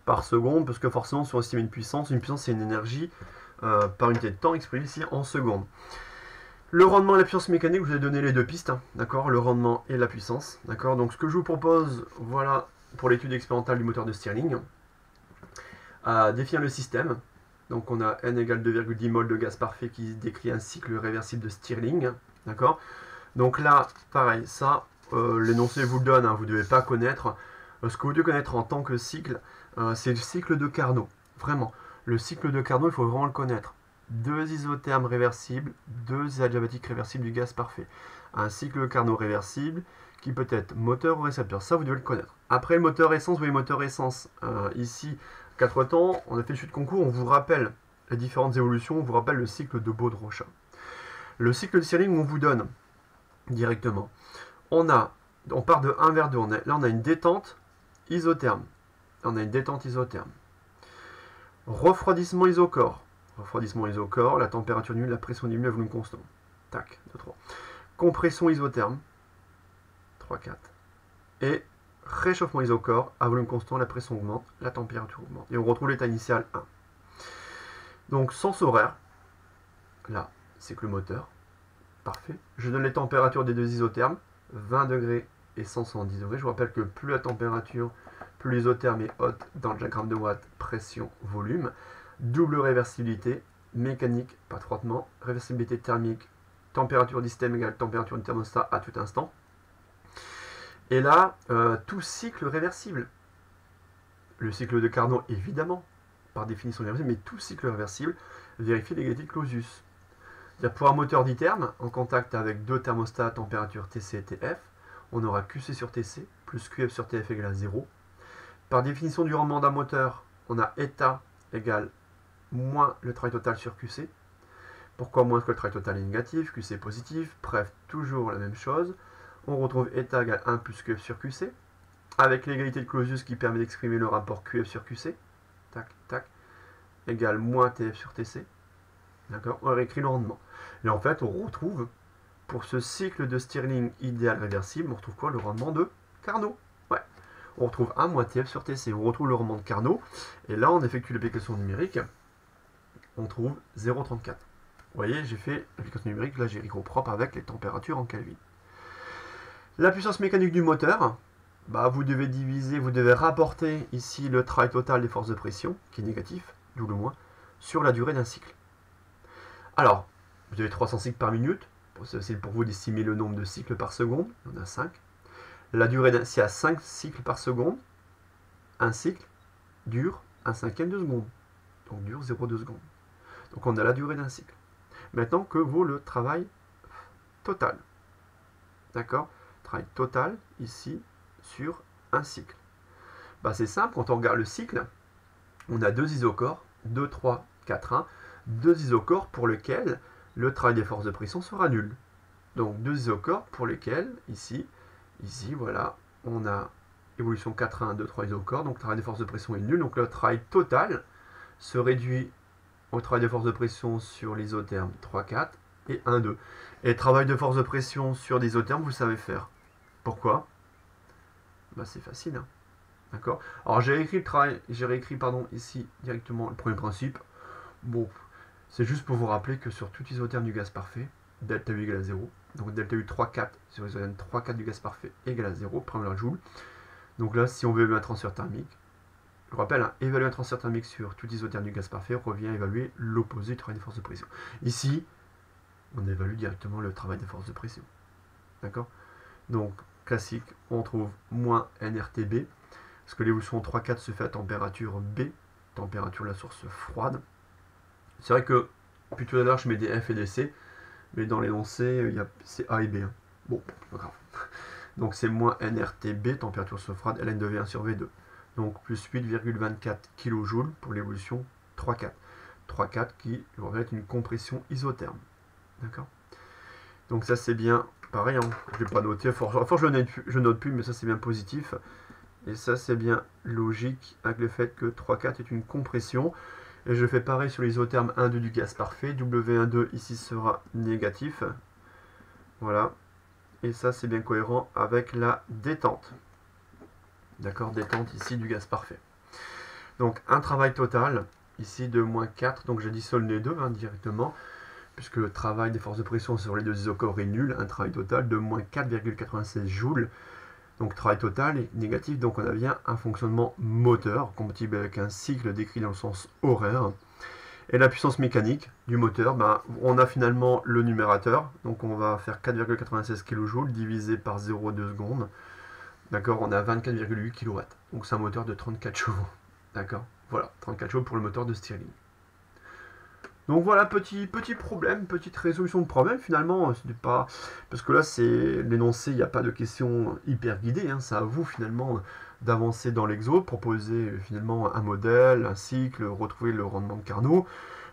par seconde, parce que forcément si on estime une puissance c'est une énergie par unité de temps exprimée ici en secondes. Le rendement et la puissance mécanique, je vous ai donné les deux pistes, hein, d'accord, le rendement et la puissance, d'accord. Donc ce que je vous propose, voilà, pour l'étude expérimentale du moteur de Stirling, définir le système. Donc on a N égale 2,10 mol de gaz parfait qui décrit un cycle réversible de Stirling, d'accord. Donc là, pareil, ça, l'énoncé vous le donne, hein, vous ne devez pas connaître. Ce que vous devez connaître en tant que cycle, c'est le cycle de Carnot, vraiment. Le cycle de Carnot, il faut vraiment le connaître. 2 isothermes réversibles, 2 adiabatiques réversibles du gaz parfait. Un cycle de Carnot réversible qui peut être moteur ou récepteur. Ça, vous devez le connaître. Après, le moteur essence, vous voyez, moteur essence. Ici, 4 temps, on a fait le chute concours, on vous rappelle les différentes évolutions, on vous rappelle le cycle de Baudrochat. Le cycle de Stirling, on vous donne directement. On part de 1 vers 2. Là, on a une détente isotherme. On a une détente isotherme. Refroidissement isocore. Refroidissement isocore, la température nulle, la pression diminue, le volume constant. Tac, 2, 3. Compression isotherme. 3, 4. Et réchauffement isocore, à volume constant, la pression augmente, la température augmente. Et on retrouve l'état initial 1. Donc, sens horaire. Là, c'est que le moteur. Parfait. Je donne les températures des deux isothermes. 20 degrés et 110 degrés. Je vous rappelle que plus la température, plus l'isotherme est haute dans le diagramme de Watt, pression, volume. Double réversibilité, mécanique, pas de frottement, réversibilité thermique, température du système égale température du thermostat à tout instant. Et là, tout cycle réversible. Le cycle de Carnot, évidemment, par définition réversible, mais tout cycle réversible vérifie l'égalité de Clausius. C'est-à-dire pour un moteur d'iterme, en contact avec deux thermostats température TC et TF, on aura QC sur TC plus QF sur TF égale à 0. Par définition du rendement d'un moteur, on a état égale moins le travail total sur QC. Pourquoi moins que le travail total est négatif, QC est positif, bref, toujours la même chose. On retrouve état égale 1 plus QF sur QC, avec l'égalité de Clausius qui permet d'exprimer le rapport QF sur QC, tac, tac, égale moins TF sur TC. D'accord? On réécrit le rendement. Et en fait, on retrouve, pour ce cycle de Stirling idéal réversible, on retrouve quoi? Le rendement de Carnot. Ouais. On retrouve 1 moins TF sur TC. On retrouve le rendement de Carnot. Et là, on effectue l'application numérique. On trouve 0,34. Vous voyez, j'ai fait l'application numérique. Là, j'ai rigolo propre avec les températures en Kelvin. La puissance mécanique du moteur, bah, vous devez diviser, vous devez rapporter ici le travail total des forces de pression, qui est négatif, d'où le moins, sur la durée d'un cycle. Alors, vous avez 300 cycles par minute. C'est facile pour vous d'estimer le nombre de cycles par seconde. Il y en a 5. La durée, s'il y a 5 cycles par seconde, un cycle dure 1/5 de seconde. Donc dure 0,2 secondes. Donc on a la durée d'un cycle. Maintenant, que vaut le travail total? D'accord? Travail total, ici, sur un cycle. Bah, c'est simple, quand on regarde le cycle, on a deux isochores, 2, 3, 4, 1. Deux isochores pour lesquels le travail des forces de pression sera nul. Donc deux isochores pour lesquels, ici, voilà, on a évolution 4, 1, 2, 3 isochores, donc le travail des forces de pression est nul, donc le travail total se réduit au travail de force de pression sur l'isotherme 3, 4 et 1, 2. Et travail de force de pression sur l'isotherme, vous savez faire. Pourquoi? Bah, c'est facile, hein. D'accord? Alors j'ai réécrit ici directement le premier principe. Bon, c'est juste pour vous rappeler que sur tout isotherme du gaz parfait, delta U égale à 0. Donc delta U 3, 4 sur isotherme 3, 4 du gaz parfait égale à 0, premier joule. Donc là, si on veut évaluer un transfert thermique, je vous rappelle, hein, évaluer un transfert thermique sur tout isotherme du gaz parfait revient à évaluer l'opposé du travail des forces de pression. Ici, on évalue directement le travail des forces de pression. D'accord? Donc, classique, on trouve moins nRTB, parce que l'évolution 3, 4 se fait à température B, température de la source froide. C'est vrai que, depuis tout à l'heure, je mets des F et des C, mais dans l'énoncé, c'est A et B. Hein. Bon, pas grave. Donc c'est moins nRTB, température froide, ln devient 1 sur V2. Donc plus 8,24 kJ pour l'évolution 3,4. 3,4 qui reflète une compression isotherme. D'accord? Donc ça c'est bien, pareil, hein, je ne vais pas noter, je note plus, mais ça c'est bien positif. Et ça c'est bien logique avec le fait que 3,4 est une compression. Et je fais pareil sur l'isotherme 1,2 du gaz parfait. W12 ici sera négatif. Voilà. Et ça, c'est bien cohérent avec la détente. D'accord, détente ici du gaz parfait. Donc, un travail total, ici de moins 4. Donc, j'additionne les deux directement, puisque le travail des forces de pression sur les deux isochores est nul. Un travail total de moins 4,96 joules. Donc, travail total est négatif. Donc, on a bien un fonctionnement moteur, compatible avec un cycle décrit dans le sens horaire. Et la puissance mécanique du moteur, ben, on a finalement le numérateur. Donc, on va faire 4,96 kJ divisé par 0,2 secondes. D'accord, on a 24,8 kW. Donc, c'est un moteur de 34 chevaux. D'accord, voilà, 34 chevaux pour le moteur de Stirling. Donc voilà, petit problème, petite résolution de problème. Finalement, ce n'est pas... Parce que là, c'est l'énoncé, il n'y a pas de question hyper guidée. Hein. C'est à vous, finalement, d'avancer dans l'exo, proposer, finalement, un modèle, un cycle, retrouver le rendement de Carnot.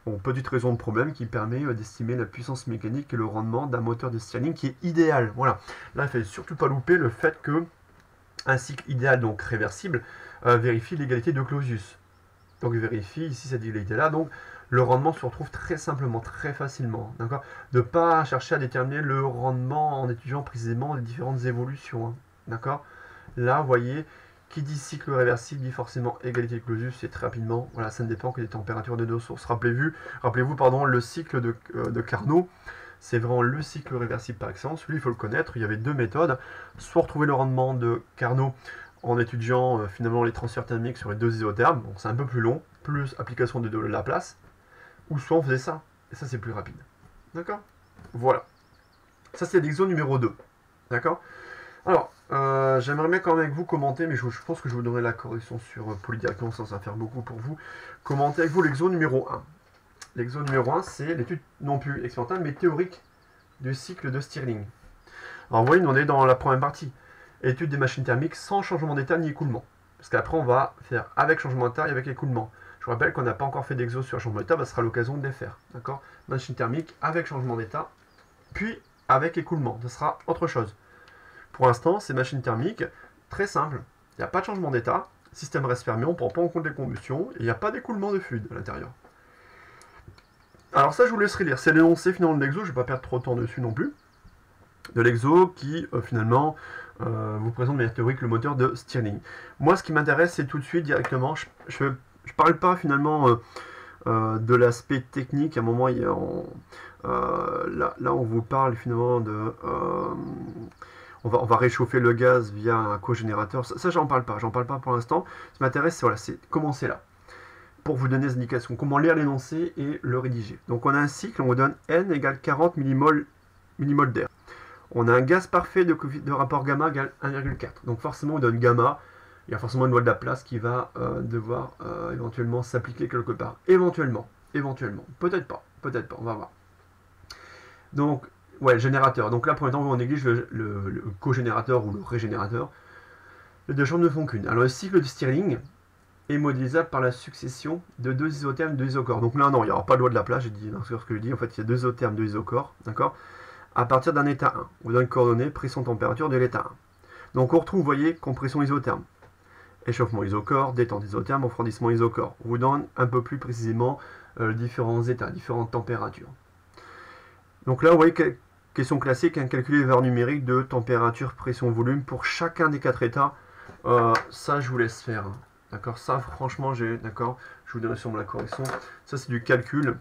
Bon, petite raison de problème qui permet d'estimer la puissance mécanique et le rendement d'un moteur de Stirling qui est idéal. Voilà. Là, il ne faut surtout pas louper le fait que un cycle idéal, donc réversible, vérifie l'égalité de Clausius. Donc, vérifie ici cette égalité-là. Donc, le rendement se retrouve très simplement, très facilement. D'accord? De ne pas chercher à déterminer le rendement en étudiant précisément les différentes évolutions. Hein, d'accord? Là, vous voyez, qui dit cycle réversible dit forcément égalité de Clausius, et très rapidement, voilà, ça ne dépend que des températures de nos sources. Rappelez-vous, pardon, le cycle de Carnot, c'est vraiment le cycle réversible par excellence. Lui, il faut le connaître. Il y avait deux méthodes. Soit retrouver le rendement de Carnot en étudiant finalement les transferts thermiques sur les deux isothermes. Donc c'est un peu plus long, plus application de Laplace. Ou soit on faisait ça. Et ça, c'est plus rapide. D'accord? Voilà. Ça, c'est l'exo numéro 2. D'accord? Alors, j'aimerais bien quand même avec vous commenter, mais je pense que je vous donnerai la correction sur Poly directement, sans en faire beaucoup pour vous. Commentez avec vous l'exo numéro 1. L'exo numéro 1, c'est l'étude non plus expérimentale, mais théorique du cycle de Stirling. Alors vous voyez, on est dans la première partie. Étude des machines thermiques sans changement d'état ni écoulement. Parce qu'après, on va faire avec changement d'état et avec écoulement. Je vous rappelle qu'on n'a pas encore fait d'exo sur changement d'état, ce sera l'occasion de les faire. D'accord? Machine thermique avec changement d'état, puis avec écoulement. Ce sera autre chose. Pour l'instant, ces machines thermiques, très simple. Il n'y a pas de changement d'état. Système reste fermé, on ne prend pas en compte les combustions. Et il n'y a pas d'écoulement de fluide à l'intérieur. Alors ça, je vous laisserai lire. C'est l'énoncé finalement de l'exo. Je ne vais pas perdre trop de temps dessus non plus. De l'exo qui, finalement, vous présente de manière théorique le moteur de Stirling. Moi, ce qui m'intéresse, c'est tout de suite, directement, je ne parle pas finalement de l'aspect technique. À un moment, là, on vous parle finalement de... on va réchauffer le gaz via un cogénérateur. Ça j'en parle pas pour l'instant. Ce qui m'intéresse, c'est commencer là. Pour vous donner des indications, comment lire l'énoncé et le rédiger. Donc on a un cycle, on vous donne N égale 40 mmol d'air. On a un gaz parfait de rapport gamma égale 1,4. Donc forcément on donne gamma. Il y a forcément une loi de Laplace qui va devoir éventuellement s'appliquer quelque part. Éventuellement. Peut-être pas, on va voir. Donc, ouais, le générateur. Donc là, pour l'instant, on néglige le cogénérateur ou le régénérateur. Les deux chambres ne font qu'une. Alors, le cycle de Stirling est modélisable par la succession de deux isothermes, deux isochores. Donc là, non, il n'y aura pas de loi de Laplace, j'ai dit, ce que je dis. En fait, il y a deux isothermes, deux isochores, d'accord? À partir d'un état 1. On vous donne coordonnées, pression, température de l'état 1. Donc, on retrouve, vous voyez, compression isotherme. Échauffement isochore, détente isotherme, refroidissement isochore. On vous donne un peu plus précisément différents états, différentes températures. Donc là, vous voyez, question classique, calculer les valeurs numériques de température, pression, volume pour chacun des 4 états. Ça, je vous laisse faire. D'accord? Ça, franchement, d'accord? Je vous donnerai sur la correction. Ça, c'est du calcul.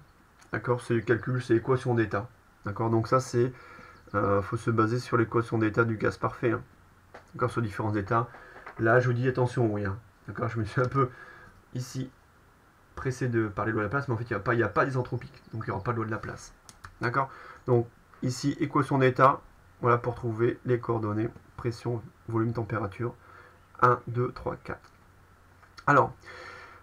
D'accord? C'est du calcul, c'est équation d'état. D'accord? Donc ça, c'est... faut se baser sur l'équation d'état du gaz parfait. Hein. D'accord? Sur différents états. Là, je vous dis attention, oui. Hein. D'accord? Je me suis un peu, ici, pressé de parler de loi de Laplace, mais en fait, il n'y a pas d'isentropique. Donc, il n'y aura pas de loi de Laplace. D'accord? Donc, ici, équation d'état. Voilà, pour trouver les coordonnées. Pression, volume, température. 1, 2, 3, 4. Alors,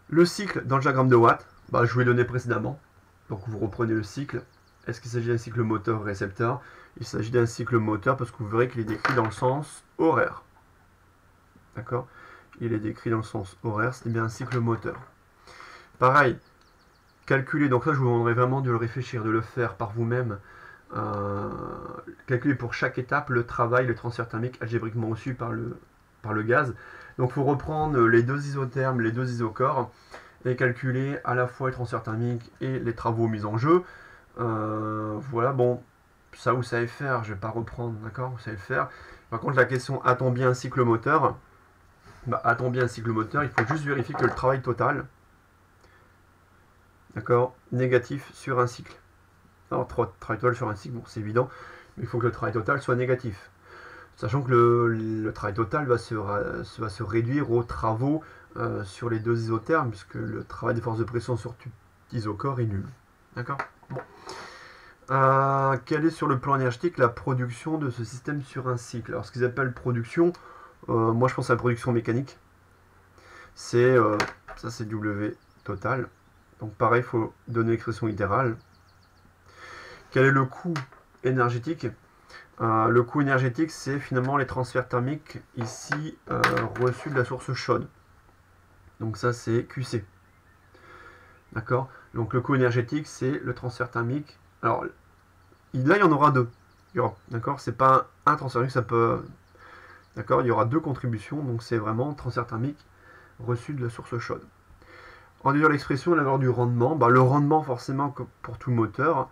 le cycle dans le diagramme de Watt, je vous l'ai donné précédemment. Donc, vous reprenez le cycle. Est-ce qu'il s'agit d'un cycle moteur-récepteur? Il s'agit d'un cycle moteur parce que vous verrez qu'il est décrit dans le sens horaire. D'accord? Il est décrit dans le sens horaire, c'est bien un cycle moteur. Pareil, calculer, donc là je vous demanderai vraiment de le réfléchir, de le faire par vous-même. Calculer pour chaque étape le travail, le transfert thermique algébriquement reçu par le gaz. Donc il faut reprendre les deux isothermes, les deux isochores, et calculer à la fois les transferts thermiques et les travaux mis en jeu. Voilà, bon, ça vous savez faire, je ne vais pas reprendre, d'accord? Vous savez le faire. Par contre, la question, a-t-on bien un cycle moteur? A-t-on bien un cycle moteur? Il faut juste vérifier que le travail total, d'accord, négatif sur un cycle. Alors, travail total sur un cycle, bon, c'est évident, mais il faut que le travail total soit négatif. Sachant que le travail total va se réduire aux travaux sur les deux isothermes, puisque le travail des forces de pression sur tout isochore est nul. D'accord? Bon. Quelle est sur le plan énergétique la production de ce système sur un cycle? Alors, ce qu'ils appellent production, moi je pense à la production mécanique. C'est ça, c'est W total. Donc pareil, il faut donner l'expression littérale. Quel est le coût énergétique? Le coût énergétique, c'est finalement les transferts thermiques ici reçus de la source chaude. Donc ça, c'est QC. D'accord? Donc le coût énergétique, c'est le transfert thermique. Alors là, il y en aura deux. D'accord? C'est pas un transfert thermique, ça peut... D'accord? Il y aura deux contributions, donc c'est vraiment transfert thermique reçu de la source chaude. En déduire l'expression, la valeur du rendement, le rendement forcément pour tout moteur,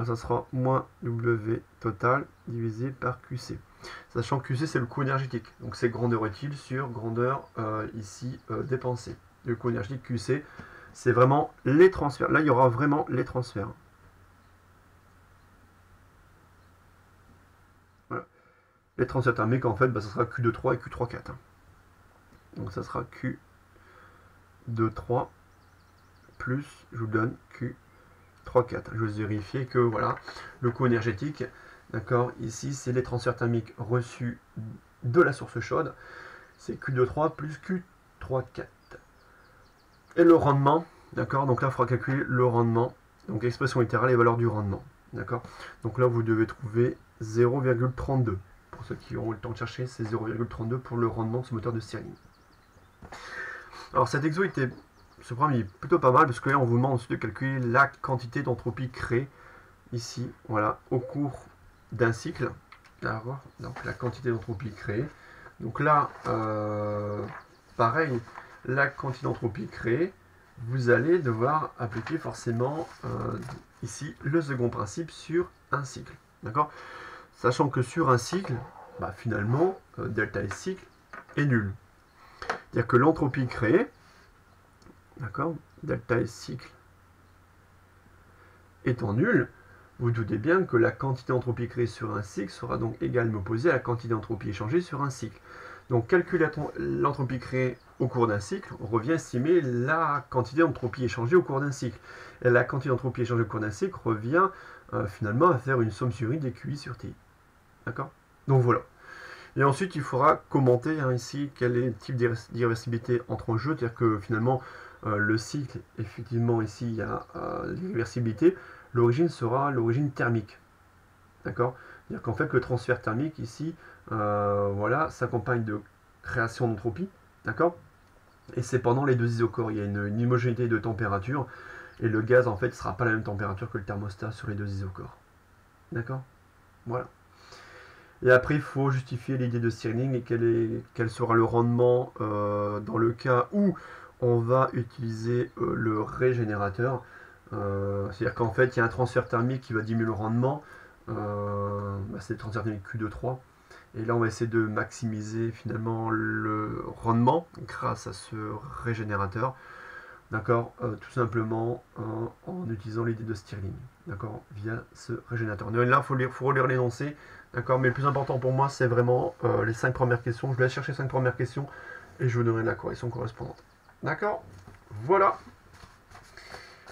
ça sera moins W total divisé par QC. Sachant que QC c'est le coût énergétique, donc c'est grandeur utile sur grandeur ici dépensée. Le coût énergétique QC, c'est vraiment les transferts. Là il y aura vraiment les transferts. Voilà. Les transferts thermiques en fait, ça sera Q23 et Q34. Donc ça sera Q23 plus, je vous donne Q34. Je vais vérifier que voilà, le coût énergétique, d'accord, ici c'est les transferts thermiques reçus de la source chaude, c'est Q23 plus Q34. Et le rendement, d'accord, donc là il faudra calculer le rendement Donc expression littérale et valeur du rendement. D'accord? Donc là, vous devez trouver 0,32. Pour ceux qui auront le temps de chercher, c'est 0,32 pour le rendement de ce moteur de Stirling. Alors cet exo ce programme est plutôt pas mal parce que là on vous demande ensuite de calculer la quantité d'entropie créée ici, voilà, au cours d'un cycle. D'accord? Donc la quantité d'entropie créée. Donc là, pareil, la quantité d'entropie créée, vous allez devoir appliquer forcément ici le second principe sur un cycle. D'accord? Sachant que sur un cycle, bah, finalement, delta S cycle est nul. C'est-à-dire que l'entropie créée, d'accord, delta S cycle étant nul, vous doutez bien que la quantité d'entropie créée sur un cycle sera donc également opposée à la quantité d'entropie échangée sur un cycle. Donc calculer l'entropie créée au cours d'un cycle revient à estimer la quantité d'entropie échangée au cours d'un cycle. Et la quantité d'entropie échangée au cours d'un cycle revient finalement à faire une somme sur I des QI sur TI. D'accord? Donc voilà. Et ensuite, il faudra commenter ici quel est le type d'irréversibilité entre en jeu, c'est-à-dire que finalement, le cycle, effectivement, ici, il y a l'irréversibilité, l'origine sera l'origine thermique. D'accord? C'est-à-dire qu'en fait, le transfert thermique, ici, voilà, s'accompagne de création d'entropie. D'accord? Et c'est pendant les deux isochores, il y a une homogénéité de température, et le gaz, en fait, ne sera pas la même température que le thermostat sur les deux isochores. D'accord? Voilà. Et après, il faut justifier l'idée de Stirling et quel sera le rendement dans le cas où on va utiliser le régénérateur. C'est-à-dire qu'en fait, il y a un transfert thermique qui va diminuer le rendement. C'est le transfert thermique Q2-3. Et là, on va essayer de maximiser finalement le rendement grâce à ce régénérateur. D'accord, tout simplement en utilisant l'idée de Stirling, d'accord, via ce régénérateur. Là, il faut relire l'énoncé, d'accord, mais le plus important pour moi, c'est vraiment les 5 premières questions. Je vais aller chercher les 5 premières questions et je vous donnerai la correction correspondante. D'accord, voilà.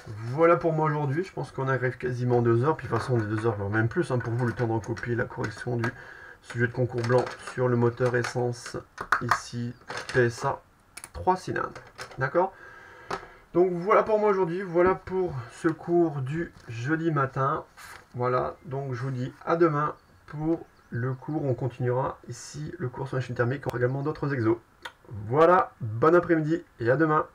Voilà pour moi aujourd'hui. Je pense qu'on arrive quasiment 2 heures, puis de toute façon, on est 2 heures, voire même plus, hein, pour vous, le temps de recopier la correction du sujet de concours blanc sur le moteur essence, ici, PSA 3 cylindres. D'accord? Donc voilà pour moi aujourd'hui, voilà pour ce cours du jeudi matin. Voilà, donc je vous dis à demain pour le cours. On continuera ici le cours sur la chaîne thermique. On aura également d'autres exos. Voilà, bon après-midi et à demain.